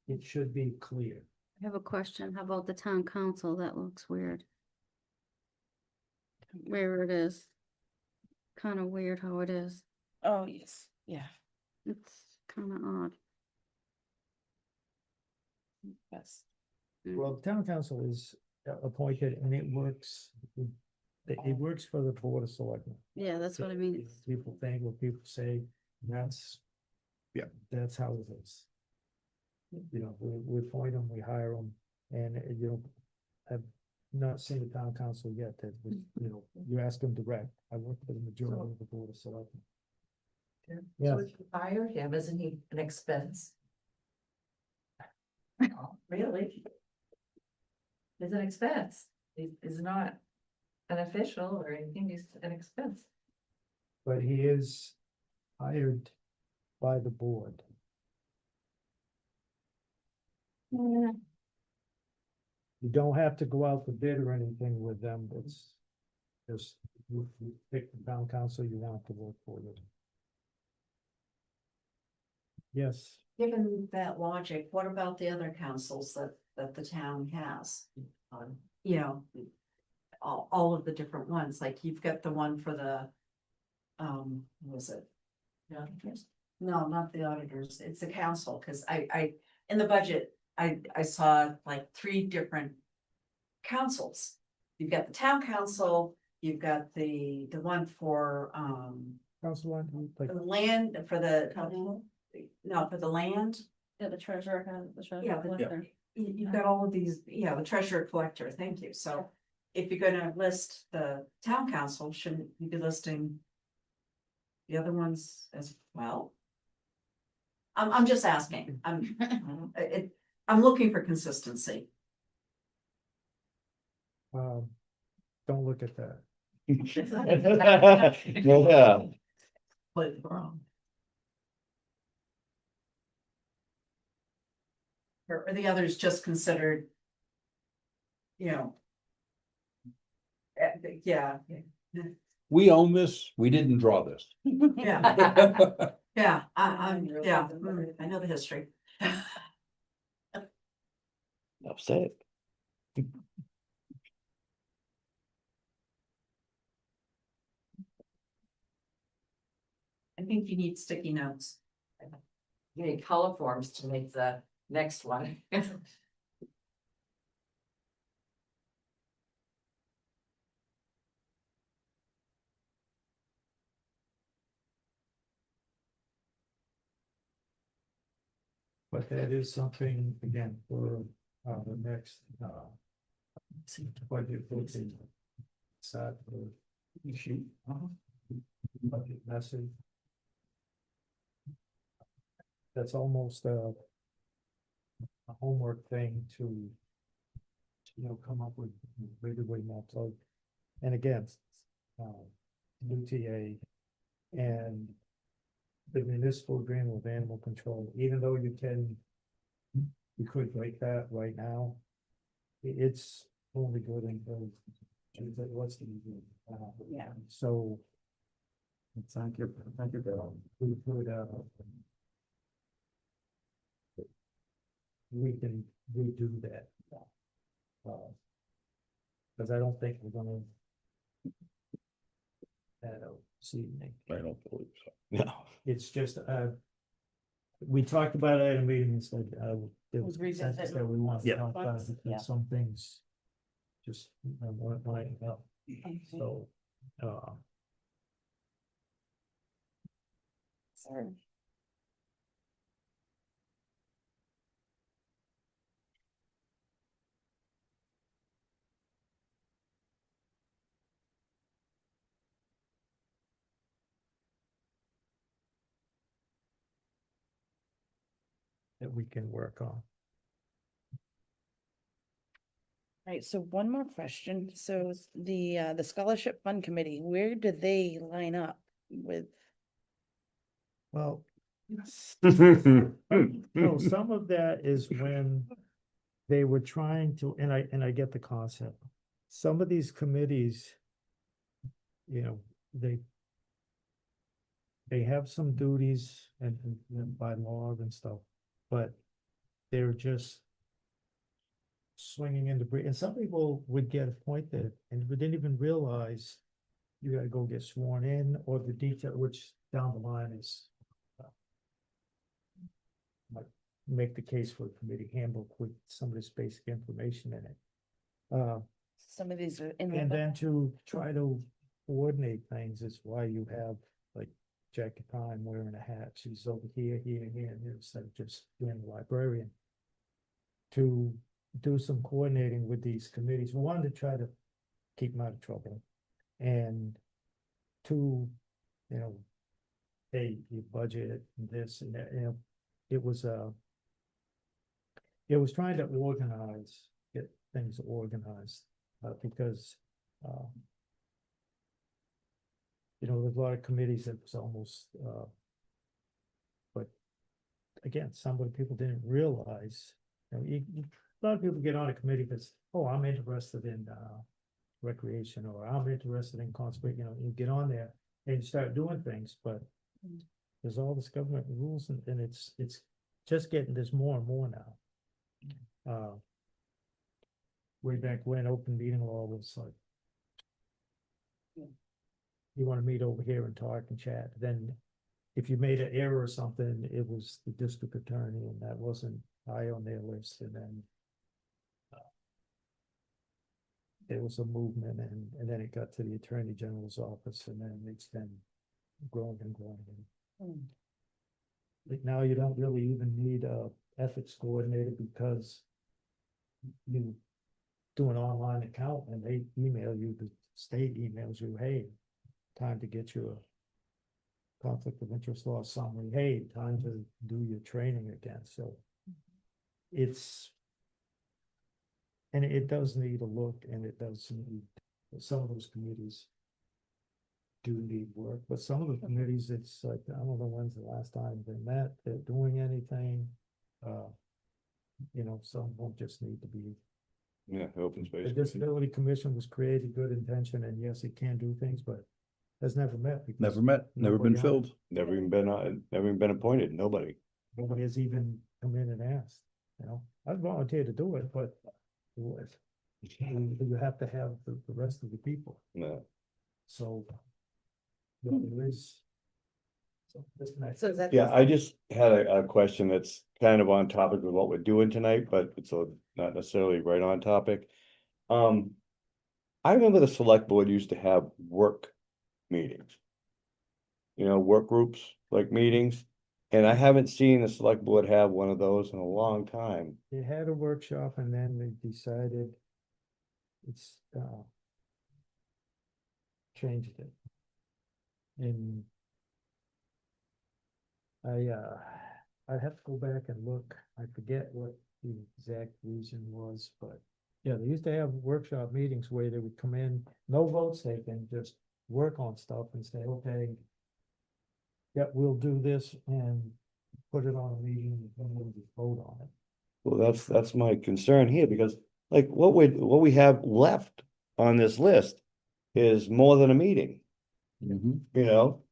it should be clear. I have a question. How about the town council? That looks weird. Where it is. Kind of weird how it is. Oh, yes, yeah, It's kind of odd. yes. Well, the town council is appointed and it works. It works for the board of selectmen. Yeah, that's what I mean. People think, what people say, that's. Yeah. That's how it is. We appoint them, we hire them, and I've not seen the town council yet that, you ask them direct. I work for the majority of the board of selectmen. Yeah. So if you hire him, isn't he an expense? Really? It's an expense. He's not an official or anything, he's an expense. But he is hired by the board. You don't have to go out to bid or anything with them, just you pick the town council you want to work for you. Yes, Given that logic, what about the other councils that the town has? You know, all of the different ones, like you've got the one for the, what was it? The auditors? No, not the auditors, it's the council, cause in the budget, I saw like 3 different councils. You've got the town council, you've got the one for, council one, like, the land, for the, no, for the land. Yeah, the treasurer has, the treasurer. Yeah, the- collector. You've got all of these, yeah, the treasurer collector, thank you, so if you're gonna list the town council, shouldn't you be listing the other ones as well? I'm just asking, I'm looking for consistency. don't look at that. Yeah. But wrong. Or are the others just considered, you know? Yeah, We own this, we didn't draw this. yeah, yeah, I know the history. Upset. I think you need sticky notes. You need color forms to make the next one. But that is something, again, for, the next, budget voting. Sad for sheet. Budget message. That's almost a homework thing to, come up with really way more plug. And again, UTA and the municipal agreement with animal control, even though you could break that right now. It's only good until, what's the, Yeah. so. Thank you, Bill. We could, we can redo that. Cause I don't think we're gonna. This evening. I don't believe so. No. It's just, we talked about it at a meeting and said, there was We'll revisit consensus it. that we want to Yeah. talk about it, Yeah. because some things just weren't lining up, so, Sorry. that we can work on. Right, so one more question. So the scholarship fund committee, where do they line up with? Well, no, some of that is when they were trying to, and I get the concept. Some of these committees, they have some duties and by law and stuff, but they're just swinging into, and some people would get appointed and we didn't even realize you gotta go get sworn in, or the detail, which down the line is might make the case for a committee handbook with some of this basic information in it. Some of these are in. And then to try to coordinate things is why you have like Jackie Pine wearing a hat. She's over here, here, here, instead of just being a librarian. To do some coordinating with these committees. One, to try to keep them out of trouble. And two, hey, you budget and this and that, it was trying to get things organized, because, there's a lot of committees that was almost, but again, some of the people didn't realize, a lot of people get on a committee that's, oh, I'm interested in, recreation, or I'm interested in conservation, you know, you get on there and you start doing things, but there's all this government rules and it's just getting, there's more and more now. Way back when open meeting law was like, you wanna meet over here and talk and chat, then if you made an error or something, it was the district attorney, and that wasn't high on their list, and then there was a movement, and then it got to the Attorney General's office, and then it's been growing and growing. Like now you don't really even need a ethics coordinator, because you do an online account and they email you, the state emails you, hey, time to get your conflict of interest law summary, hey, time to do your training again, so it's, and it does need a look, and it does need, some of those committees do need work, but some of the committees, it's like, I don't know when's the last time they met, they're doing anything. You know, some of them just need to be. Yeah, open The space. Disability Commission was created good intention, and yes, it can do things, but has never met. because Never met, never been nobody on it. filled. Never even been appointed, nobody. Nobody has even come in and asked, you know, I'd volunteer to do it, but what? You have to have the rest of the people, No. so. There is. So this next. So is that? Yeah, I just had a question that's kind of on topic with what we're doing tonight, but it's not necessarily right on topic. I remember the select board used to have work meetings. You know, work groups, like meetings, and I haven't seen the select board have one of those in a long time. They had a workshop, and then they decided it's changed it. And I have to go back and look, I forget what the exact reason was, but yeah, they used to have workshop meetings where they would come in, no votes taken, just work on stuff and say, okay, yeah, we'll do this, and put it on a meeting, and we'll just vote on it. Well, that's my concern here, because like what we have left on this list is more than a meeting, Mhm. you know?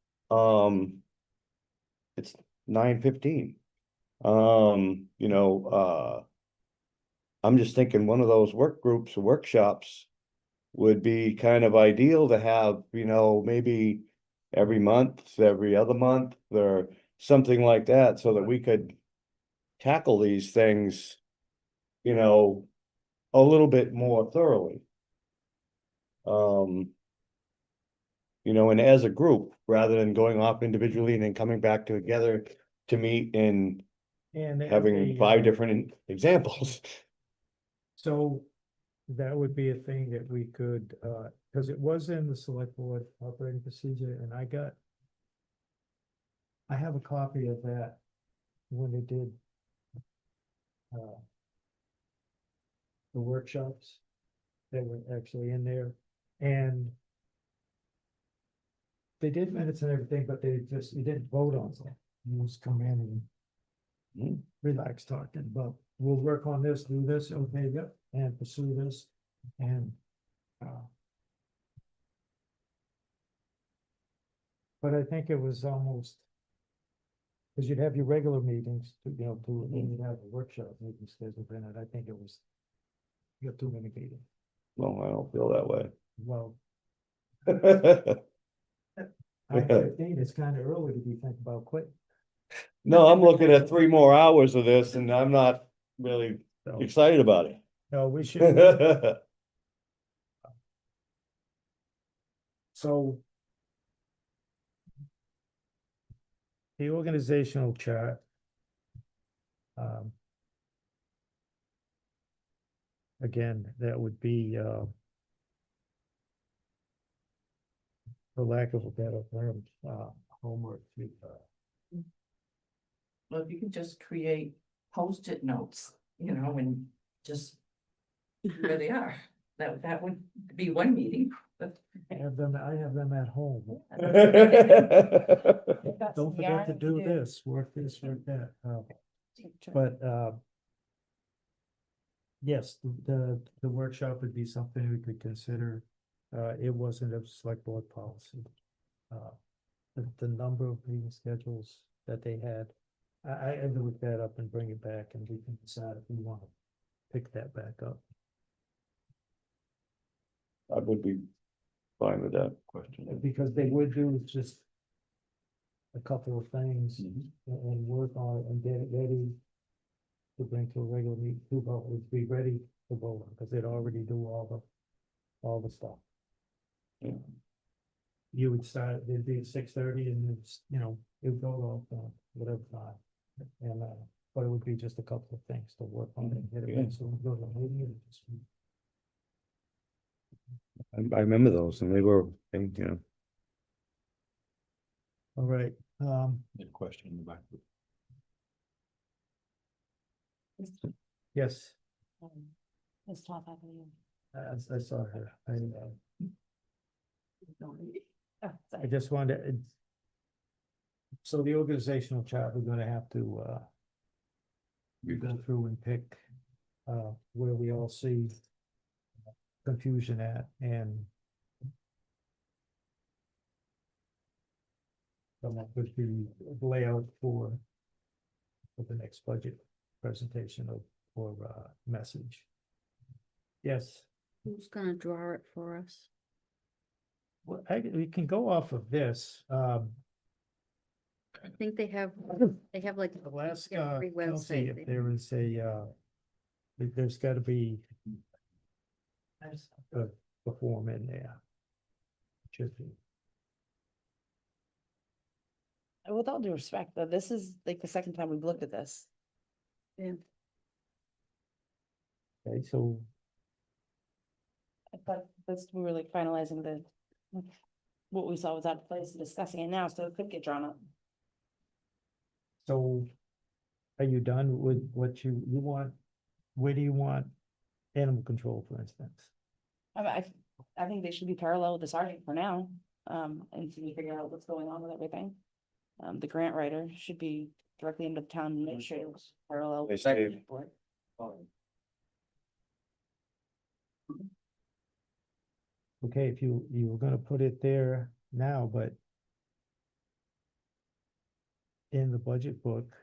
It's 9:15. You know, I'm just thinking one of those work groups or workshops would be kind of ideal to have, you know, maybe every month, every other month, or something like that, so that we could tackle these things, you know, a little bit more thoroughly. You know, and as a group, rather than going off individually and then coming back together to meet and And as having a, 5 different examples. so that would be a thing that we could, because it was in the select board operating procedure, and I have a copy of that when they did the workshops that were actually in there, and they did minutes and everything, but you didn't vote on them. You just come in and relax talking, but we'll work on this, do this, okay, yep, and pursue this, and but I think it was almost, because you'd have your regular meetings, and you'd have a workshop meeting scheduled in it, I think it was, you got too many meetings, Well, I don't feel that way. well, No, 9:15, it's kind of early to be thinking about quitting. I'm looking at 3 more hours of this and I'm not really So, excited about it. no, we should, so the organizational chart. Again, that would be, for lack of a better term, homework to, Well, if you could just create Post-it notes, you know, and just where they are, that would be one meeting, but. I have them at home. Don't forget to do this, work that, but, yes, the workshop would be something we could consider, it wasn't a select board policy. The number of meeting schedules that they had, I had to look that up and bring it back and we can decide if we want to pick that back up. I would be fine with that question. Because they would do just a couple of things Mhm. and work on it and get it ready to bring to a regular meeting, to vote, would be ready to vote, because they'd already do all the stuff. Yeah. You would start, it'd be at 6:30 and it's, it would go off, whatever time. And, but it would be just a couple of things to work on and get it, Yeah. so we go to the meeting and just. I remember those and they were, All right, Good question in the back. yes, Ms. Toth, I believe. I saw her, Oh, I sorry. just wanted, so the organizational chart, we're gonna have to, go through and pick, where we all see confusion at and come up with the layout for the next budget presentation or message. Yes, Who's gonna draw it for us? well, we can go off of this, I think they have like. the last, Yeah, free Kelsey, website if they- there is there's gotta be a form in there. Should be. With all due respect, though, this is like the second time we've looked at this. Yeah. Okay, so I thought this, we were like finalizing what we saw was out of place and discussing it now, so it could get drawn up. So are you done with what you want? Where do you want animal control, for instance? I think they should be parallel with the sergeant for now, until we figure out what's going on with everything. The grant writer should be directly into the town administrators, parallel. with the Hey, Steve. select board. Okay, if you were gonna put it there now, but in the budget book,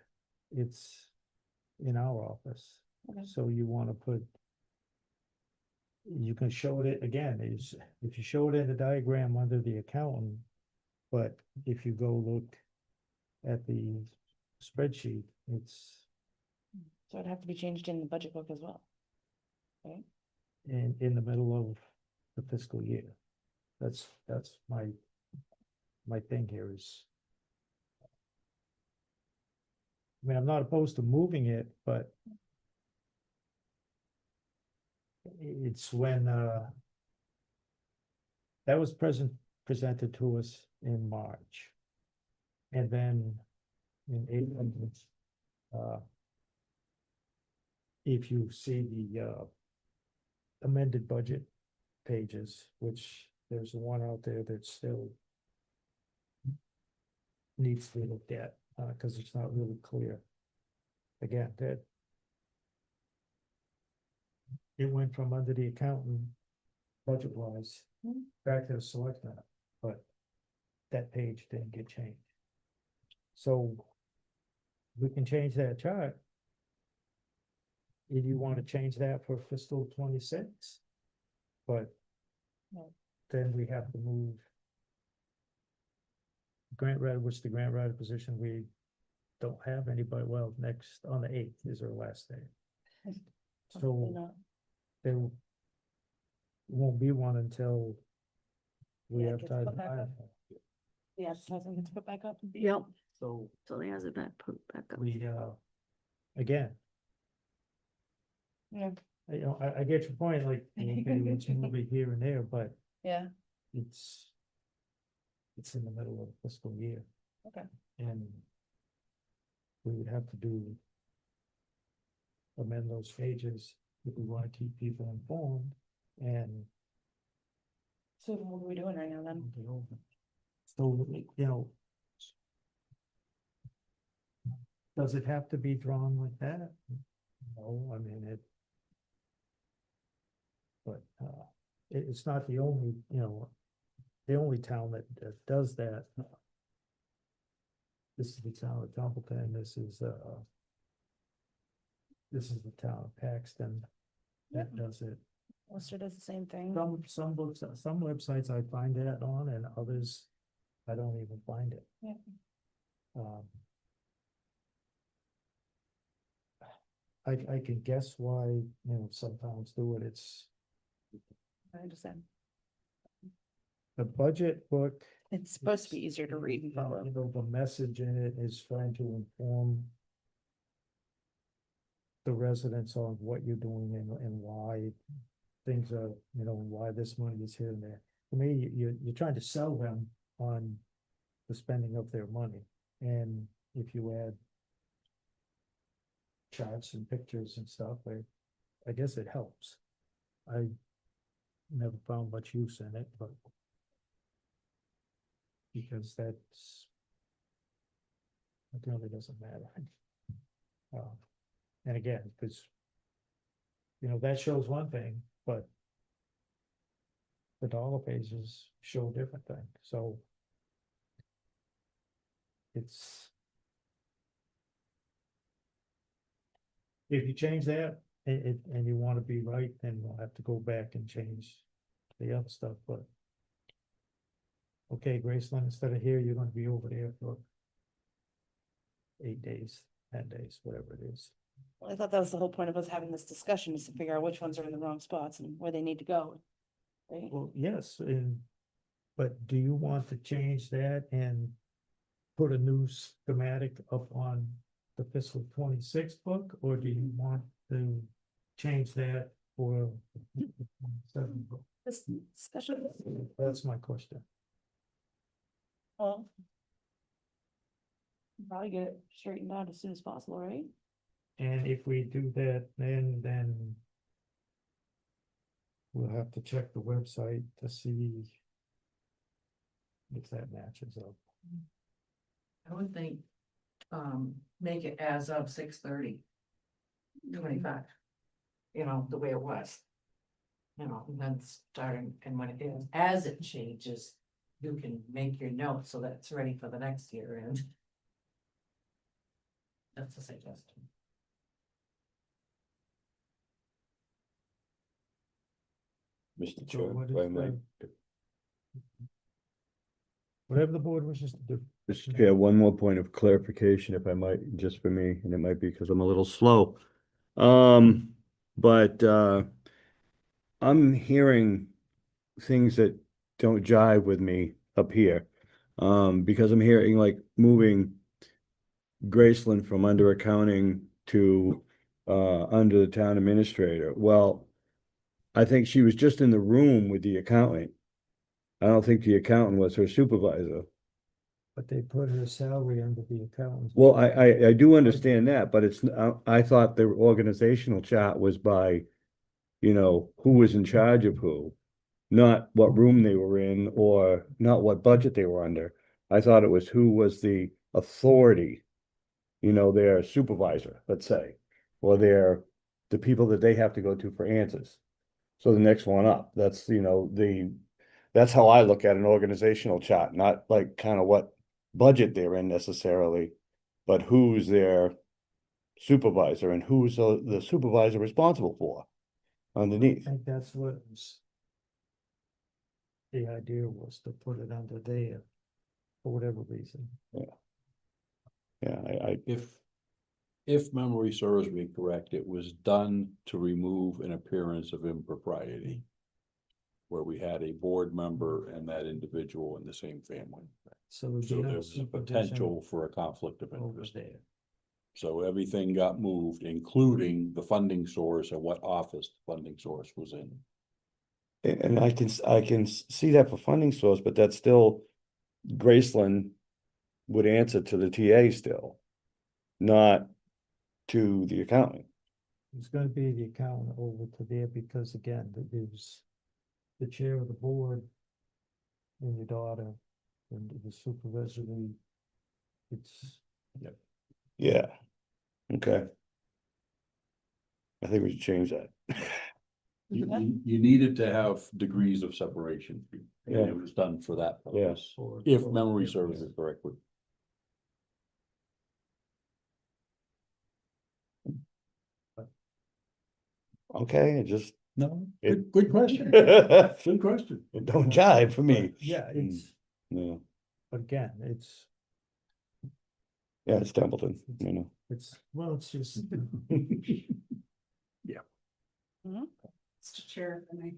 it's in our office. Okay. So you wanna put, you can show it again, if you show it in the diagram under the accountant, but if you go look at the spreadsheet, it's So it'd have to be changed in the budget book as well. Right? in the middle of the fiscal year. That's my thing here is. I mean, I'm not opposed to moving it, but. It's when, that was presented to us in March. And then in April, if you see the, amended budget pages, which there's one out there that still needs to be looked at, cause it's not really clear. Again, that it went from under the accountant budget wise back to the selectmen, but that page didn't get changed. So we can change that chart. If you want to change that for fiscal 26, but No. then we have to move grant writer, which the grant writer position, we don't have anybody, well, next, on the 8th is our last day. Probably So not. there won't be one until we Yeah, it have gets time. put back up. The advertising gets put back up. Yep. So So he has it put back up. we, again, Yeah, I get your point, like, okay, let's move it here and there, but yeah, it's in the middle of the fiscal year. Okay. And we would have to amend those pages if we want to keep people informed and. so what are we doing right now then? So, does it have to be drawn like that? No, I mean, but, it's not the only, the only town that does that. This is the town of Templeton, this is the town of Paxton that does it. Worcester does the same thing. Some books, some websites I find that on, and others, I don't even find it. Yeah. I can guess why, some towns do it, it's I understand. the budget book. It's supposed to be easier to read and follow. The message in it is trying to inform the residents on what you're doing and why things are, why this money is here and there. To me, you're trying to sell them on the spending of their money. And if you add charts and pictures and stuff, I guess it helps. I never found much use in it, but because it really doesn't matter. And again, because that shows one thing, but the dollar pages show a different thing, so it's, if you change that, and you want to be right, then we'll have to go back and change the other stuff, but okay, Graceland, instead of here, you're gonna be over there for 8 days, 10 days, whatever it is. Well, I thought that was the whole point of us having this discussion, is to figure out which ones are in the wrong spots and where they need to go. Right? Well, yes, but do you want to change that and put a new schematic up on the fiscal 26 book, or do you want to change that for the 27 book? This discussion, That's my question. well, probably get it straightened out as soon as possible, right? And if we do that, then we'll have to check the website to see if that matches up. I would think, make it as of 6/30, 25. The way it was. And then starting, and when it is, as it changes, you can make your notes so that it's ready for the next year, and that's a suggestion. Mr. So Chair, what if is I might. Whatever the board wishes to do. Mr. Chair, one more point of clarification, if I might, just for me, and it might be because I'm a little slow. But I'm hearing things that don't jive with me up here. Because I'm hearing like moving Graceland from under accounting to under the town administrator. Well, I think she was just in the room with the accountant. I don't think the accountant was her supervisor. But they put her salary under the accountants. Well, I do understand that, but it's, I thought the organizational chart was by, who was in charge of who, not what room they were in or not what budget they were under. I thought it was who was the authority, their supervisor, let's say, or the people that they have to go to for answers. So the next one up, that's, that's how I look at an organizational chart, not like kind of what budget they're in necessarily, but who's their supervisor and who's the supervisor responsible for I underneath. think that's what the idea was, to put it under there for whatever reason. Yeah, If memory serves me correct, it was done to remove an appearance of impropriety, where we had a board member and that individual in the same family. So it'd be So under there was a supervision potential for a conflict of over interest. there. So everything got moved, including the funding source and what office the funding source was in. and I can see that for funding source, but that's still Graceland would answer to the TA still, not to the accountant. It's gonna be the accountant over to there, because again, there's the chair of the board and your daughter and the supervisory. It's, Yeah. Okay. I think we should change that. You needed to have degrees of separation. And Yeah. it was done for that Yeah. purpose, if memory serves it correctly. Okay, it just, No, It- good question. it Good question. don't jive for me. But yeah, it's, Yeah, again, yeah, it's Templeton, you know. well, it's just. Mr. Chair, if I may.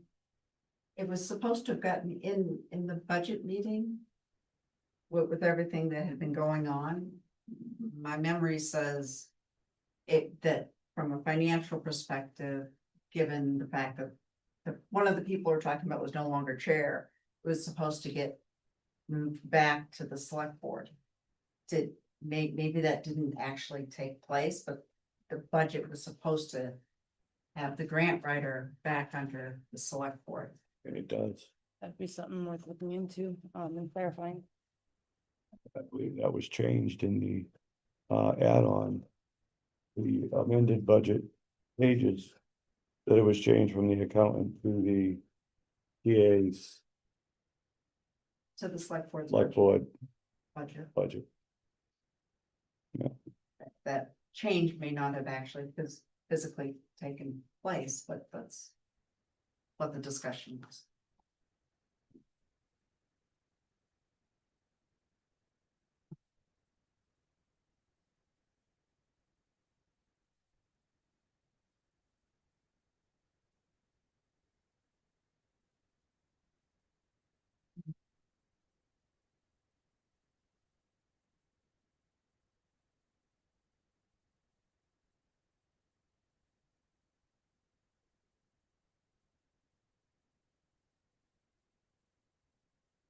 It was supposed to have gotten in the budget meeting. With everything that had been going on. My memory says. That from a financial perspective, given the fact that. One of the people we're talking about was no longer chair, it was supposed to get. Moved back to the select board. Maybe that didn't actually take place, but the budget was supposed to. Have the grant writer back under the select board. And it does. That'd be something worth looking into, and clarifying. I believe that was changed in the add-on. The amended budget pages. That it was changed from the accountant to the PA's To the select board's select board budget. budget. That change may not have actually physically taken place, but that's. What the discussion was.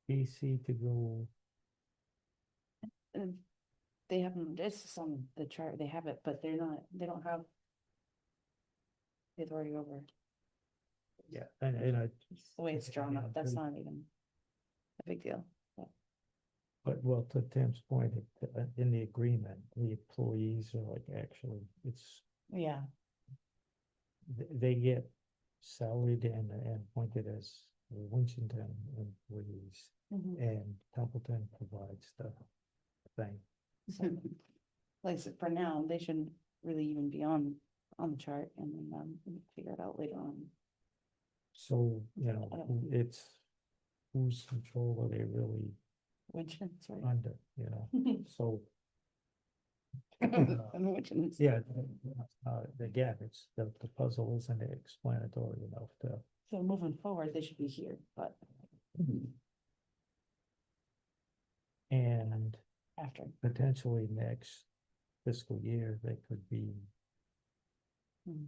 PC to go, And they haven't, it's just on the chart, they have it, but they don't have. The authority over, yeah, and I, it's the way it's drawn up, that's not even. A big deal. but well, to Tim's point, in the agreement, the employees are like, actually, Yeah, they get salaried and appointed as Winchendon employees, mhm. and Templeton provides the thing. So, like I said, for now, they shouldn't really even be on the chart, and then, we can figure it out later on. So, it's, whose control are they really Winchendon, sorry. under, so. Winchendon's- Yeah, again, it's, the puzzle isn't explanatory enough to. So moving forward, they should be here, but And after. potentially next fiscal year, they could be Hmm.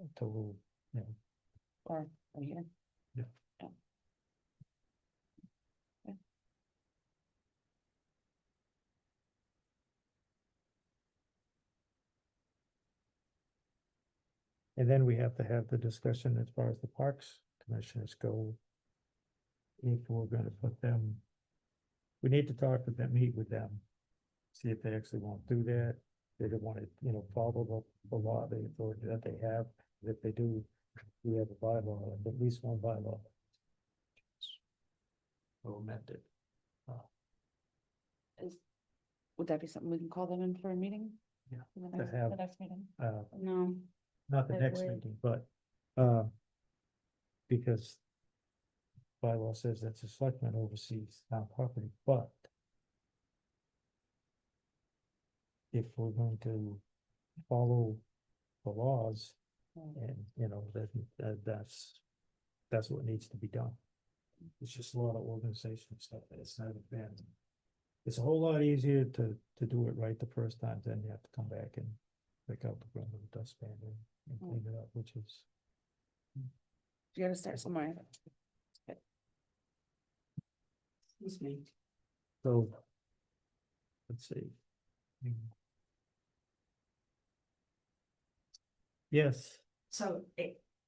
a total, Or here. Yeah. Yeah. Yeah. and then we have to have the discussion as far as the parks commissioners go. If we're gonna put them, we need to talk to them, meet with them. See if they actually want to do that, they don't want to, follow the law, the authority that they have. If they do, we have a bylaw, at least one bylaw. Or amended. Would that be something we can call them in for a meeting? Yeah, For to the have- next meeting? No, Not the I next would. meeting, but, because bylaw says that the selectman oversees town property, but if we're going to follow the laws, and, that's what needs to be done. It's just a lot of organization stuff that it's not been. It's a whole lot easier to do it right the first time, then you have to come back and pick out the broom and dustpan and clean it up, which is. You gotta start somewhere. Excuse me. So. Let's see. Yes, So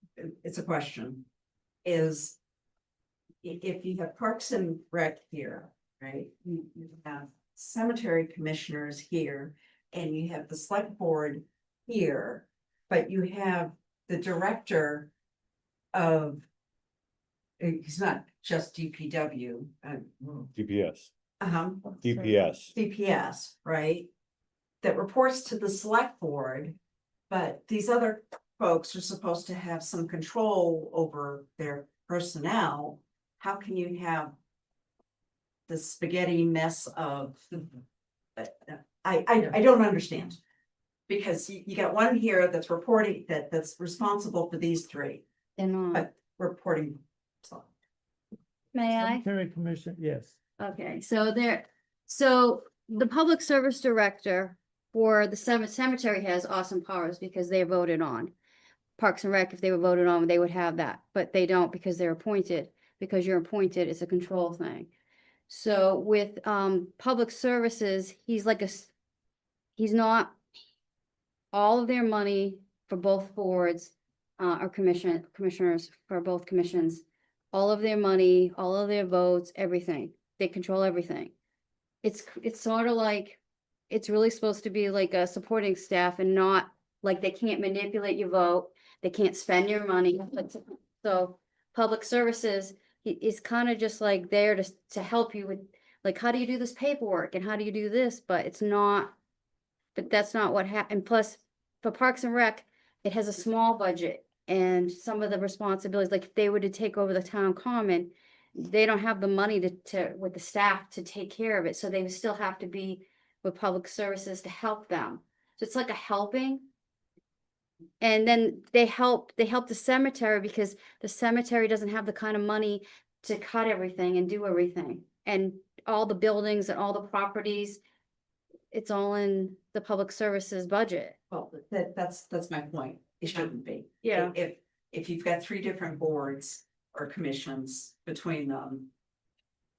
it's a question, is. If you have Parks and Rec here, right, you have cemetery commissioners here, and you have the select board here, but you have the director. of. He's not just DPW, DPS, uh-huh, DPS. DPS, right? That reports to the select board, but these other folks are supposed to have some control over their personnel. How can you have the spaghetti mess of, I don't understand. Because you got one here that's reporting, that's responsible for these three, They're not, but reporting. So, may I? Cemetery Commission, yes. Okay, so so the public service director for the cemetery has awesome powers because they're voted on. Parks and Rec, if they were voted on, they would have that, but they don't because they're appointed. Because you're appointed, it's a control thing. So with public services, he's like he's not, all of their money for both boards or commissioners for both commissions, all of their money, all of their votes, everything. They control everything. It's sort of like, it's really supposed to be like a supporting staff and not like they can't manipulate your vote. They can't spend your money. So public services is kind of just like there to help you with, like, how do you do this paperwork and how do you do this? But it's not, but that's not what happened. Plus, for Parks and Rec, it has a small budget and some of the responsibilities, like if they were to take over the town common, they don't have the money to with the staff to take care of it. So they would still have to be with public services to help them. So it's like a helping. And then they help the cemetery because the cemetery doesn't have the kind of money to cut everything and do everything. And all the buildings and all the properties, it's all in the public services budget. well, that's my point. It shouldn't be. Yeah. If you've got three different boards or commissions between them,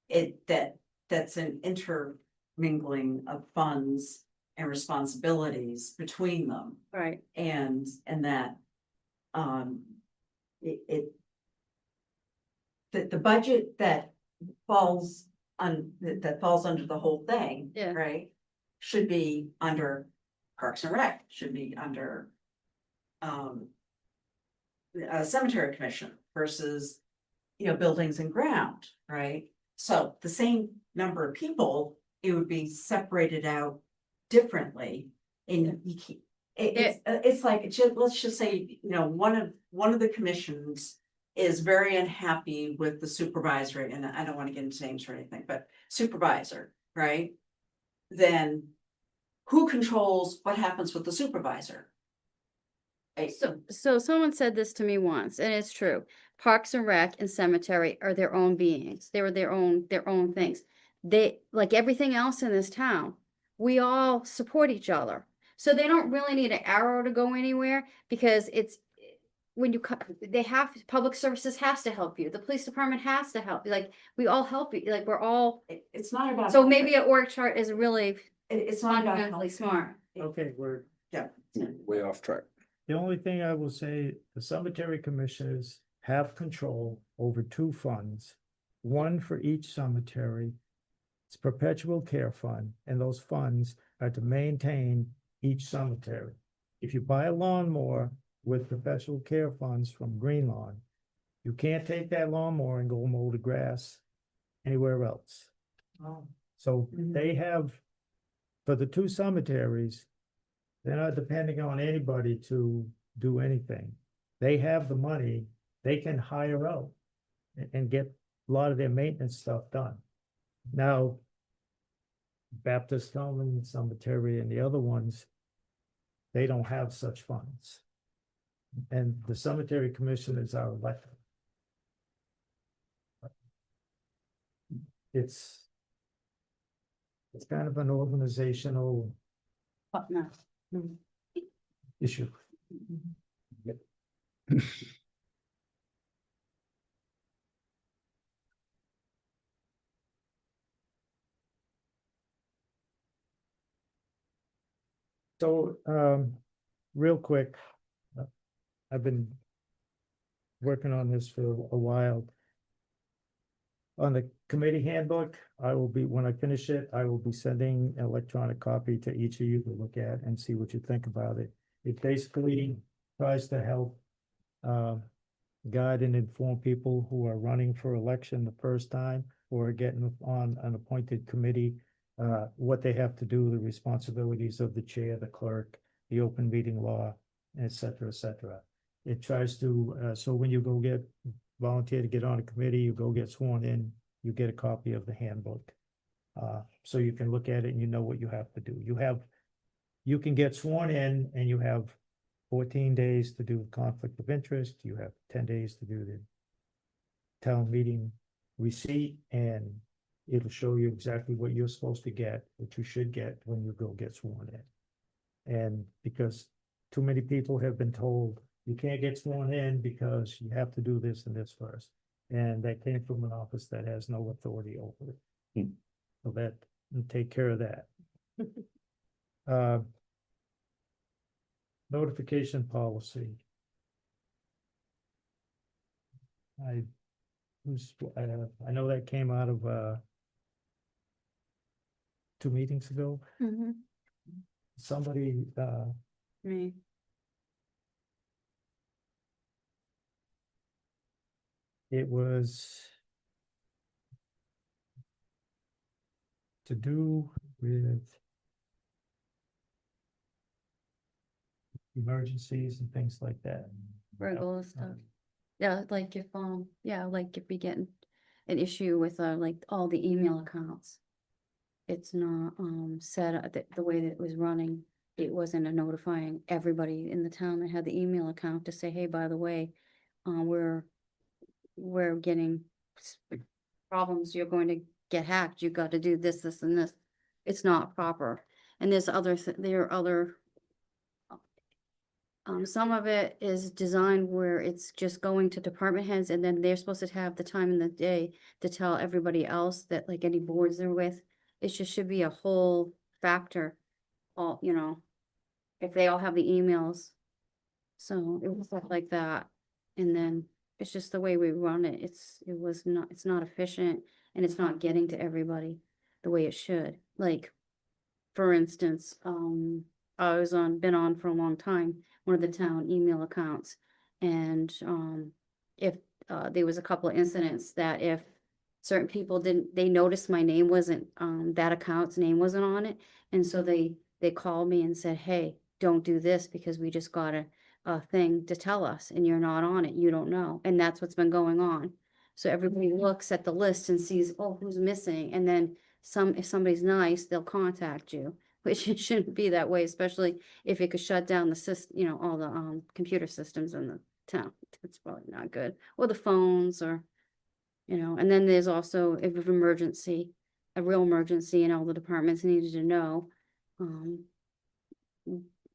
that's an intermingling of funds and responsibilities between them. Right. And that, the budget that falls that falls under the whole thing, Yeah. right? Should be under Parks and Rec, should be under a cemetery commission versus, buildings and ground, right? So the same number of people, it would be separated out differently. And you keep, it's like, let's just say, one of the commissions is very unhappy with the supervisor, and I don't want to get into names or anything, but supervisor, right? Then who controls what happens with the supervisor? So someone said this to me once, and it's true. Parks and Rec and cemetery are their own beings. They were their own things. They, like everything else in this town, we all support each other. So they don't really need an arrow to go anywhere because it's when you public services has to help you. The police department has to help you. Like we all help you. Like we're all. It's not about. So maybe an org chart is really It's not about fundamentally smart. Okay, we're, Way off track. the only thing I will say, the cemetery commissioners have control over two funds. One for each cemetery. It's perpetual care fund, and those funds are to maintain each cemetery. If you buy a lawnmower with perpetual care funds from Green Lawn, you can't take that lawnmower and go mow the grass anywhere else. Oh. So they have, for the two cemeteries, they're not depending on anybody to do anything. They have the money, they can hire out and get a lot of their maintenance stuff done. Now, Baptist Common Cemetery and the other ones, they don't have such funds. And the cemetery commissioners are elected. It's kind of an organizational issue. So, real quick, I've been working on this for a while. On the committee handbook, when I finish it, I will be sending an electronic copy to each of you to look at and see what you think about it. It basically tries to help guide and inform people who are running for election the first time or getting on an appointed committee, what they have to do, the responsibilities of the chair, the clerk, the open meeting law, et cetera, et cetera. It tries to, so when you go get volunteer to get on a committee, you go get sworn in, you get a copy of the handbook. So you can look at it and you know what you have to do. You can get sworn in and you have 14 days to do conflict of interest. You have 10 days to do the town meeting receipt, and it'll show you exactly what you're supposed to get, what you should get when you go get sworn in. And because too many people have been told, you can't get sworn in because you have to do this and this first. And that came from an office that has no authority over it. So that, and take care of that. Notification policy. I know that came out of, 2 meetings ago. Mhm. Somebody, Me. it was to do with emergencies and things like that. Regular stuff. Yeah, like if, like if we get an issue with, like all the email accounts. It's not, set up, the way that it was running, it wasn't a notifying everybody in the town that had the email account to say, hey, by the way, we're getting problems, you're going to get hacked, you got to do this, this, and this. It's not proper. And there are other, some of it is designed where it's just going to department heads, and then they're supposed to have the time in the day to tell everybody else that, like, any boards they're with. It just should be a whole factor, all, if they all have the emails. So it was stuff like that. And then it's just the way we run it. It's not efficient, and it's not getting to everybody the way it should. Like, for instance, I was been on for a long time, one of the town email accounts. And, if, there was a couple of incidents that if certain people they noticed my name wasn't, that account's name wasn't on it. And so they called me and said, hey, don't do this because we just got a thing to tell us and you're not on it. You don't know. And that's what's been going on. So everybody looks at the list and sees, oh, who's missing? And then if somebody's nice, they'll contact you, which it shouldn't be that way, especially if it could shut down the system, all the, computer systems in the town. It's probably not good. Or the phones, or, and then there's also if of emergency, a real emergency, and all the departments needed to know.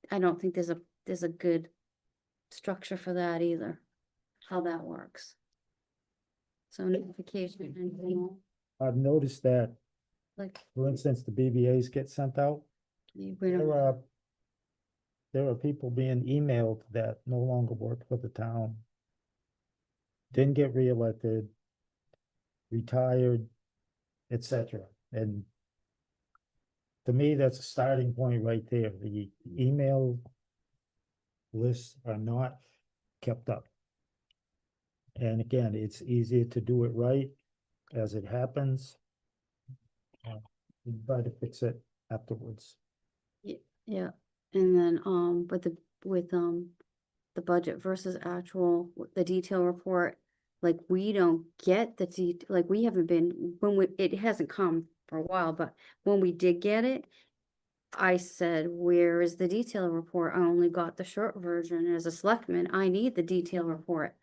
I don't think there's a good structure for that either, how that works. So notification, anything else? I've noticed that, Like, for instance, the BBAs get sent out. we There don't, are, there are people being emailed that no longer work for the town. Didn't get reelected, retired, etc. And to me, that's a starting point right there. The email lists are not kept up. And again, it's easier to do it right as it happens. Try to fix it afterwards. yeah, and then, with the budget versus actual, the detail report, like, we don't get like, we haven't been, it hasn't come for a while, but when we did get it, I said, where is the detail report? I only got the short version. As a selectman, I need the detail report.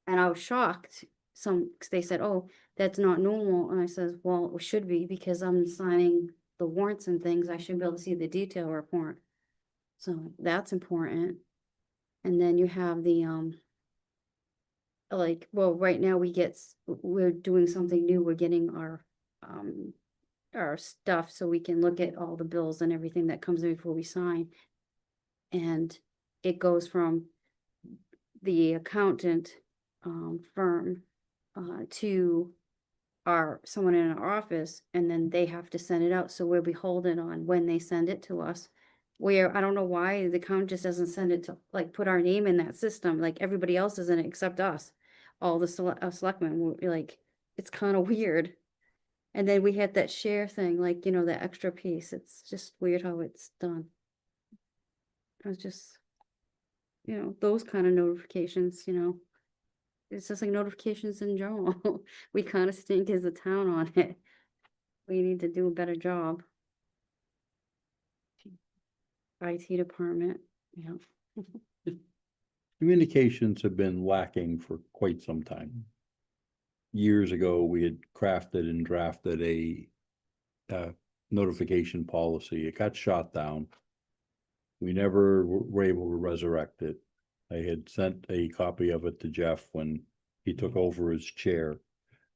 And I was shocked. 'Cause they said, oh, that's not normal. And I says, well, it should be, because I'm signing the warrants and things. I should be able to see the detail report. So that's important. And then you have the, like, well, right now we're doing something new. We're getting our stuff so we can look at all the bills and everything that comes in before we sign. And it goes from the accountant, firm, to someone in our office, and then they have to send it out. So we're beholden on when they send it to us. Where I don't know why the accountant just doesn't send it to, like, put our name in that system, like everybody else is in it except us. all the selectmen were like, it's kind of weird. And then we had that share thing, like, you know, the extra piece. It's just weird how it's done. I was just, you know, those kind of notifications, you know. It's just like notifications in general. We kind of stink as a town on it. We need to do a better job. IT department, you know. Communications have been lacking for quite some time. Years ago, we had crafted and drafted a notification policy. It got shot down. We never were able to resurrect it. I had sent a copy of it to Jeff when he took over as chair.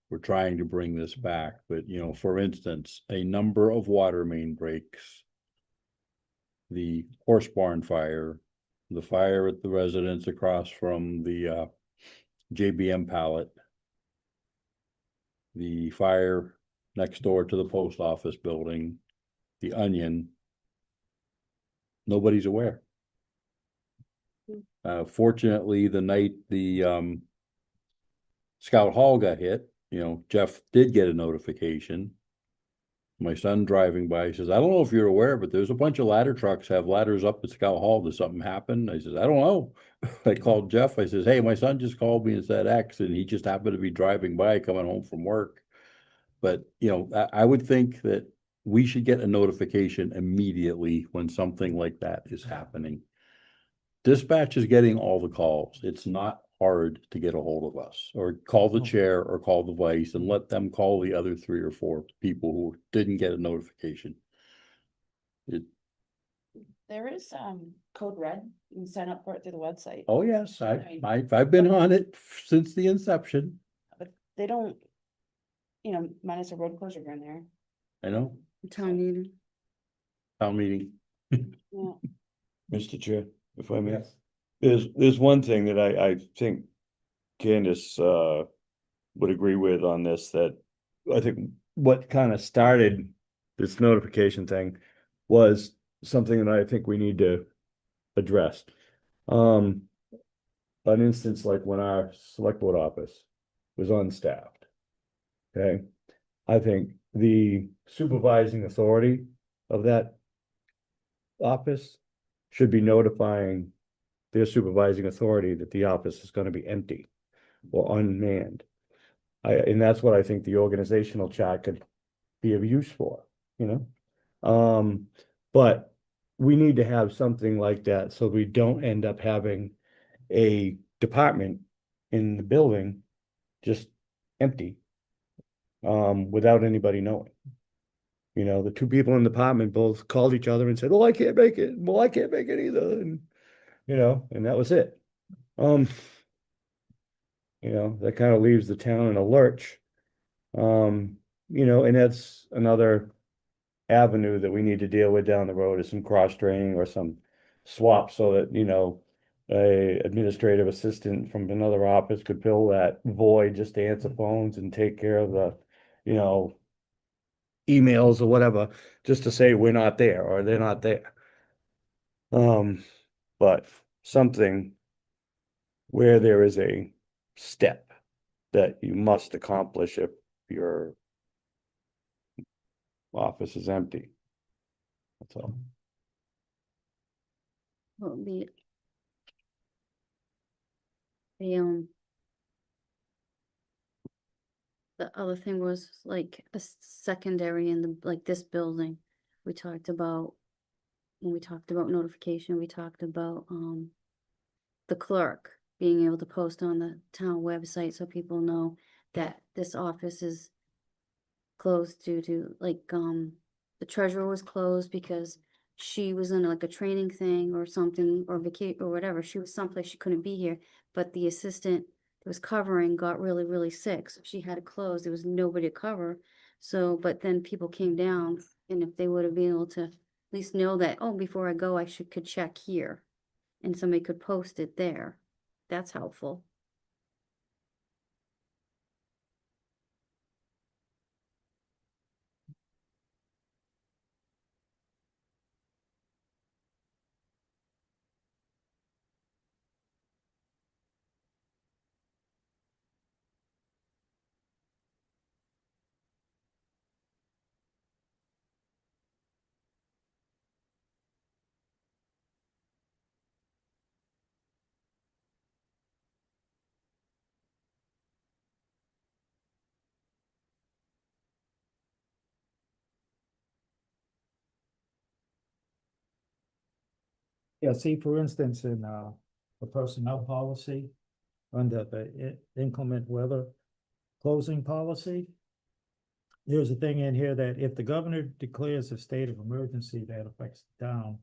We're trying to bring this back, but you know, for instance, a number of water main breaks, the horse barn fire, the fire at the residence across from the JBM pallet, the fire next door to the post office building, the Onion. Nobody's aware. Fortunately, the night the Scout Hall got hit, you know, Jeff did get a notification. My son driving by says, I don't know if you're aware, but there's a bunch of ladder trucks have ladders up at Scout Hall. Did something happen? I says, I don't know. I called Jeff. I says, hey, my son just called me and said X, and he just happened to be driving by coming home from work. But, you know, I would think that we should get a notification immediately when something like that is happening. Dispatch is getting all the calls. It's not hard to get a hold of us, or call the chair or call the vice and let them call the other 3 or 4 people who didn't get a notification. There is, code red, you can sign up for it through the website, Oh, yes, I've been on it since the inception. but they don't, you know, minus a road closure here and there. I know, Town meeting. town meeting. Yeah. Mr. Chair, if I may. There's one thing that I think Candace would agree with on this, that I think what kind of started this notification thing was something that I think we need to address. An instance like when our select board office was unstaffed. Okay, I think the supervising authority of that office should be notifying their supervising authority that the office is going to be empty or unmanned. And that's what I think the organizational chart could be of use for, you know? But we need to have something like that so we don't end up having a department in the building just empty, without anybody knowing. You know, the 2 people in the department both called each other and said, well, I can't make it. Well, I can't make it either. And, you know, and that was it. You know, that kind of leaves the town in a lurch. You know, and that's another avenue that we need to deal with down the road, is some cross training or some swap, so that, you know, a administrative assistant from another office could fill that void, just to answer phones and take care of the, you know, emails or whatever, just to say we're not there or they're not there. But something where there is a step that you must accomplish if your office is empty. That's all. Well, the other thing was like a secondary in the, like this building. We talked about, when we talked about notification, we talked about, the clerk being able to post on the town website so people know that this office is closed due to, like, the treasurer was closed because she was in like a training thing or something, or or whatever. She was someplace she couldn't be here, but the assistant that was covering got really, really sick. So she had to close. There was nobody to cover. So, but then people came down, and if they would have been able to at least know that, oh, before I go, could check here. And somebody could post it there. That's helpful. Yeah, see, for instance, in the personnel policy, under the inclement weather closing policy. There's a thing in here that if the governor declares a state of emergency that affects the town,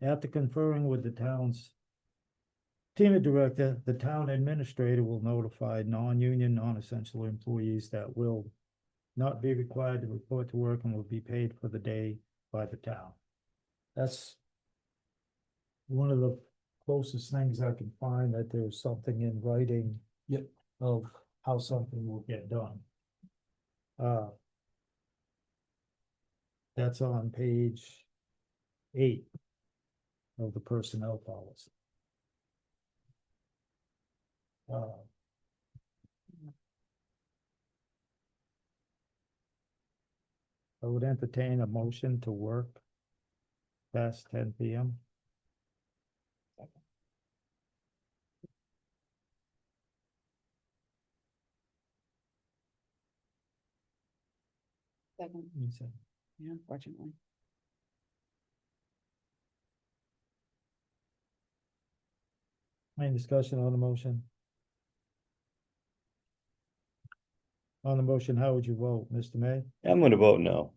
after conferring with the town's TEMA director, the town administrator will notify non-union, non-essential employees that will not be required to report to work and will be paid for the day by the town. That's one of the closest things I can find that there's something in writing. Yep. Of how something will get done. That's on page 8 of the personnel policy. I would entertain a motion to work past 10 PM. Second, You said, yeah, unfortunately. any discussion on the motion? On the motion, how would you vote, Mr. May? I'm gonna vote no.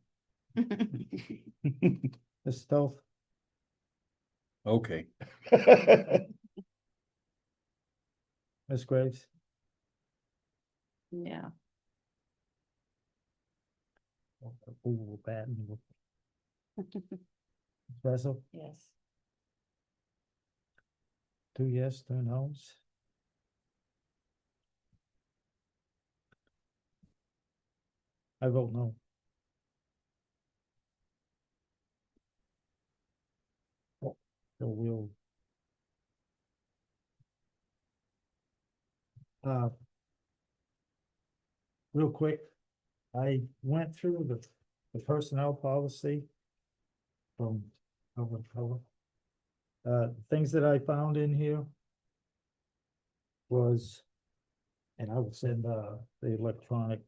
Mr. Stoff? Okay. Ms. Graves? Yeah. Ooh, bad. Vessel, Yes. 2 yes, 2 no's. I vote no. So we'll. Real quick, I went through the personnel policy from cover to cover. Things that I found in here was, and I will send the electronic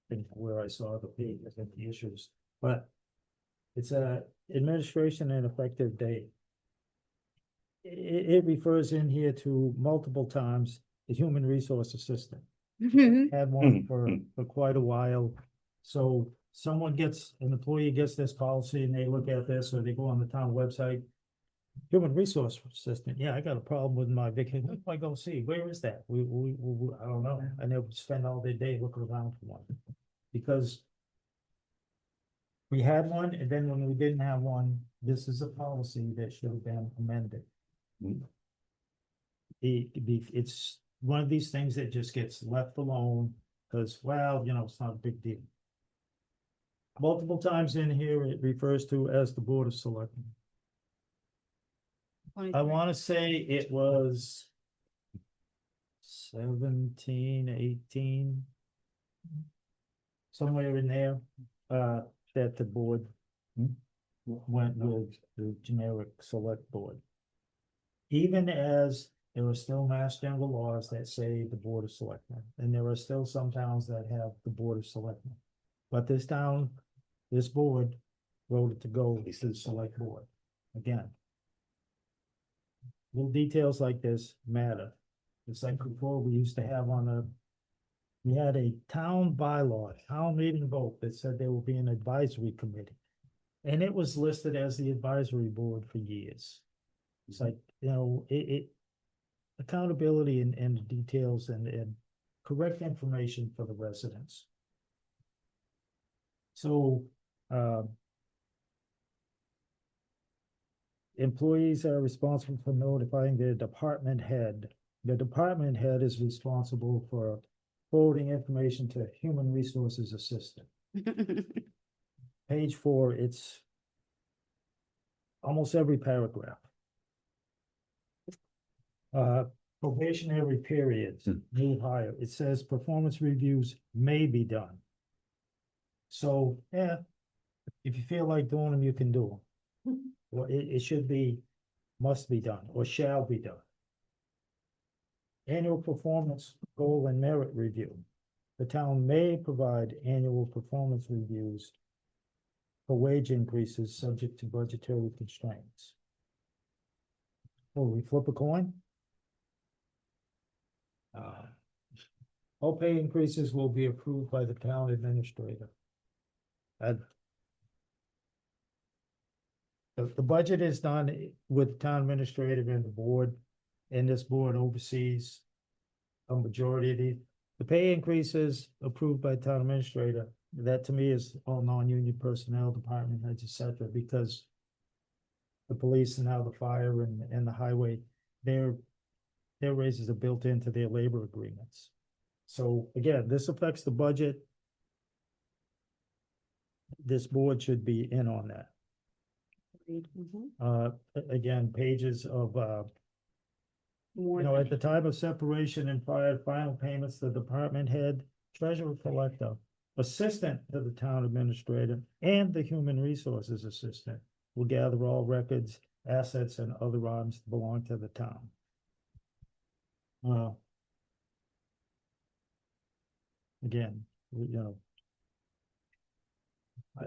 thing where I saw the pages and the issues, but it's a administration and effective date. It refers in here to multiple times the human resource assistant. Had one for quite a while. So someone gets, an employee gets this policy and they look at this, or they go on the town website. Human resource assistant, yeah, I got a problem with my vacation. Who do I go see? Where is that? I don't know. And they would spend all their day looking around for one. Because we had one, and then when we didn't have one, this is a policy that should have been amended. It's one of these things that just gets left alone, because, well, you know, it's not a big deal. Multiple times in here, it refers to as the Board of Selectmen. I want to say it was 17, 18, somewhere in there, that the board went with the generic select board. Even as there are still mass general laws that say the Board of Selectmen, and there are still some towns that have the Board of Selectmen. But this town, this board voted to go to the select board again. Little details like this matter. It's like before, we used to have we had a town bylaw, town meeting vote that said there will be an advisory committee. And it was listed as the advisory board for years. It's like, you know, accountability and the details and correct information for the residents. So, employees are responsible for notifying their department head. The department head is responsible for forwarding information to human resources assistant. Page 4, it's almost every paragraph. Probationary periods, new hire, it says performance reviews may be done. So, yeah, if you feel like doing them, you can do them. Well, it should be, must be done, or shall be done. Annual performance goal and merit review. The town may provide annual performance reviews for wage increases subject to budgetary constraints. Will we flip a coin? All pay increases will be approved by the town administrator. And the budget is done with town administrator and the board, and this board oversees a majority of the pay increases approved by town administrator. That to me is all non-union personnel, department heads, et cetera, because the police and now the fire and the highway, their raises are built into their labor agreements. So again, this affects the budget. This board should be in on that. Again, pages of, you know, at the time of separation and final payments, the department head, treasurer collector, assistant to the town administrator, and the human resources assistant will gather all records, assets, and other items that belong to the town. Again, you know.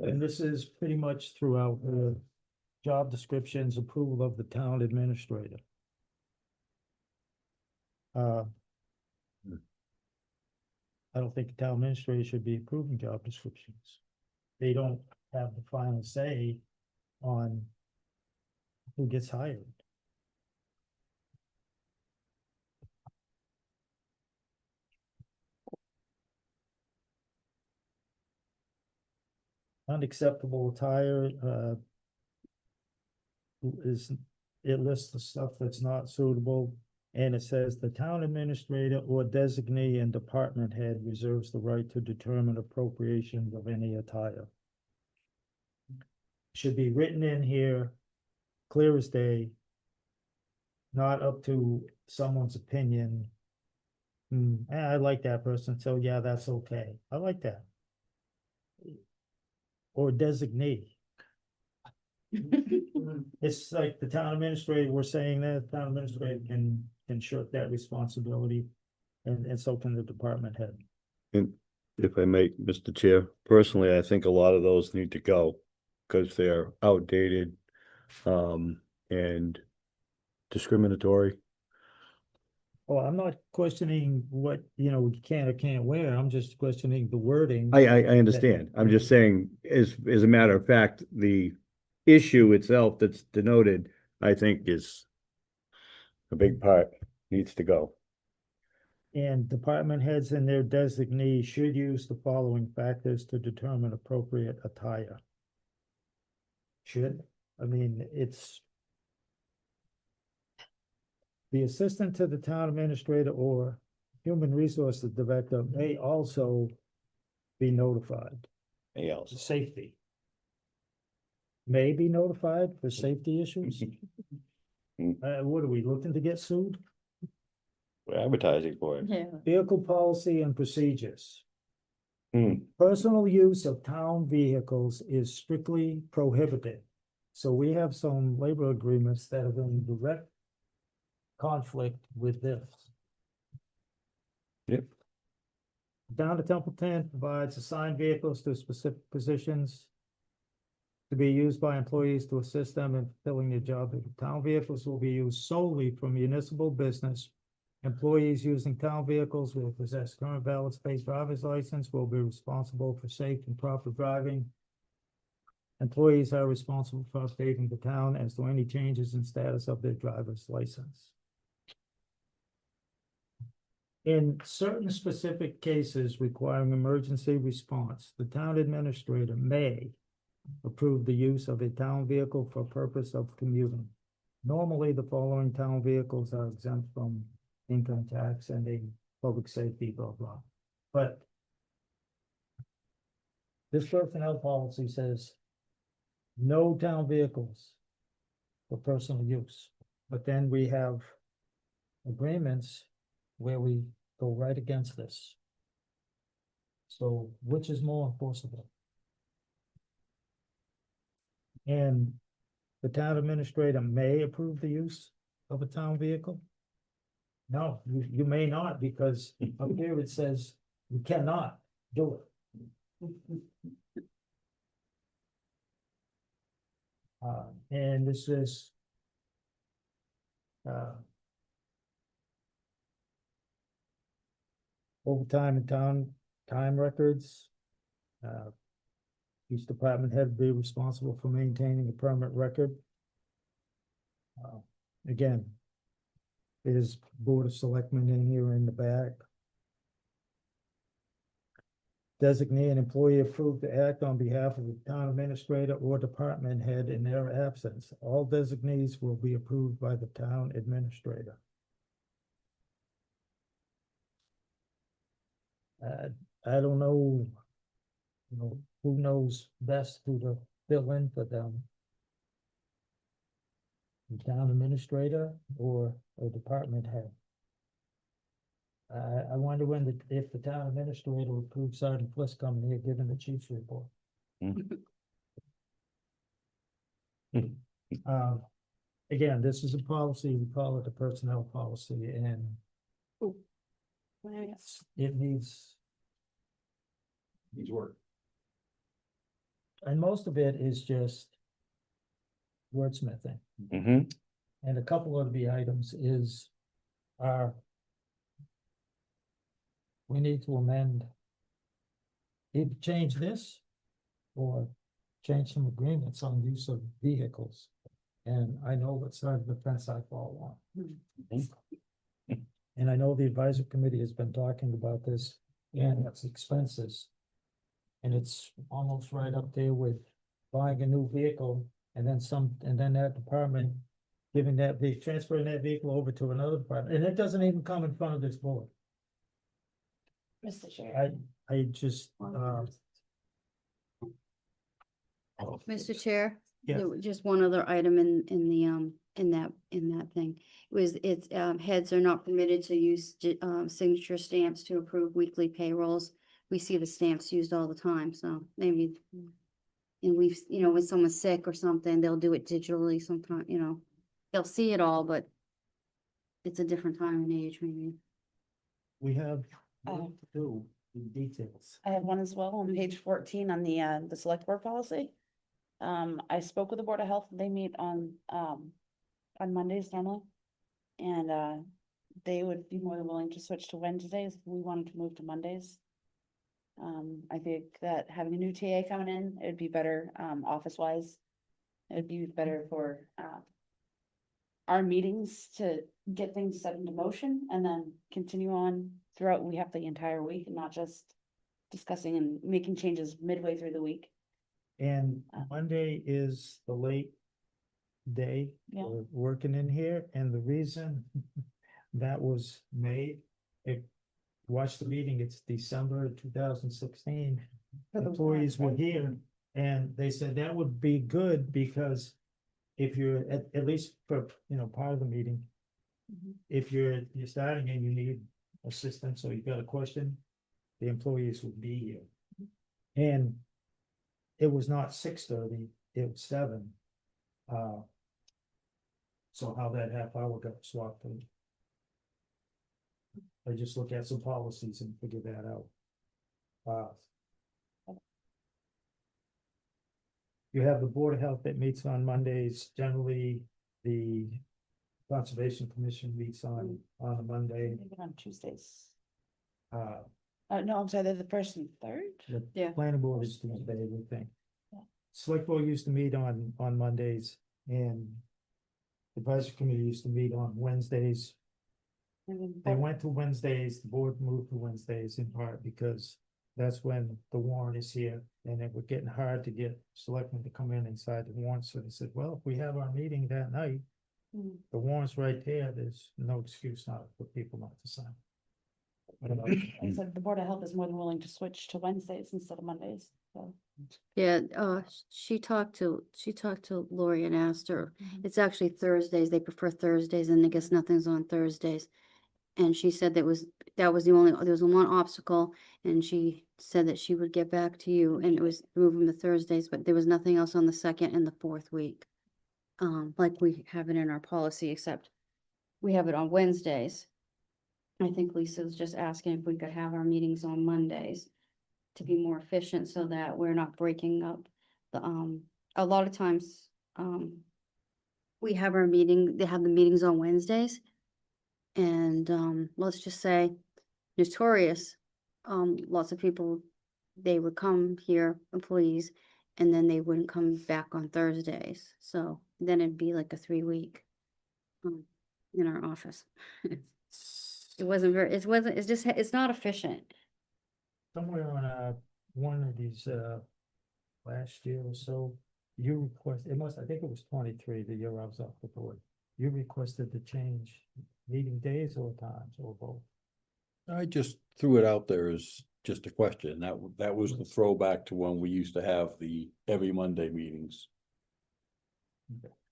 And this is pretty much throughout the job descriptions, approval of the town administrator. I don't think the town administrator should be approving job descriptions. They don't have the final say on who gets hired. Unacceptable attire, it lists the stuff that's not suitable. And it says the town administrator or designee and department head reserves the right to determine appropriations of any attire. Should be written in here, clear as day. Not up to someone's opinion. I like that person, so yeah, that's okay. I like that. Or designee. It's like the town administrator, we're saying that the town administrator can shirk that responsibility, and so can the department head. And if I may, Mr. Chair, personally, I think a lot of those need to go because they're outdated, and discriminatory. Well, I'm not questioning what, you know, you can or can't wear. I'm just questioning the wording. I understand. I'm just saying, as a matter of fact, the issue itself that's denoted, I think is a big part, needs to go. And department heads and their designees should use the following factors to determine appropriate attire. Should, I mean, it's the assistant to the town administrator or human resources director may also be notified. Safety. May be notified for safety issues. What are we looking to get sued? We're advertising for it. Yeah. Vehicle policy and procedures. Personal use of town vehicles is strictly prohibited. So we have some labor agreements that are in direct conflict with this. Yep. Down to Templeton provides assigned vehicles to specific positions to be used by employees to assist them in fulfilling their job. The town vehicles will be used solely for municipal business. Employees using town vehicles will possess current valid state driver's license, will be responsible for safe and proper driving. Employees are responsible for updating the town as to any changes in status of their driver's license. In certain specific cases requiring emergency response, the town administrator may approve the use of a town vehicle for purpose of commuting. Normally, the following town vehicles are exempt from income tax and a public safety, blah, blah. But this personnel policy says no town vehicles for personal use. But then we have agreements where we go right against this. So which is more enforceable? And the town administrator may approve the use of a town vehicle? No, you may not, because up here it says you cannot do it. And this is Overtime and time records. Each department head be responsible for maintaining a permanent record. Again, there's Board of Selectmen in here in the back. Designate an employee approved to act on behalf of the town administrator or department head in their absence. All designees will be approved by the town administrator. I don't know, who knows best who to fill in for them. The town administrator or a department head. I wonder if the town administrator approves Sergeant Bliss coming here giving the chief's report. Again, this is a policy, we call it a personnel policy, and it needs work. And most of it is just wordsmithing. Mm-hmm. And a couple of the items are we need to amend, either change this or change some agreements on use of vehicles. And I know what side of the fence I fall on. And I know the advisory committee has been talking about this and its expenses. And it's almost right up there with buying a new vehicle and then that department giving transferring that vehicle over to another department. And it doesn't even come in front of this board. Mr. Chair. I just, Mr. Chair, Yes. there was just one other item in that thing. It's heads are not permitted to use signature stamps to approve weekly payrolls. We see the stamps used all the time, so maybe, and we've, when someone's sick or something, they'll do it digitally sometime, they'll see it all, but it's a different time and age maybe. we have work to do in details. I have one as well on page 14 on the select board policy. I spoke with the Board of Health. They meet on Mondays normally. And they would be more than willing to switch to Wednesdays if we wanted to move to Mondays. I think that having a new TA coming in, it'd be better office wise. It'd be better for our meetings to get things set into motion and then continue on throughout. We have the entire week and not just discussing and making changes midway through the week. And Monday is the late day Yeah. for working in here, and the reason that was made, watch the meeting, it's December 2016. For the Employees were warrant, right? here, and they said that would be good, because if you're, at least for, part of the meeting, Mhm. if you're starting and you need assistance or you got a question, the employees would be here. And it was not 6:30, it was 7. So how that half hour got swapped in. I just look at some policies and figure that out. You have the Board of Health that meets on Mondays. Generally, the Conservation Commission meets on a Monday. Maybe on Tuesdays. Uh, No, I'm sorry, they're the first and third. the Yeah. planning board is Tuesday, we think. Yeah. Select board used to meet on Mondays, and the advisory committee used to meet on Wednesdays. They went to Wednesdays, the board moved to Wednesdays in part because that's when the warrant is here, and it was getting hard to get selectmen to come in inside the warrant, so they said, well, if we have our meeting that night, Mm. the warrant's right there, there's no excuse not for people not to sign. I said the Board of Health is more than willing to switch to Wednesdays instead of Mondays, so. Yeah, she talked to Lori and asked her, Mhm. it's actually Thursdays, they prefer Thursdays, and I guess nothing's on Thursdays. And she said that was there was one obstacle, and she said that she would get back to you, and it was moving to Thursdays, but there was nothing else on the second and the fourth week. Like we have it in our policy, except we have it on Wednesdays. I think Lisa was just asking if we could have our meetings on Mondays to be more efficient, so that we're not breaking up the, a lot of times, we have our meeting, they have the meetings on Wednesdays. And, let's just say notorious, lots of people, they would come here, employees, and then they wouldn't come back on Thursdays. So then it'd be like a 3-week, in our office. It wasn't very, it's just, it's not efficient. Somewhere on one of these last year or so, you request, I think it was 23, the year I was off the board. You requested to change meeting days or times or both. I just threw it out there as just a question. That was the throwback to when we used to have the every Monday meetings.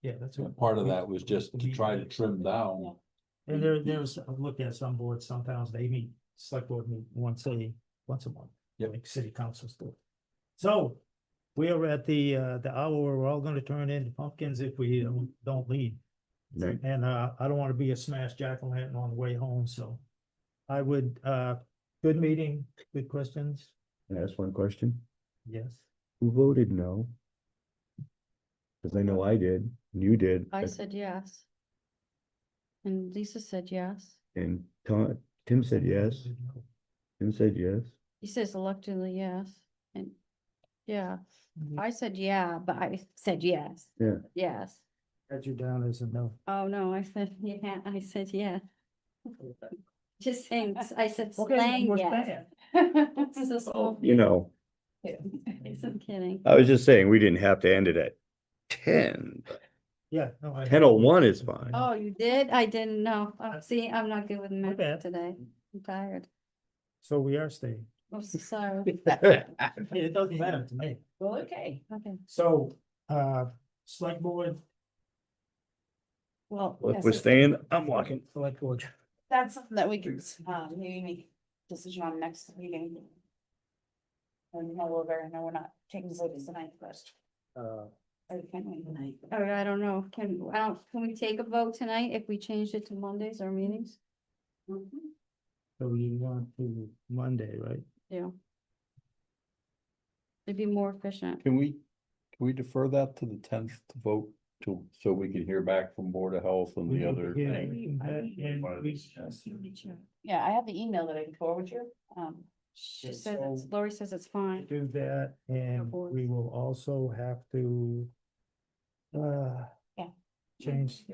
Yeah, that's what. Part of that was just to try to trim down. And there's, I've looked at some boards, sometimes they meet, select board meet once a month. Yep. Like city councils do. So, we are at the hour where we're all gonna turn into pumpkins if we don't leave. Right. And, I don't wanna be a smash jack-o'-lantern on the way home, so. I would, good meeting, good questions, Can I ask one question? yes. Who voted no? Cause I know I did, and you did. I said yes. And Lisa said yes. And Tim said yes, Tim said yes. He says electorally yes. And yeah, I said yeah, but I said yes. Yeah. Yes. Got you down as a no. Oh, no, I said, yeah, I said yeah. Just saying, I said Okay, slang what's yes. bad? It's a small- You know, I'm kidding. I was just saying, we didn't have to end it at 10. Yeah, no. 10:01 is fine. Oh, you did? I didn't know. Oh, see, I'm not good with bad. math today. I'm tired. So we are staying. I'm so sorry. It doesn't matter to me. Well, okay. Okay, So, select board, well. If yes, we're it's- staying, I'm walking. select board. That's something that we can, maybe make a decision on next meeting. And no, we're not taking votes tonight first. Or can we tonight? Oh, I don't know. Can we take a vote tonight if we changed it to Mondays or meetings? So you want to Monday, right? Yeah. It'd be more efficient. Can we defer that to the 10th to vote so we can hear back from Board of Health and the other Yeah, thing? we can have- and we- Yeah, I have the email that I can forward you. She Yeah, says, so- Lori says it's fine. Do that, and board. we will also have to. Yeah. Change.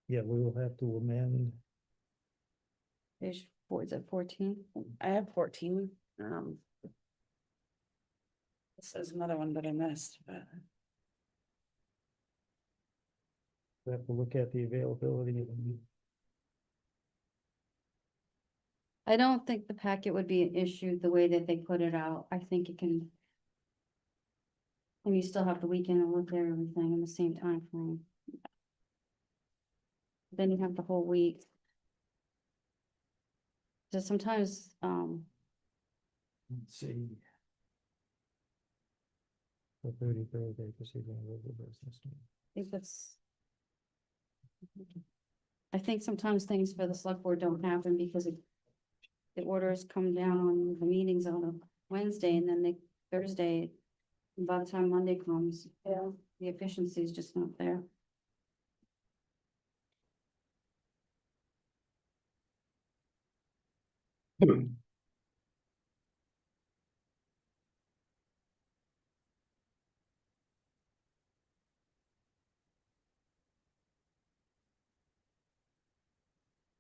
Yeah, we will have to amend. Page 4, is it 14? I have 14. This is another one that I missed, but. We have to look at the availability of the. I don't think the packet would be an issue the way that they put it out. I think it can. And you still have the weekend to look at everything in the same time frame. Then you have the whole week. So sometimes, Let's see. The 33rd day, proceeding with the business. if it's. I think sometimes things for the select board don't happen because the orders come down on the meetings on a Wednesday and then Thursday. And by the time Monday comes, Yeah. the efficiency is just not there.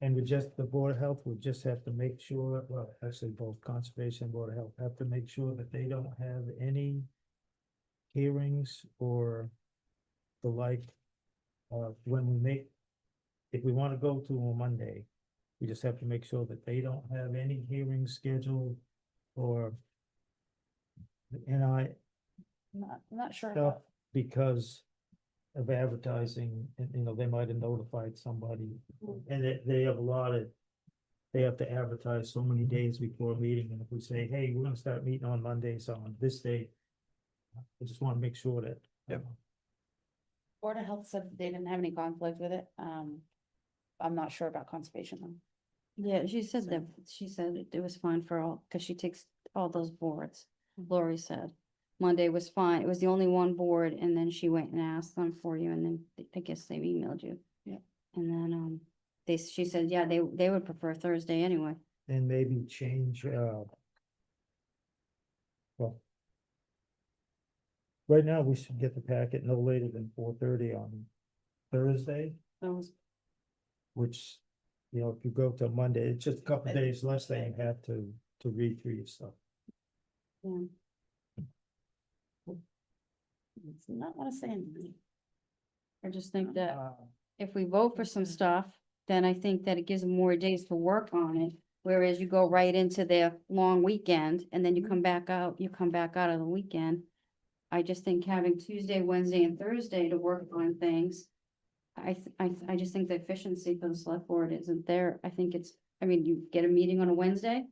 And the Board of Health would just have to make sure, well, actually both Conservation and Board of Health have to make sure that they don't have any hearings or the like, when we make, if we want to go to a Monday, we just have to make sure that they don't have any hearings scheduled or I'm Not sure. stuff because of advertising, and they might have notified somebody, and they have a lot of. They have to advertise so many days before a meeting, and if we say, hey, we're gonna start meeting on Mondays on this day. I just wanna make sure that. Yep. Board of Health said they didn't have any conflict with it. I'm not sure about conservation though. Yeah, she said that, she said it was fine for all, because she takes all those boards, Lori said. Monday was fine, it was the only one board, and then she went and asked them for you, and then I guess they emailed you. Yeah. And then, she said, yeah, they would prefer Thursday anyway. And maybe change, well, right now, we should get the packet no later than 4:30 on Thursday, That was, which, you know, if you go to Monday, it's just a couple days less than you have to read through your stuff. Yeah. it's not what I'm saying. I just think that Uh, if we vote for some stuff, then I think that it gives them more days to work on it. Whereas you go right into their long weekend and then you come back out of the weekend. I just think having Tuesday, Wednesday and Thursday to work on things. I just think the efficiency for the select board isn't there. I think it's, I mean, you get a meeting on a Wednesday.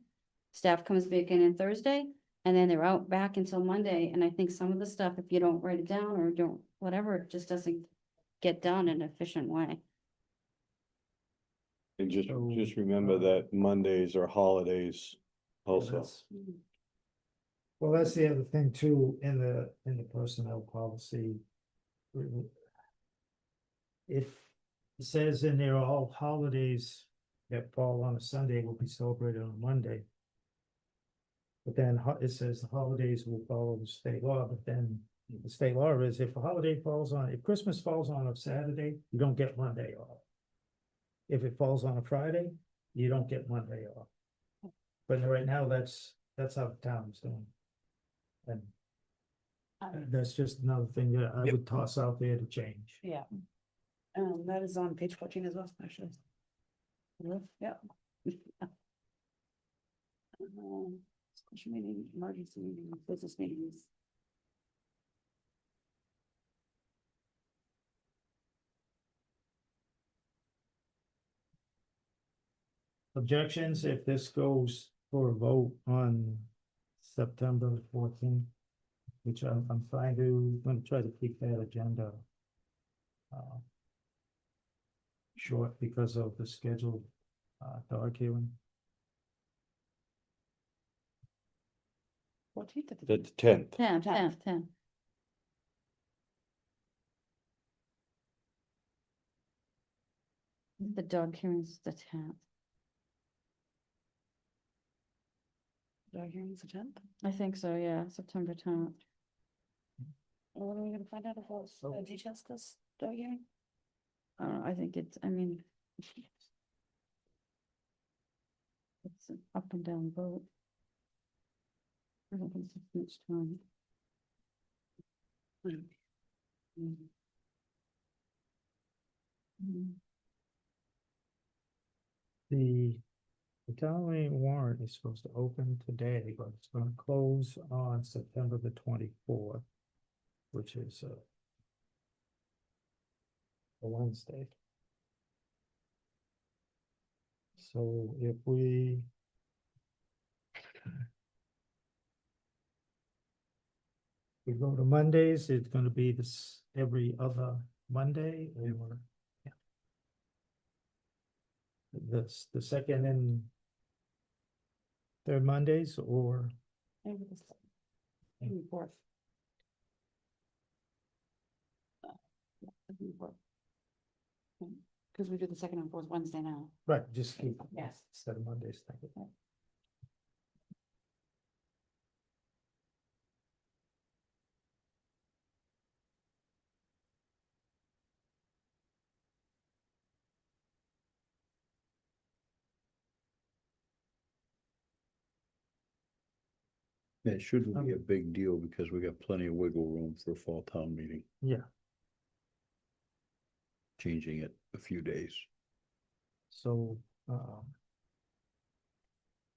Staff comes back in on Thursday and then they're out back until Monday. And I think some of the stuff, if you don't write it down or don't, whatever, it just doesn't get done in an efficient way. And just So, remember that Mondays are holidays also. that's- Well, that's the other thing too, in the personnel policy. It says in there, all holidays that fall on a Sunday will be celebrated on Monday. But then it says the holidays will follow the state law, but then the state law is if if Christmas falls on a Saturday, you don't get Monday off. If it falls on a Friday, you don't get Monday off. But right now, that's how the town's doing. And that's just another thing that I would toss out there to change. Yeah. That is on page 14 as well, actually. Yeah. Special meeting, emergency meeting, business meetings. Objections, if this goes for a vote on September 14th, which I'm gonna try to keep that agenda short because of the scheduled dog hearing. 14th of The 10th. 10. The dog hearing's the 10th. dog hearings the 10th. I think so, yeah, September 10th. Well, when are we gonna find out if all details this dog hearing? I don't know, I think it's, I mean. It's an up and down vote. I don't think it's much time. The town meeting warrant is supposed to open today, but it's gonna close on September the 24th, which is a Wednesday. So if we go to Mondays, it's gonna be this every other Monday or yeah. The second and third Mondays or Maybe the second, maybe the fourth. Because we do the second and fourth Wednesday now. right, just keep Yes. instead of Mondays, thank you. It shouldn't be a big deal because we got plenty of wiggle room for a fall town meeting, Yeah, changing it a few days. so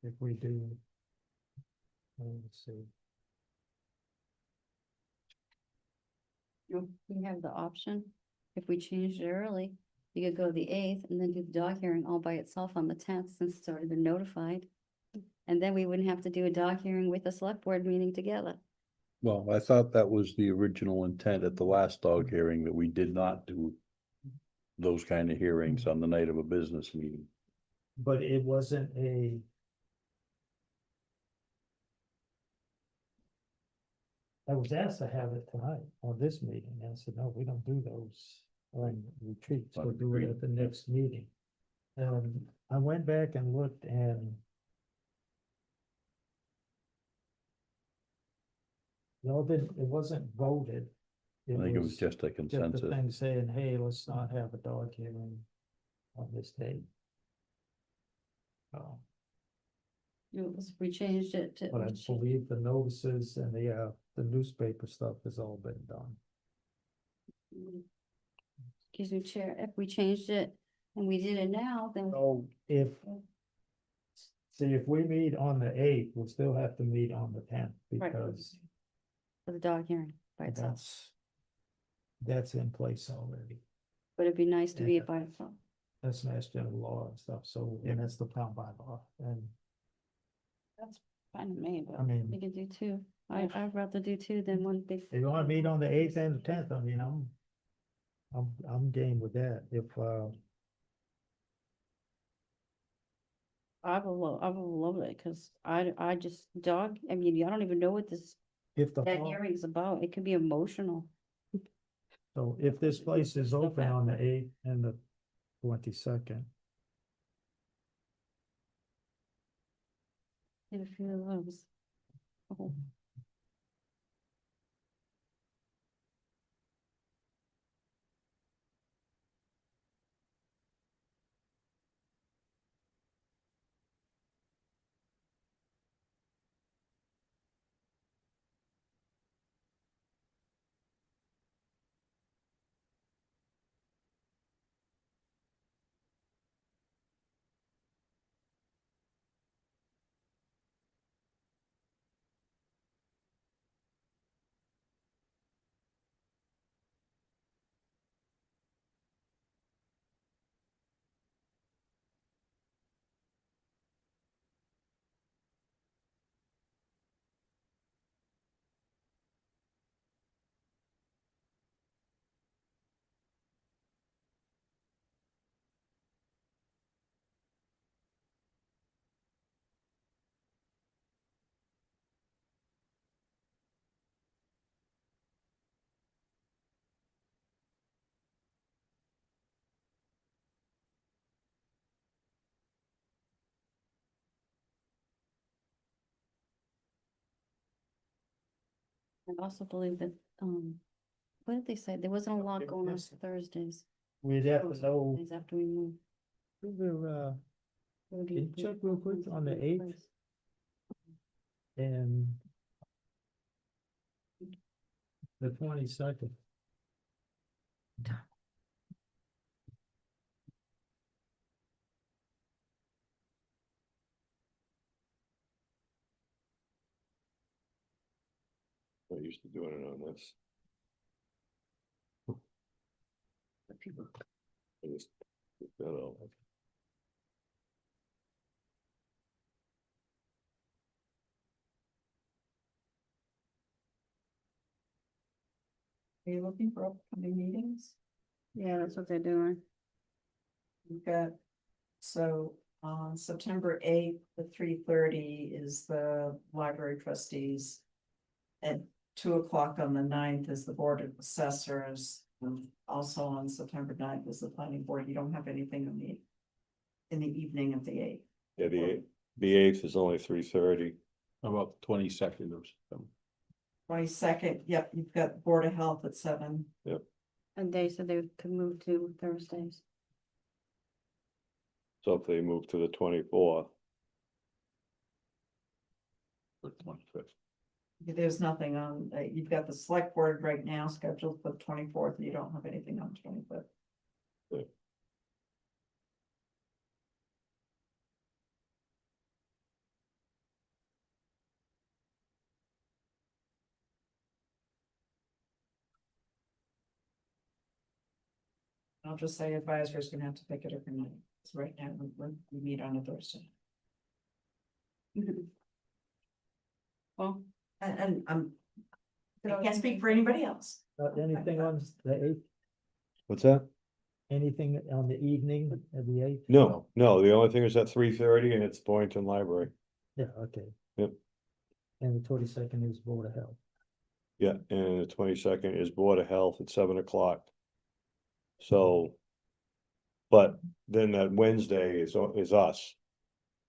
if we do, let's see. We have the option, if we changed it early, you could go the 8th and then do the dog hearing all by itself on the 10th, since it's already been notified. And then we wouldn't have to do a dog hearing with a select board meeting together. Well, I thought that was the original intent at the last dog hearing, that we did not do those kind of hearings on the night of a business meeting. but it wasn't a. I was asked to have it tonight on this meeting, and I said, no, we don't do those on retreats, we'll do it at the next meeting. I went back and looked and. No, it wasn't voted. I think it was just a Just a consensus. thing saying, hey, let's not have a dog hearing on this date. Oh, We changed it to. but I believe the notices and the newspaper stuff has all been done. Excuse me, Chair, if we changed it and we did it now, then. So if we meet on the 8th, we'll still have to meet on the 10th Right. because For the dog hearing by itself, that's in place already. but it'd be nice to be Yeah. it by itself. That's Mass General Law and stuff, so, and that's the town bylaw, and That's fine with me, but I mean- we can do two. I'd rather do two than one big. if you wanna meet on the 8th and the 10th, I mean, I'm game with that, if, I will love it, cause I just dog, I mean, I don't even know what if the. that hearing is about. It could be emotional. So if this place is Stuff open on the 8th and the 22nd, Get a few of those. Oh. I also believe that, what did they say? There wasn't a lot going on Thursdays. we'd have to know, Days after we move. we're, It would be- Can you check real quick on the 8th? and the 22nd. I'm used to doing it on this. I just took that out. Are you looking for upcoming meetings? Yeah, that's what they're doing. We've got, so on September 8th, at 3:30 is the library trustees. At 2 o'clock on the 9th is the Board of Assessors. Also on September 9th is the planning board. You don't have anything on in the evening of the 8th. Yeah, the 8th is only 3:30. How about 22nd of September? 22nd, yep, you've got Board of Health at 7. And they said they could move to Thursdays. So if they move to the 24th. Or 25th. There's nothing on, you've got the select board right now scheduled for the 24th. You don't have anything on 25th. I'll just say advisor's gonna have to pick it every night, because right now we meet on a Thursday. Well, And I can't speak for anybody else. Anything on the 8th? What's that? anything on the evening of the eighth? No, the only thing is at 3:30 and it's Boynton Library. Yeah, okay. Yep. And the 22nd is Board of Health. Yeah, and the 22nd is Board of Health at 7 o'clock. So. But then that Wednesday is us.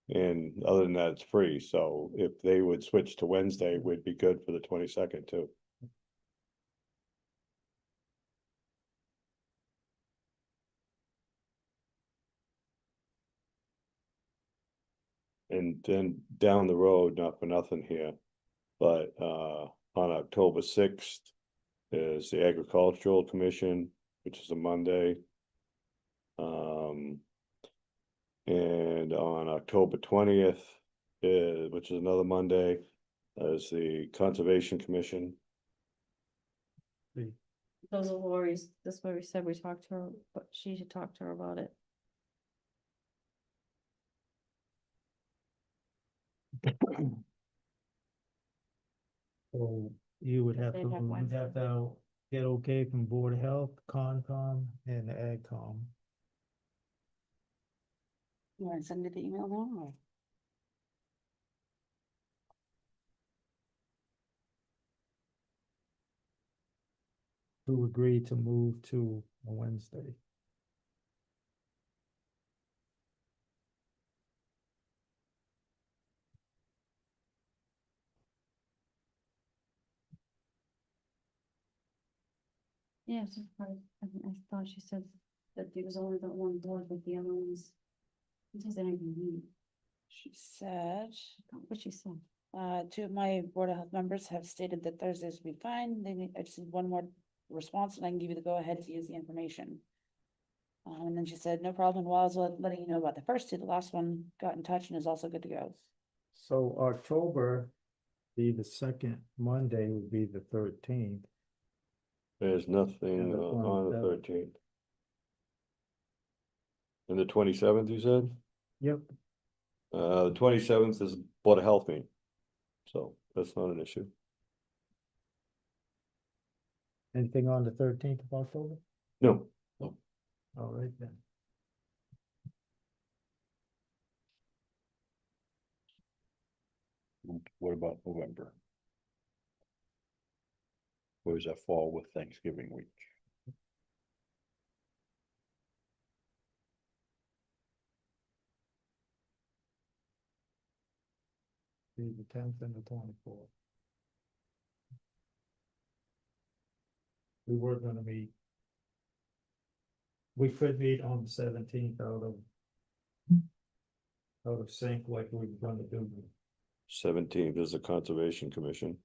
And other than that, it's free, so if they would switch to Wednesday, would be good for the 22nd too. And then down the road, not for nothing here, but on October 6th is the Agricultural Commission, which is a Monday. And on October 20th, which is another Monday, is the Conservation Commission. Those are Lori's, that's what we said, we talked to her, but she should talk to her about it. So you would have They'd to, have you'd Wednesday. have to get okay from Board of Health, Concom, and AgCom. You wanna send me the email now or? To agree to move to a Wednesday. Yeah, so I thought she said that there was only that one board with the other ones. It doesn't even mean, She said, what she said. two of my Board of Health members have stated that Thursdays would be fine. I just need one more response and I can give you the go-ahead to use the information. And then she said, no problem, while I was letting you know about the first two, the last one got in touch and is also good to go. So October, the second Monday would be the 13th. There's nothing And the on the 27th. 13th. And the 27th, you said? Yep. The 27th is Board of Health meeting. So that's not an issue. Anything on the 13th of October? No, All right then. What about November? Where does that fall with Thanksgiving week? Be the 10th and the 24th. We were gonna meet. We could meet on the 17th out of sync like we were gonna do. 17th is the Conservation Commission.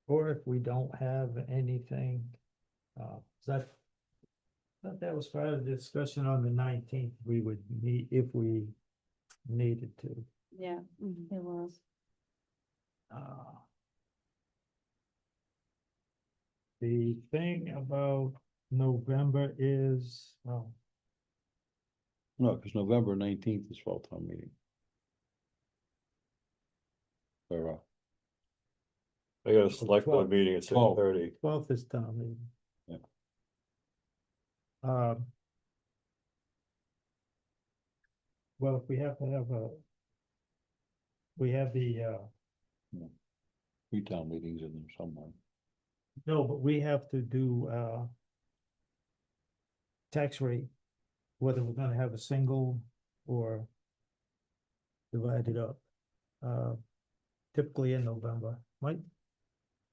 Or if we don't have anything, that. Thought that was part of the discussion on the 19th, we would meet if we needed to. Yeah, it was. The thing about November is, well, No, because November 19th is fall town meeting. Or, I got a select board 12th. meeting at 12th. 6:30. 12th is town meeting. Yeah. Well, if we have to have we have the, 3 town meetings in there somewhere. no, but we have to do, tax rate, whether we're gonna have a single or divide it up. Typically in November,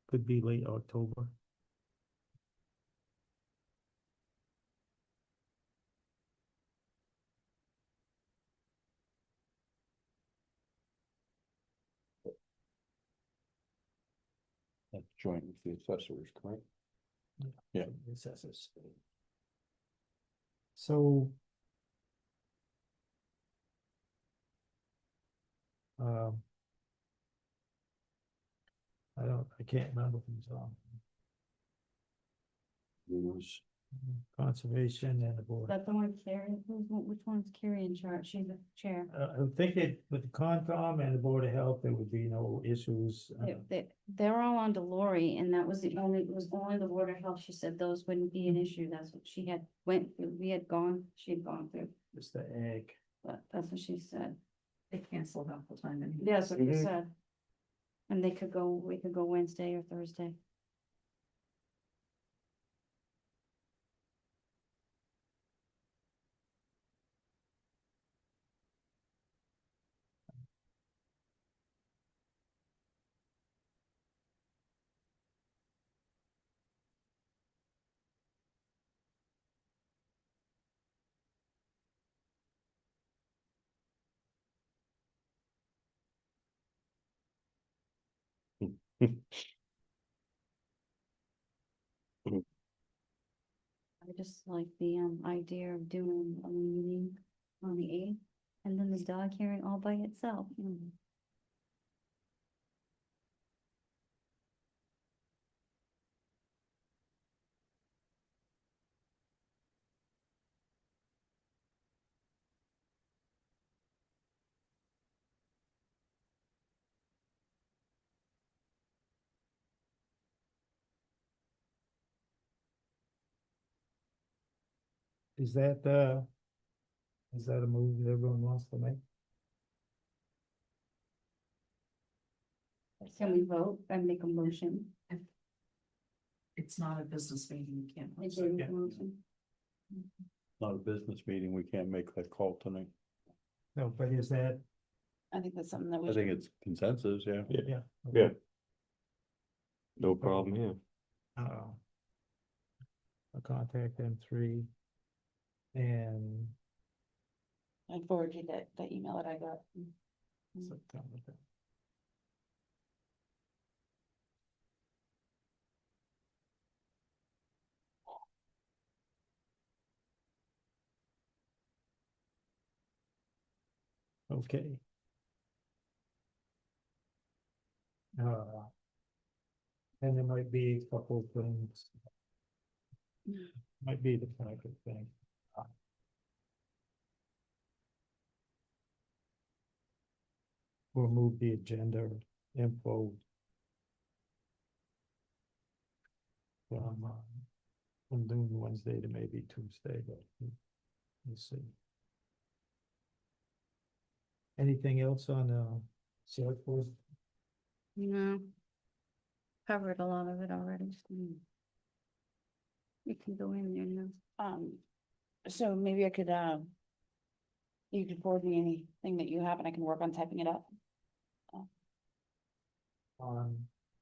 could be late October. That's joint with the assessors, correct? Yeah. Assessors. So. I can't remember who's on. It was Conservation and the board. That's the one Carrie, which one's Carrie in charge? She's the chair. I think that with the Concom and the Board of Health, there would be no issues. They're all on Lori, and that was the only, it was only the Board of Health. She said those wouldn't be an issue. That's what she had went through. She had gone through, Just the egg. but that's what she said. They canceled out the time anyway. Yeah, that's what she Mhm. said. And we could go Wednesday or Thursday. I just like the idea of doing a meeting on the 8th and then the dog hearing all by itself. Is that a move that everyone wants to make? Can we vote and make a motion? It's not a business meeting, you can't. Is post there it. a motion? Not a business meeting, we can't make that call tonight. No, but is that? I think that's something that we I think should, it's consensus, yeah. Yeah. Yeah. No problem here. I'll contact them three. And. I forwarded you that email that I got. September. Okay. And there might be a couple of things. Might be the kind of thing. We'll move the agenda info. From noon Wednesday to maybe Tuesday, but we'll see. Anything else on select board? No. Covered a lot of it already. We can go in there now. So maybe I could, you could forward me anything that you have and I can work on typing it up. On,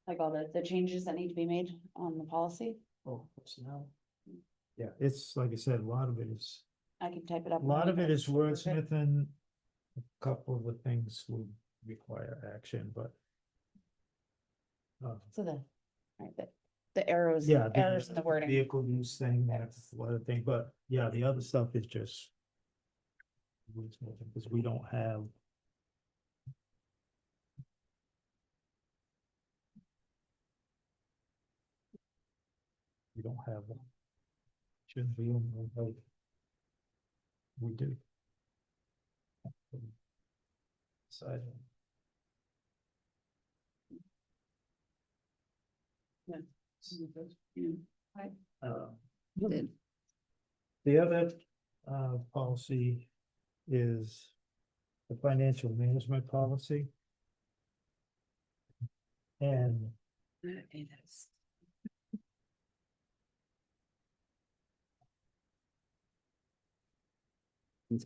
Like all the changes that need to be made on the policy. personnel? Yeah, it's like I said, a lot of it is, I can type it up. a lot of it is Okay. wordsmithing. A couple of the things would require action, but. So right, the arrows, Yeah. errors in the wording. Vehicle use thing, that's a lot of things, but yeah, the other stuff is just. Because we don't have. We don't have one. Shouldn't be on the vote. We do. Side. Did. The other policy is the financial management policy. And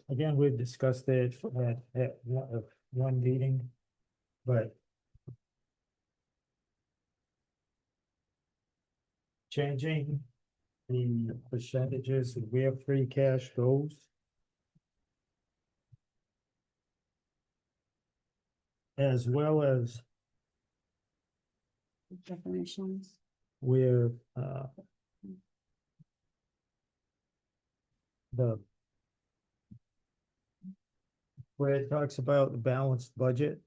again, we've discussed it at one meeting, but changing the percentages of where free cash goes. As well as Definitions. where the where it talks about the balanced budget.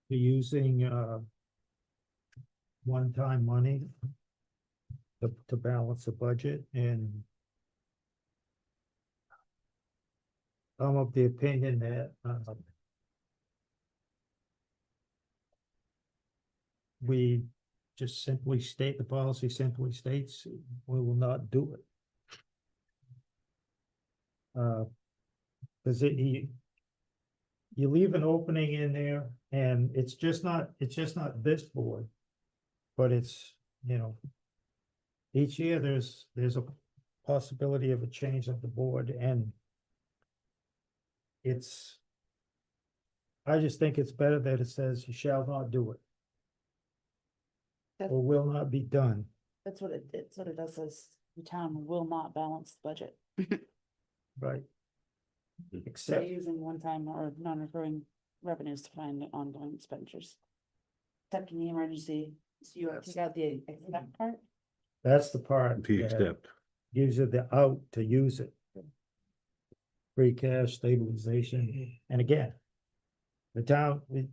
Be using, one-time money to balance the budget, and I'm of the opinion that, we just simply state, the policy simply states, we will not do it. Cause you leave an opening in there, and it's just not this board. But it's, each year there's a possibility of a change of the board, and I just think it's better that it says you shall not do it. That- Or will not be done, That's what it does, says the town will not balance the budget. right? They're Except, using one-time or non-recurring revenues to fund ongoing expenditures. Except in the emergency, so you take out the except part. that's the part The that except, gives you the out to use it. Free cash stabilization, and again, the town, it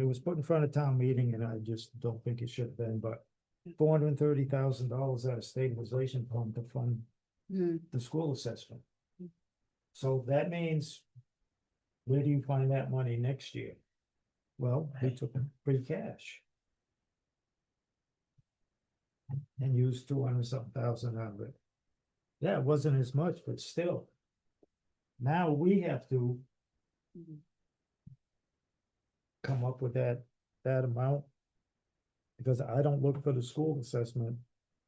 was put in front of town meeting, and I just don't think it should have been, but $430,000 out of stabilization fund to fund Hmm. the school assessment. So that means, where do you find that money next year? Well, they took free cash. And used 200-something thousand out of it. Yeah, it wasn't as much, but still. Now we have to Mhm. come up with that amount. Because I don't look for the school assessment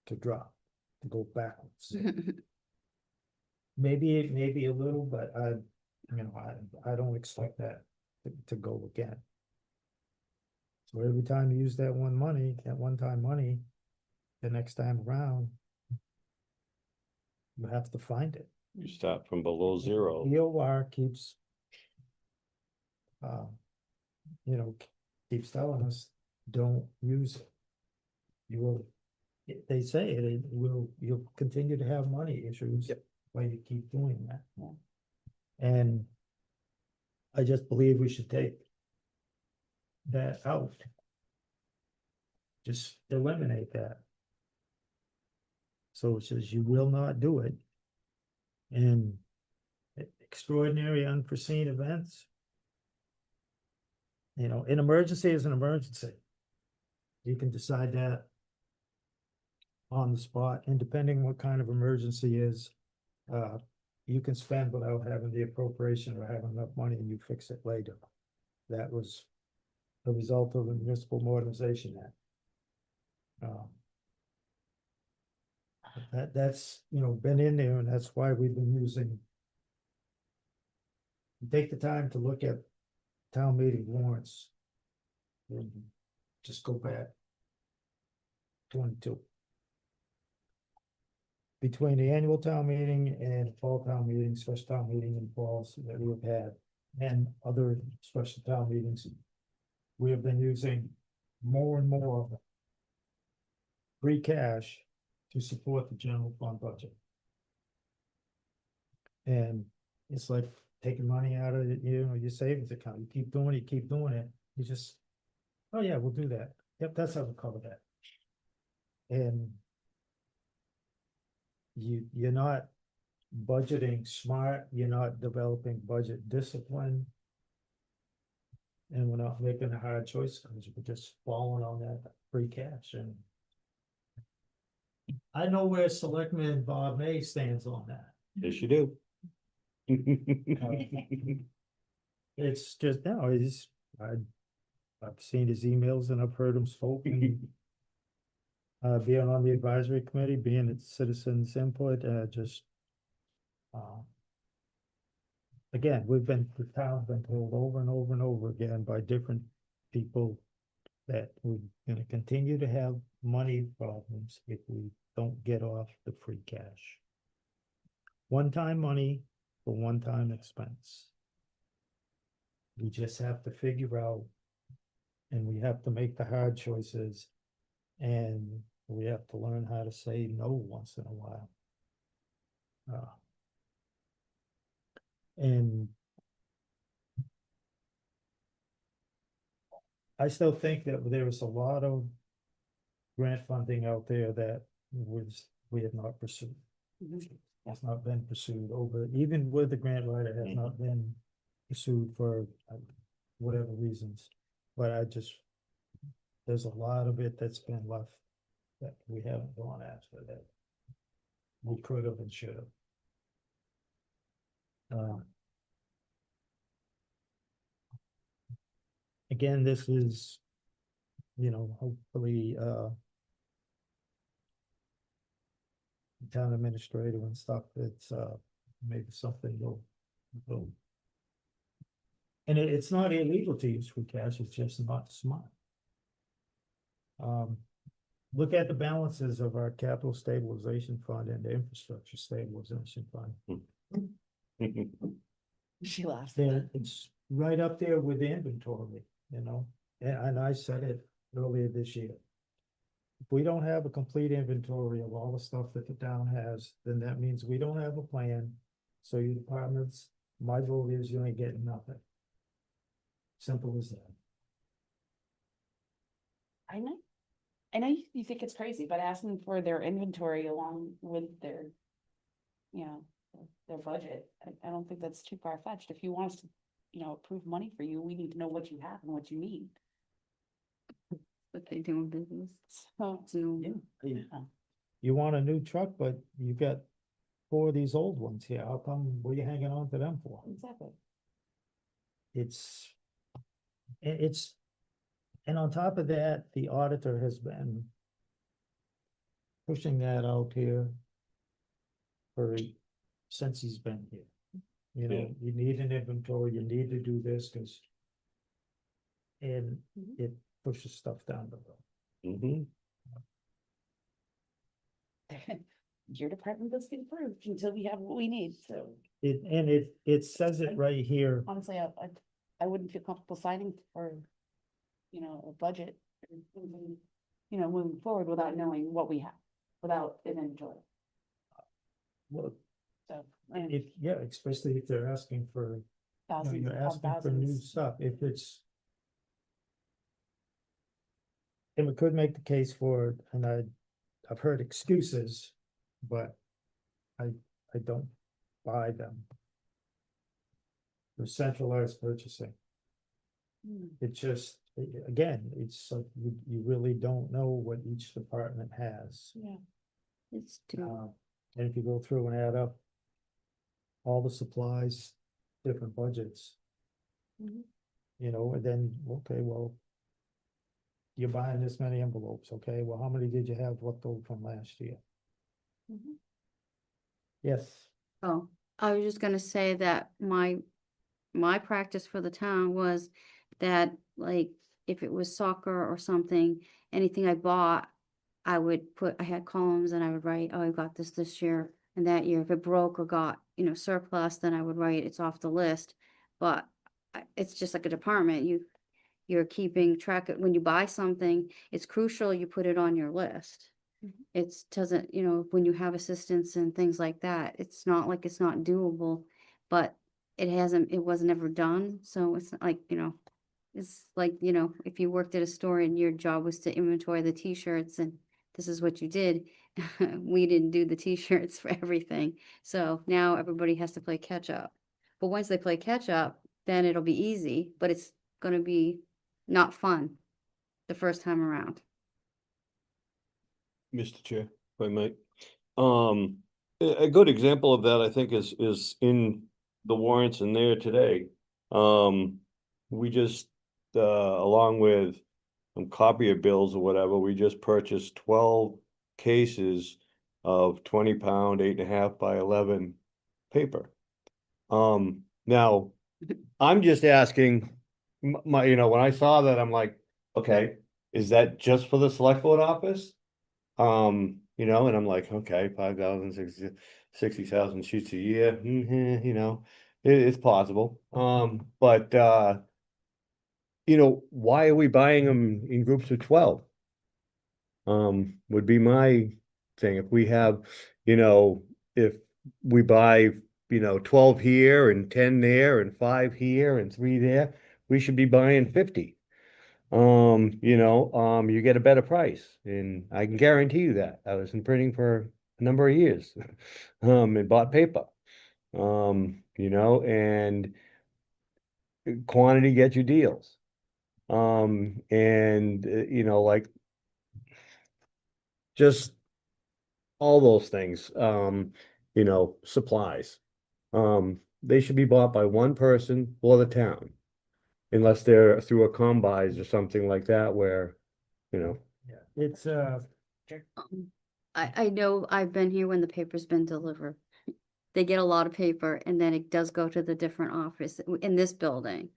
to drop, to go backwards. Maybe a little, but I don't expect that to go again. So every time you use that one-time money, the next time around, you have to find it. you start from below zero. EOR keeps, keeps telling us, don't use it. You will, they say you'll continue to have money issues while you keep doing that. And I just believe we should take that out. Just eliminate that. So it says you will not do it. And extraordinary unforeseen events. An emergency is an emergency. You can decide that on the spot, and depending what kind of emergency is, you can spend without having the appropriation or having enough money, and you fix it later. That was the result of the Municipal Modernization Act. That's been in there, and that's why we've been using. Take the time to look at town meeting warrants. And just go back 22. Between the annual town meeting and fall town meeting, special town meeting and falls that we've had, and other special town meetings, we have been using more and more free cash to support the general fund budget. And it's like taking money out of your savings account. You keep doing it. You just, oh yeah, we'll do that. Yep, that's how we'll cover that. And you're not budgeting smart, you're not developing budget discipline. And we're not making a hard choice, we're just falling on that free cash. And I know where Selectman Bob May stands on that. Yes, you do. It's just, no, I've seen his emails and I've heard him spoken. Being on the advisory committee, being at citizens input, again, the town's been told over and over and over again by different people that we're gonna continue to have money problems if we don't get off the free cash. One-time money for one-time expense. We just have to figure out, and we have to make the hard choices, and we have to learn how to say no once in a while. And I still think that there is a lot of grant funding out there that we have not pursued. Has not been pursued over, even with the grant writer, has not been pursued for whatever reasons. But there's a lot of it that's been left that we haven't gone after that we could have and should have. Again, this is, hopefully, town administrator and stuff, it's, maybe something will. And it's not illegal to use free cash, it's just not smart. Look at the balances of our capital stabilization fund and the infrastructure stabilization fund. She laughs. It's right up there with the inventory, and I said it earlier this year. If we don't have a complete inventory of all the stuff that the town has, then that means we don't have a plan. So your departments, my vote is you ain't getting nothing. Simple as that. I know you think it's crazy, but asking for their inventory along with their, their budget, I don't think that's too far fetched. If you want us to, approve money for you, we need to know what you have and what you need. What they do in business. So, It's no, You want a new truck, but you got 4 of these old ones here. How come, what are you hanging on to them for? exactly. And on top of that, the auditor has been pushing that out here since he's been here. You need an inventory, you need to do this, and it pushes stuff down the road. Your department does get approved until we have what we need, so. It says it right here. Honestly, I wouldn't feel comfortable signing for, a budget, moving forward without knowing what we have, without an inventory. Well, So. especially if they're asking for, Thousands you're upon asking for new thousands. stuff, and we could make the case for, and I've heard excuses, but I don't buy them. For centralized purchasing. It just, again, it's like you really don't know what each department has. Yeah. it's too, And if you go through and add up all the supplies, different budgets. Mhm. And then, okay, well, you're buying this many envelopes, okay, well, how many did you have left over from last year? Mhm. Yes, oh, I was just gonna say that my practice for the town was that, like, if it was soccer or something, anything I bought, I had columns and I would write, oh, I got this year and that year. If it broke or got, surplus, then I would write it's off the list. But it's just like a department, you're keeping track of, when you buy something, it's crucial you put it on your list. It doesn't, when you have assistants and things like that, it's not like it's not doable, but it wasn't ever done, so it's not like, it's like, if you worked at a store and your job was to inventory the t-shirts and this is what you did, we didn't do the t-shirts for everything, so now everybody has to play catch up. But once they play catch up, then it'll be easy, but it's gonna be not fun the first time around. Mr. Chair, if I might. A good example of that, I think, is in the warrants in there today. We just, along with some copier bills or whatever, we just purchased 12 cases of 20-pound, 8.5 by 11 paper. Now, I'm just asking, when I saw that, I'm like, okay, is that just for the select board office? And I'm like, okay, 5,000, 60,000 sheets a year, it's possible. But why are we buying them in groups of 12? Would be my thing. If we have, if we buy, 12 here and 10 there and 5 here and 3 there, we should be buying 50. You get a better price, and I can guarantee you that. I was in printing for a number of years, and bought paper. And quantity gets you deals. Like just all those things, supplies. They should be bought by one person or the town. Unless they're through a combis or something like that where, Yeah, it's, I know I've been here when the paper's been delivered. They get a lot of paper and then it does go to the different office in this building.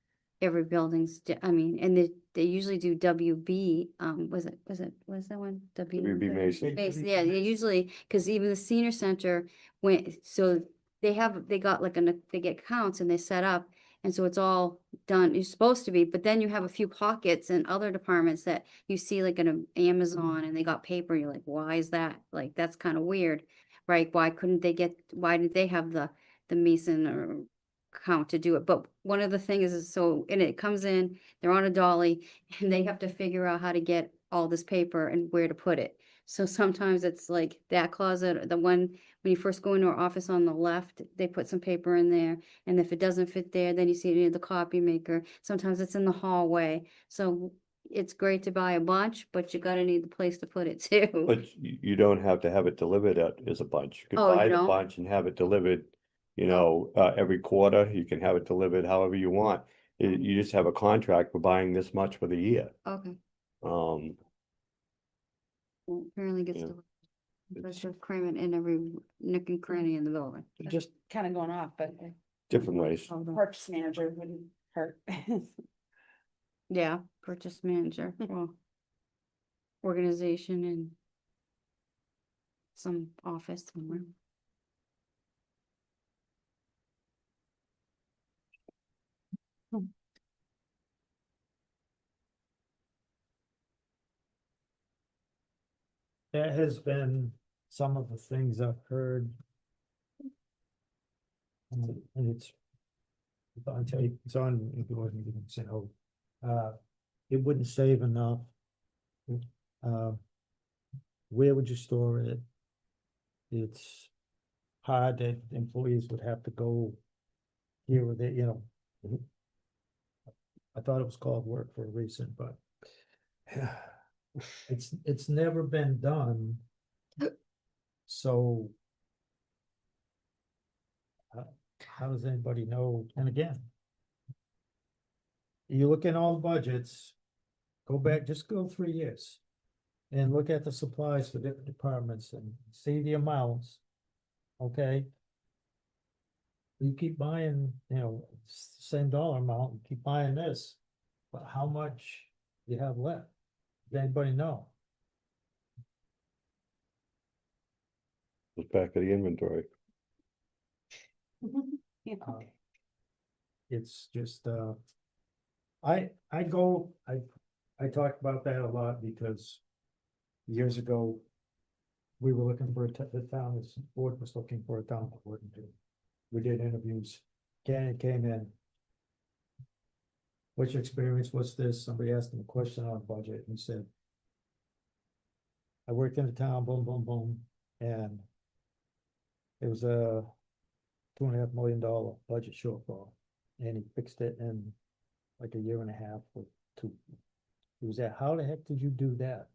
Every building's, and they usually do WB, was that one? WB Mason. Mason, yeah, they usually, cause even the senior center went, so they got like they get counts and they set up. And so it's all done, it's supposed to be, but then you have a few pockets in other departments that you see like in an Amazon and they got paper, you're like, why is that? Like, that's kind of weird, right? Why did they have the Mason or count to do it? But one of the things is, and it comes in, they're on a dolly and they have to figure out how to get all this paper and where to put it. So sometimes it's like that closet, the one, when you first go into our office on the left, they put some paper in there. And if it doesn't fit there, then you see it near the copy maker. Sometimes it's in the hallway. So it's great to buy a bunch, but you gotta need the place to put it too. But you don't have to have it delivered as a bunch. You Oh, could you buy the don't? bunch and have it delivered, every quarter. You can have it delivered however you want. You just have a contract for buying this much for the year. Okay. Um, Well, apparently gets Yeah. delivered. Let's just cram it in every nook and cranny in the building. just Kind of going off, but different ways. purchase manager wouldn't hurt. Yeah, purchase manager, well, organization and some office somewhere. that has been some of the things I've heard. And it's, I'll tell you, it's on, if you wasn't even saying, it wouldn't save enough. Where would you store it? It's hard that employees would have to go here or there, I thought it was called work for a reason, but it's never been done. So how does anybody know? And again, you look at all the budgets, go back, just go 3 years and look at the supplies for different departments and see the amounts. Okay. You keep buying, same dollar amount, you keep buying this, but how much you have left? Does anybody know? It's back of the inventory. It's just, I talked about that a lot because years ago, we were looking for the town, this board was looking for a town board. We did interviews, came in. What's your experience? What's this? Somebody asked him a question on budget and he said, I worked in the town, boom, boom, boom, and it was a $2.5 million budget shortfall. And he fixed it in like a year and a half or 2. He was at, how the heck did you do that?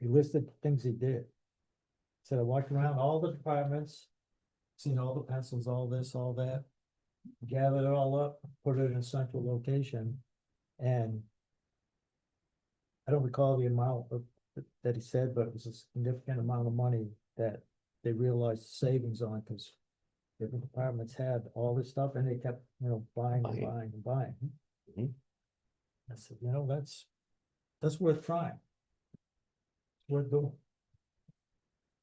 He listed the things he did. Said, I walked around all the departments, seen all the pencils, all this, all that, gathered it all up, put it in a central location, and I don't recall the amount that he said, but it was a significant amount of money that they realized savings on, because different departments had all this stuff and they kept, buying and buying and buying. Mhm. I said, that's worth trying. It's worth doing.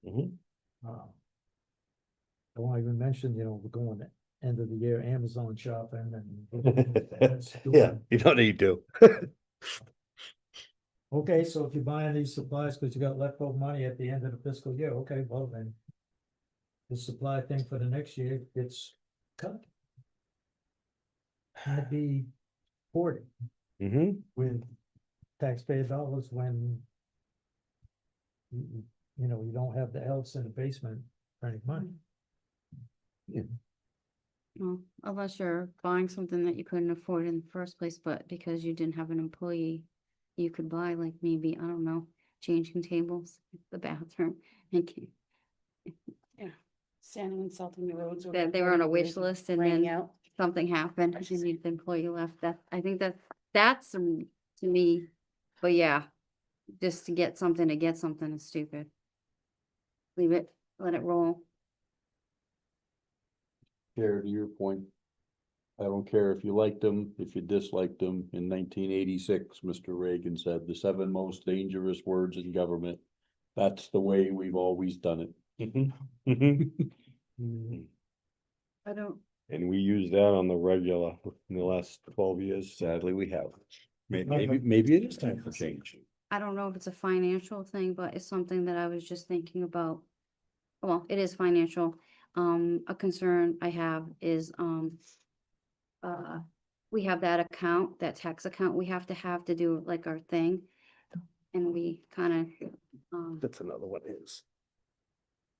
Mhm. I won't even mention, we're going to end of the year Amazon shopping and. Yeah, you don't need to. Okay, so if you're buying these supplies because you got leftover money at the end of the fiscal year, okay, well then. the supply thing for the next year gets cut. I'd be hoarding Mm-hmm. with taxpayer dollars when you know, you don't have the elves in the basement for any money. Well, unless you're buying something that you couldn't afford in the first place, but because you didn't have an employee, you could buy like maybe, I don't know, changing tables, the bathroom. And Standing and salting the roads. that they were on a wish list and Raining then out. something happened and the employee left. I think that's to me, but yeah, just to get something is stupid. Leave it, let it roll. Care to your point. I don't care if you liked them, if you disliked them. In 1986, Mr. Reagan said the 7 most dangerous words in government. That's the way we've always done it. I don't, And we use that on the regular in the last 12 years. Sadly, we have. Maybe it is time for change. I don't know if it's a financial thing, but it's something that I was just thinking about. Well, it is financial. A concern I have is, we have that account, that tax account we have to do like our thing. And we kind of, That's another one is.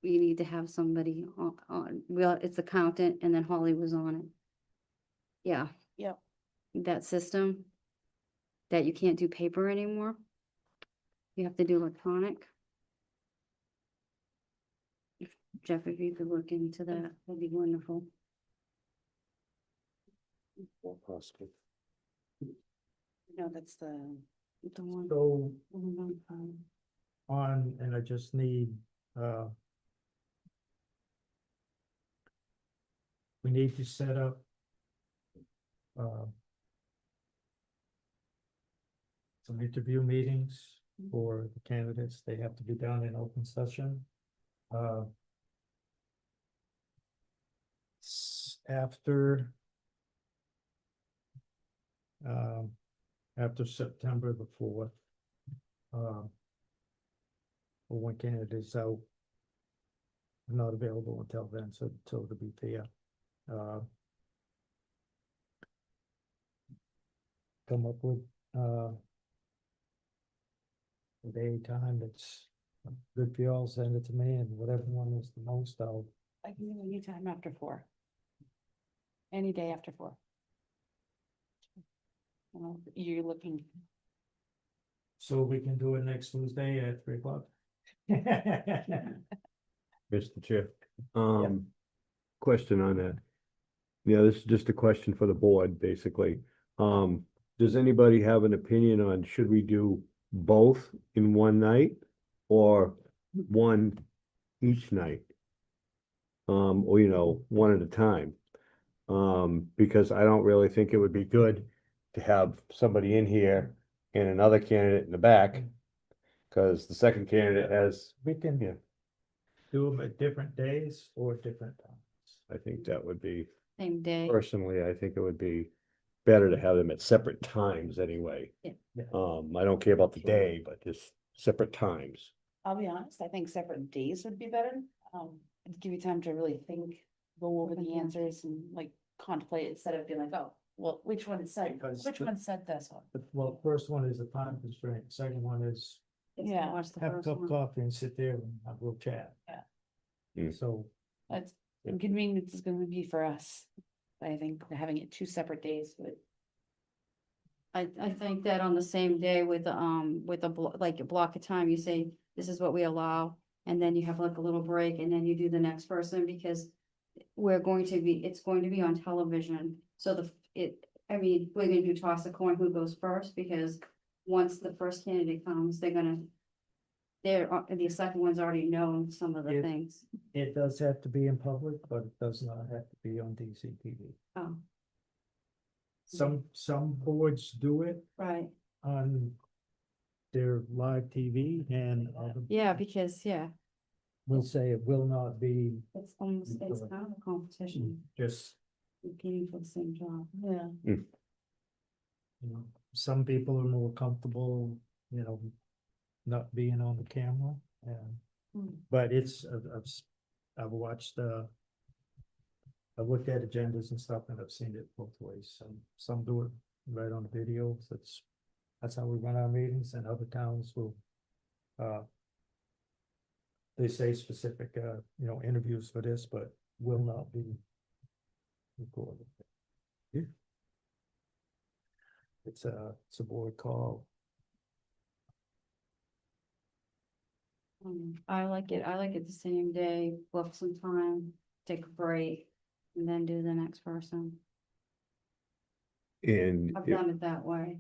we need to have somebody on, well, it's accountant and then Holly was on it. Yeah. Yep. That system that you can't do paper anymore. You have to do electronic. Jeff, if you could look into that, that'd be wonderful. No, that's the one. So on, and I just need, we need to set up some interview meetings for the candidates. They have to be done in open session. After September the 4th. For when candidates out. I'm not available until then, so to be fair. Come up with a day, time that's good for y'all, send it to me, and whatever one is the most, I'll. I can do any time after 4. Any day after 4. You're looking, So we can do it next Tuesday at 3 o'clock. Mr. Chair, question on that. Yeah, this is just a question for the board, basically. Does anybody have an opinion on should we do both in one night or one each night? Or, you know, one at a time. Because I don't really think it would be good to have somebody in here and another candidate in the back. Cause the second candidate has, We can do them at different days or different times. I think that would be, Same day. personally, I think it would be better to have them at separate times anyway. Yeah. Yeah. I don't care about the day, but just separate times. I'll be honest, I think separate days would be better. It'd give you time to really think, go over the Yeah. answers and like contemplate instead of being like, oh, well, which one said, Because which the- one said this one? Well, first one is the time constraint, second one is Yeah. Watch the have a first cup of one. coffee and sit there and have a little chat. Yeah. Mm. So, That's inconvenience is gonna be for us. I think having it 2 separate days would. I think that on the same day with like a block of time, you say, this is what we allow. And then you have like a little break and then you do the next person because it's going to be on television. So we're gonna do toss a coin who goes first because once the first candidate comes, the second one's already known some of the Yeah. things. it does have to be in public, but it does not have to be on TCTV. Oh, Some boards do it right. on their live TV and other Yeah, because, will say it will not be it's kind of a competition, just, competing for the same job. Yeah. you know, some people are more comfortable, you know, not being on the camera and, Hmm. but it's I've watched, I've looked at agendas and stuff and I've seen it both ways. Some do it right on video. That's how we run our meetings, and other towns will, they say specific, interviews for this, but will not be recorded. It's a board call. I like it the same day, book some time, take a break, and then do the next person. And I've done it that way.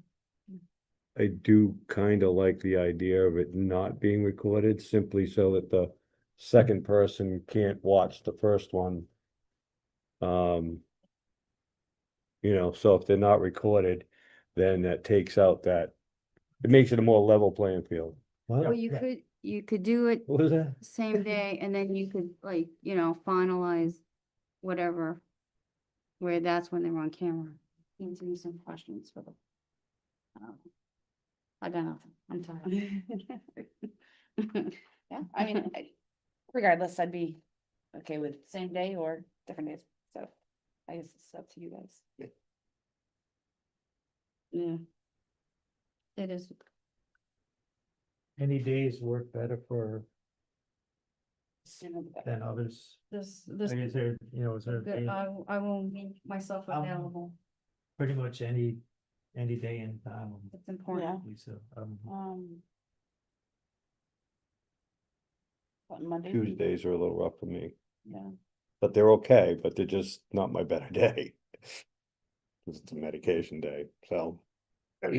I do kind of like the idea of it not being recorded, simply so that the second person can't watch the first one. So if they're not recorded, then that takes out that, it makes it a more level playing field. Well, Yeah. you could do it What was that? same day, and then you could finalize whatever. Where that's when they're on camera. Answer me some questions for them. I got nothing, I'm tired. Yeah, I mean, regardless, I'd be okay with same day or different days, so I guess it's up to you guys. Yeah. It is, Any days work better Sooner the better. than others? this, Like, is there, is there a good, day- I will make myself available, pretty much any day and time? it's important. Lisa, What, Monday? Tuesdays are a little rough for me, Yeah, but they're okay, but they're just not my better day. 'Cause it's a medication day, so. what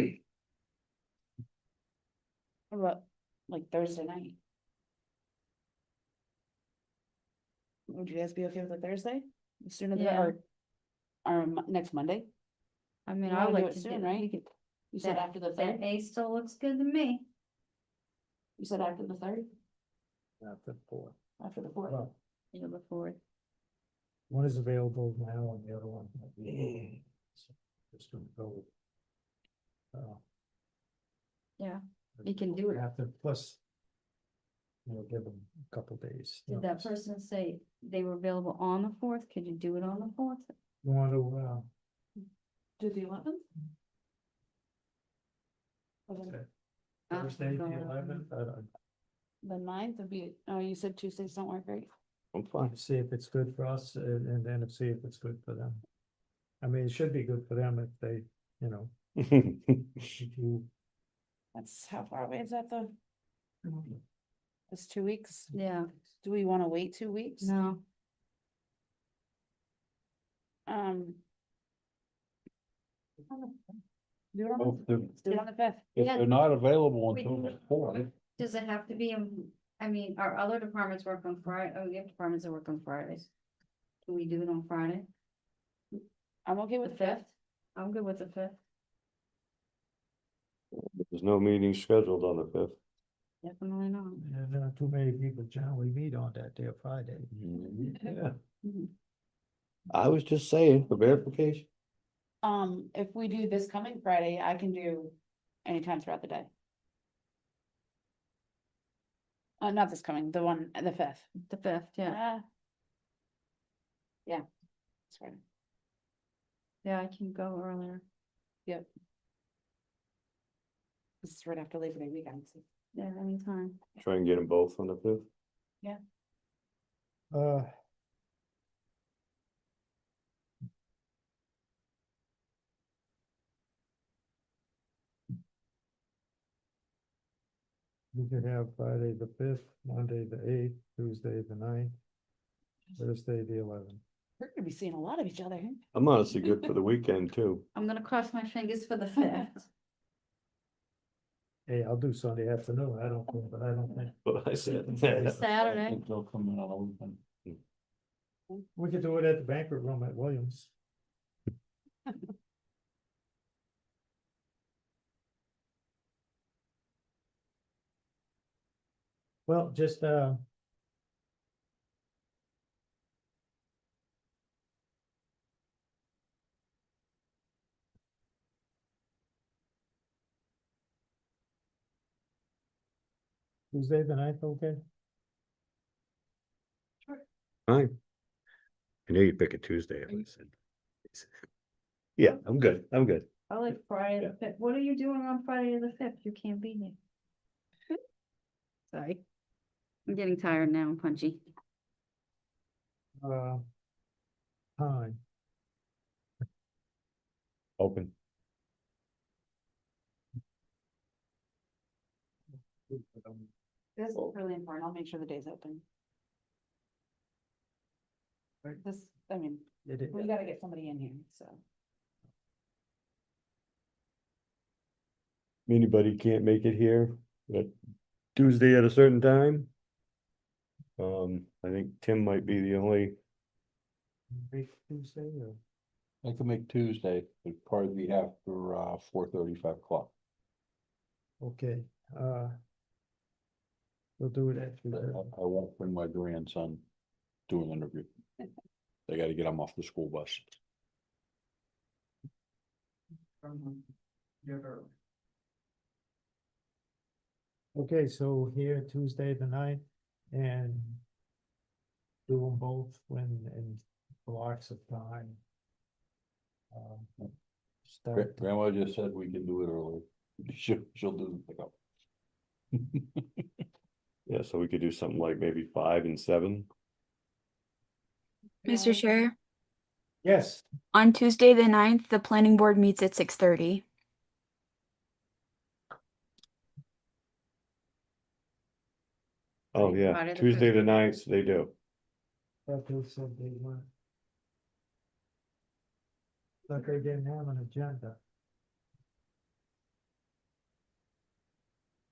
about like Thursday night? Would you guys be okay with a Thursday? Sooner the Yeah. or next Monday? I mean, You I wanna do like it to soon, do, right? we could, You said after the that third? A still looks good to me. You said after the third? after 4. After the fourth? Well, You look forward. one is available now and the other one. might be- Just gonna go. Yeah, you can do it. After, plus. Give them a couple days. Did that person say they were available on the fourth? Could you do it on the fourth? You want to, Do the 11th? Thursday, the 11th, The 9th would be, oh, you said Tuesdays don't work, right? I'm fine. see if it's good for us and then see if it's good for them. I mean, it should be good for them if they, if you, That's how far away is that though? It's 2 weeks. Yeah, Do we want to wait 2 weeks? no, Do it on Well, the, if let's do it on the 5th. If Yeah. they're not available We- until the fourth, does it have to be, I mean, our other departments work on Friday, we have departments that work on Fridays. Can we do it on Friday? I'm okay The with the 5th. fifth? I'm good with the fifth. There's no meeting scheduled on the 5th. Definitely not. there are too many people generally meet on that day of Friday. Yeah, Mhm. I was just saying for verification. If we do this coming Friday, I can do anytime throughout the day. Not this coming, the 5th. The fifth, yeah, Yeah. That's right. yeah, I can go earlier. This is right after Labor Day weekend. So. Yeah, anytime. Try and get them both on the 5th. Uh. We could have Friday the 5th, Monday the 8th, Tuesday the 9th, Thursday the 11th. We're gonna be seeing a lot of each other. Huh? I'm honestly good for the weekend too. I'm gonna cross my fingers for the fifth. Hey, I'll do Sunday afternoon, I don't think, but I don't think, But I said. I Saturday. think they'll come in on a weekend. we could do it at the banquet room at Williams. Well, just, Tuesday the 9th, okay? fine. I knew you'd pick a Tuesday if I said. Yeah, I'm good, I'm good. I like Friday the fifth. What are you doing on Friday the fifth? You can't be here. Sorry. I'm getting tired now, and punchy. Time, Open. This is really important. I'll make sure the day's open. This, I mean, we gotta get somebody in here, so. Anybody can't make it here, but Tuesday at a certain time? I think Tim might be the only, Make Tuesday or? I can make Tuesday, it'd probably be after 4:30, 5 o'clock. Okay, we'll do it I after. I won't bring my grandson to an interview. They gotta get him off the school bus. Okay, so here Tuesday the 9th and do them both when in blocks of time. Start, Grandma just said we can do it early. She'll do the pickup. yeah, so we could do something like maybe 5 and 7. Mr. Chair, yes, on Tuesday the 9th, the planning board meets at 6:30. Oh, yeah, Friday the Tuesday 5th. the 9th, they do. that was so they went. But they didn't have an agenda.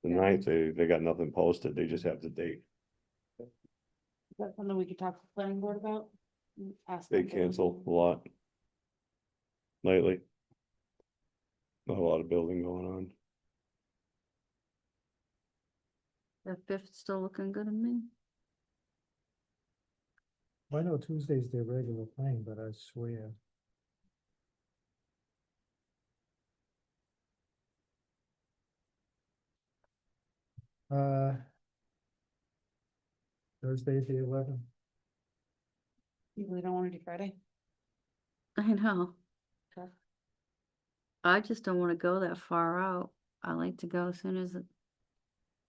The 9th, they got nothing posted, they just have the date. Is that something we could talk to the planning board about? Ask They them for- cancel a lot. Lately. Not a lot of building going on. The 5th still looking good to me. I know Tuesday's their regular thing, but I swear. Uh. Thursday, the 11th. You really don't wanna do Friday? I know. Okay. I just don't wanna go that far out. I like to go as soon as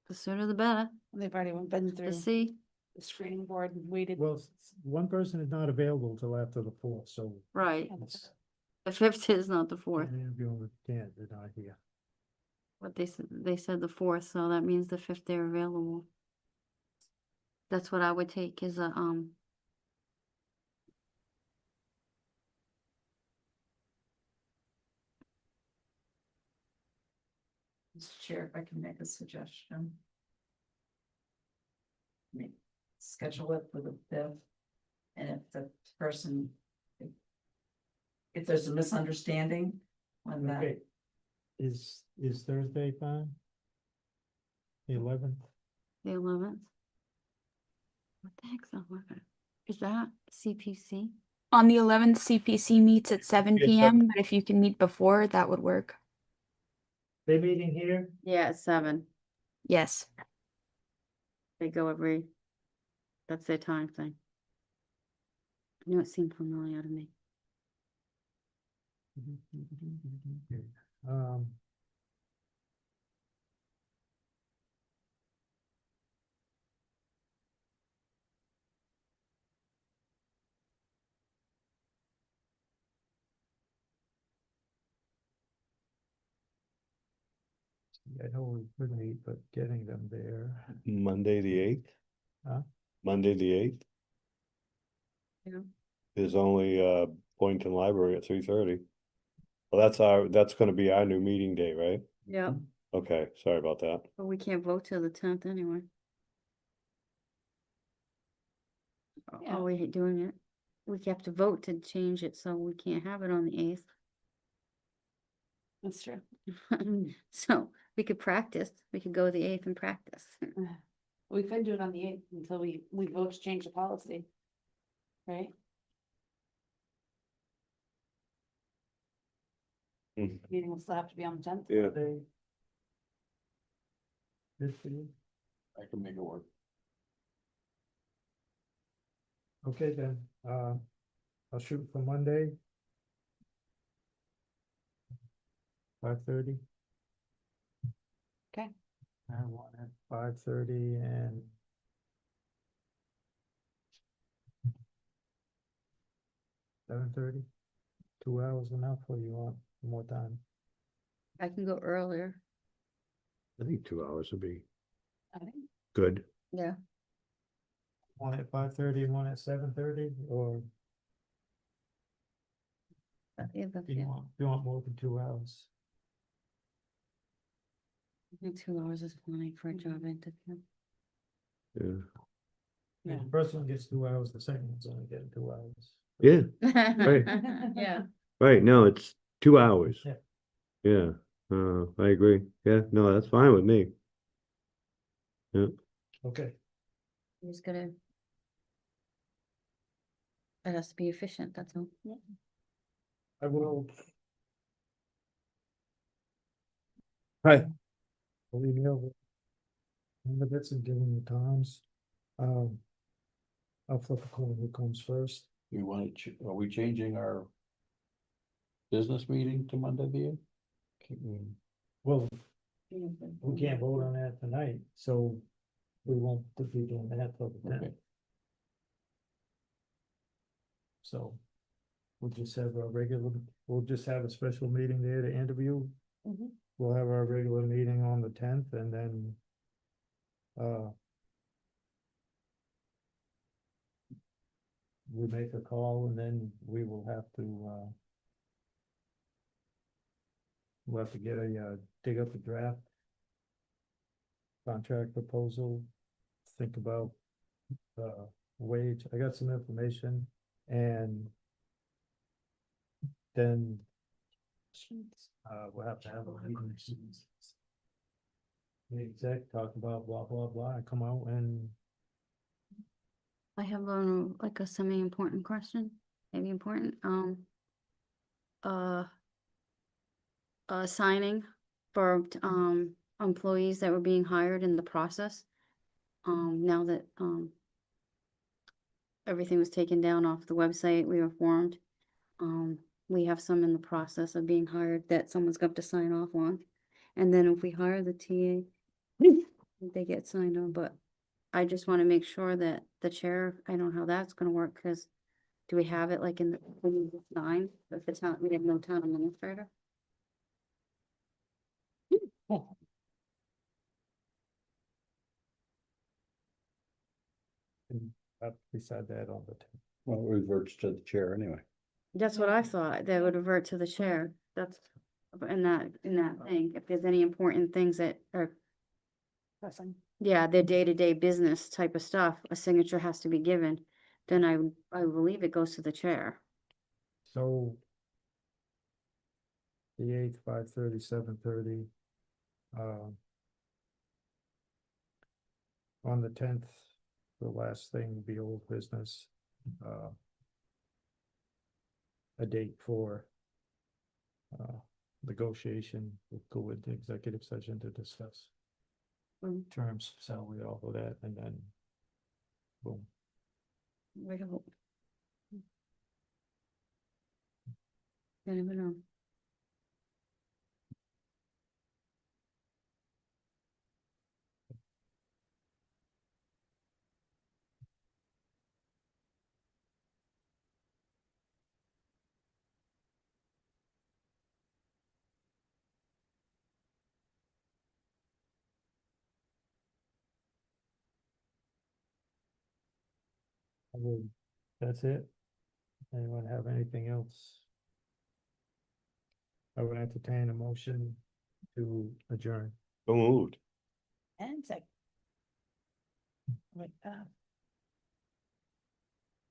the sooner the better. They've already been To through see, the screening board and waited. Well, one person is not available till after the 4th, so. right. it's- The 5th is not the 4th. I'm interviewing with Dan, they're not here. What they said the 4th, so that means the 5th they're available. That's what I would take is a, Mr. Chair, if I can make a suggestion. Schedule it for the 5th. And if the person. If there's a misunderstanding, when that, Okay. Is Thursday fine? The 11th? the 11th. What the heck's the 11th? Is that CPC? On the 11th, CPC meets at 7 Yeah, p.m., but if you can meet before, that would work. They meeting here? Yeah, at 7. Yes. They go that's their time thing. I knew it seemed familiar to me. Um. I know we could meet, but getting them there. Monday, the 8th? Huh? Monday, the 8th? Yeah. There's only Boynton Library at 3:30. Well, that's gonna be our new meeting day, right? Yeah, Okay, sorry about that. but we can't vote till the 10th anyway. Yeah. Are we doing it? We have to vote to change it, so we can't have it on the 8th. That's true. So we could practice, we could go the 8th and practice. We couldn't do it on the 8th until we vote to change the policy. Right? Mhm. Meeting will still have to be on the 10th. Yeah, They. Good for you? I can make it work. Okay, then, I'll shoot for Monday. 5:30. Okay. I want at 5:30 and. 7:30. 2 hours enough, or you want more time? I can go earlier. I think 2 hours would be I think good. Yeah. One at 5:30 and one at 7:30, or Either, do you yeah. want more than 2 hours? I think 2 hours is plenty for a job interview. Yeah. Yeah, the first one gets 2 hours, the second one's only getting 2 hours. Yeah, Yeah. right. No, it's 2 hours. Yeah. Yeah, I agree. Yeah, no, that's fine with me. Yeah, Okay, He's gonna. It has to be efficient, that's all. I will. Hi. I'll email the bits and giving the times. I'll flip a coin who comes first. You want to, are we changing our business meeting to Monday, the Well, we can't vote on that tonight, so we won't be doing that till the 10th. Okay. So we'll just have we'll just have a special meeting there to interview. Mhm. We'll have our regular meeting on the 10th, and then we make a call, and then we will have to we'll have to get dig up a draft contract proposal, think about wage. I got some information, and then we'll have to have a meeting. The exec talk about blah, blah, blah, and come out and I have like a semi-important question, maybe important, signing for, employees that were being hired in the process. Now that, everything was taken down off the website, we were informed. We have some in the process of being hired that someone's got to sign off on. And then if we hire the TA, they get signed on, but I just want to make sure that the chair, I don't know how that's gonna work, because do we have it like in the sign, if it's not, we have no town administrator? beside that on the 10th. Well, it reverts to the chair anyway. That's what I thought, that would revert to the chair, that's, in that thing, if there's any important things that are, Pressing. yeah, their day-to-day business type of stuff, a signature has to be given, then I believe it goes to the chair. So the 8th, 5:30, 7:30. On the 10th, the last thing will be old business. A date for negotiation. We'll go with the executive session to discuss terms, salary, all of that, and then boom. Wait a minute. Don't even know. That's it. Anyone have anything else? I would entertain a motion to adjourn. So moved. And sec. Wait,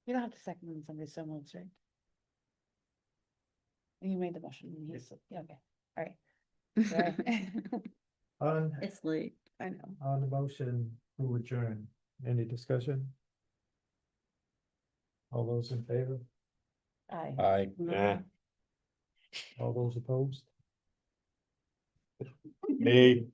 you don't have to second when somebody's so moved, right? You made the motion, and he's, yeah, okay, all right. Sorry. On, It's late. I know. on the motion to adjourn, any discussion? All those in favor? Aye. Yeah. All those opposed? Me.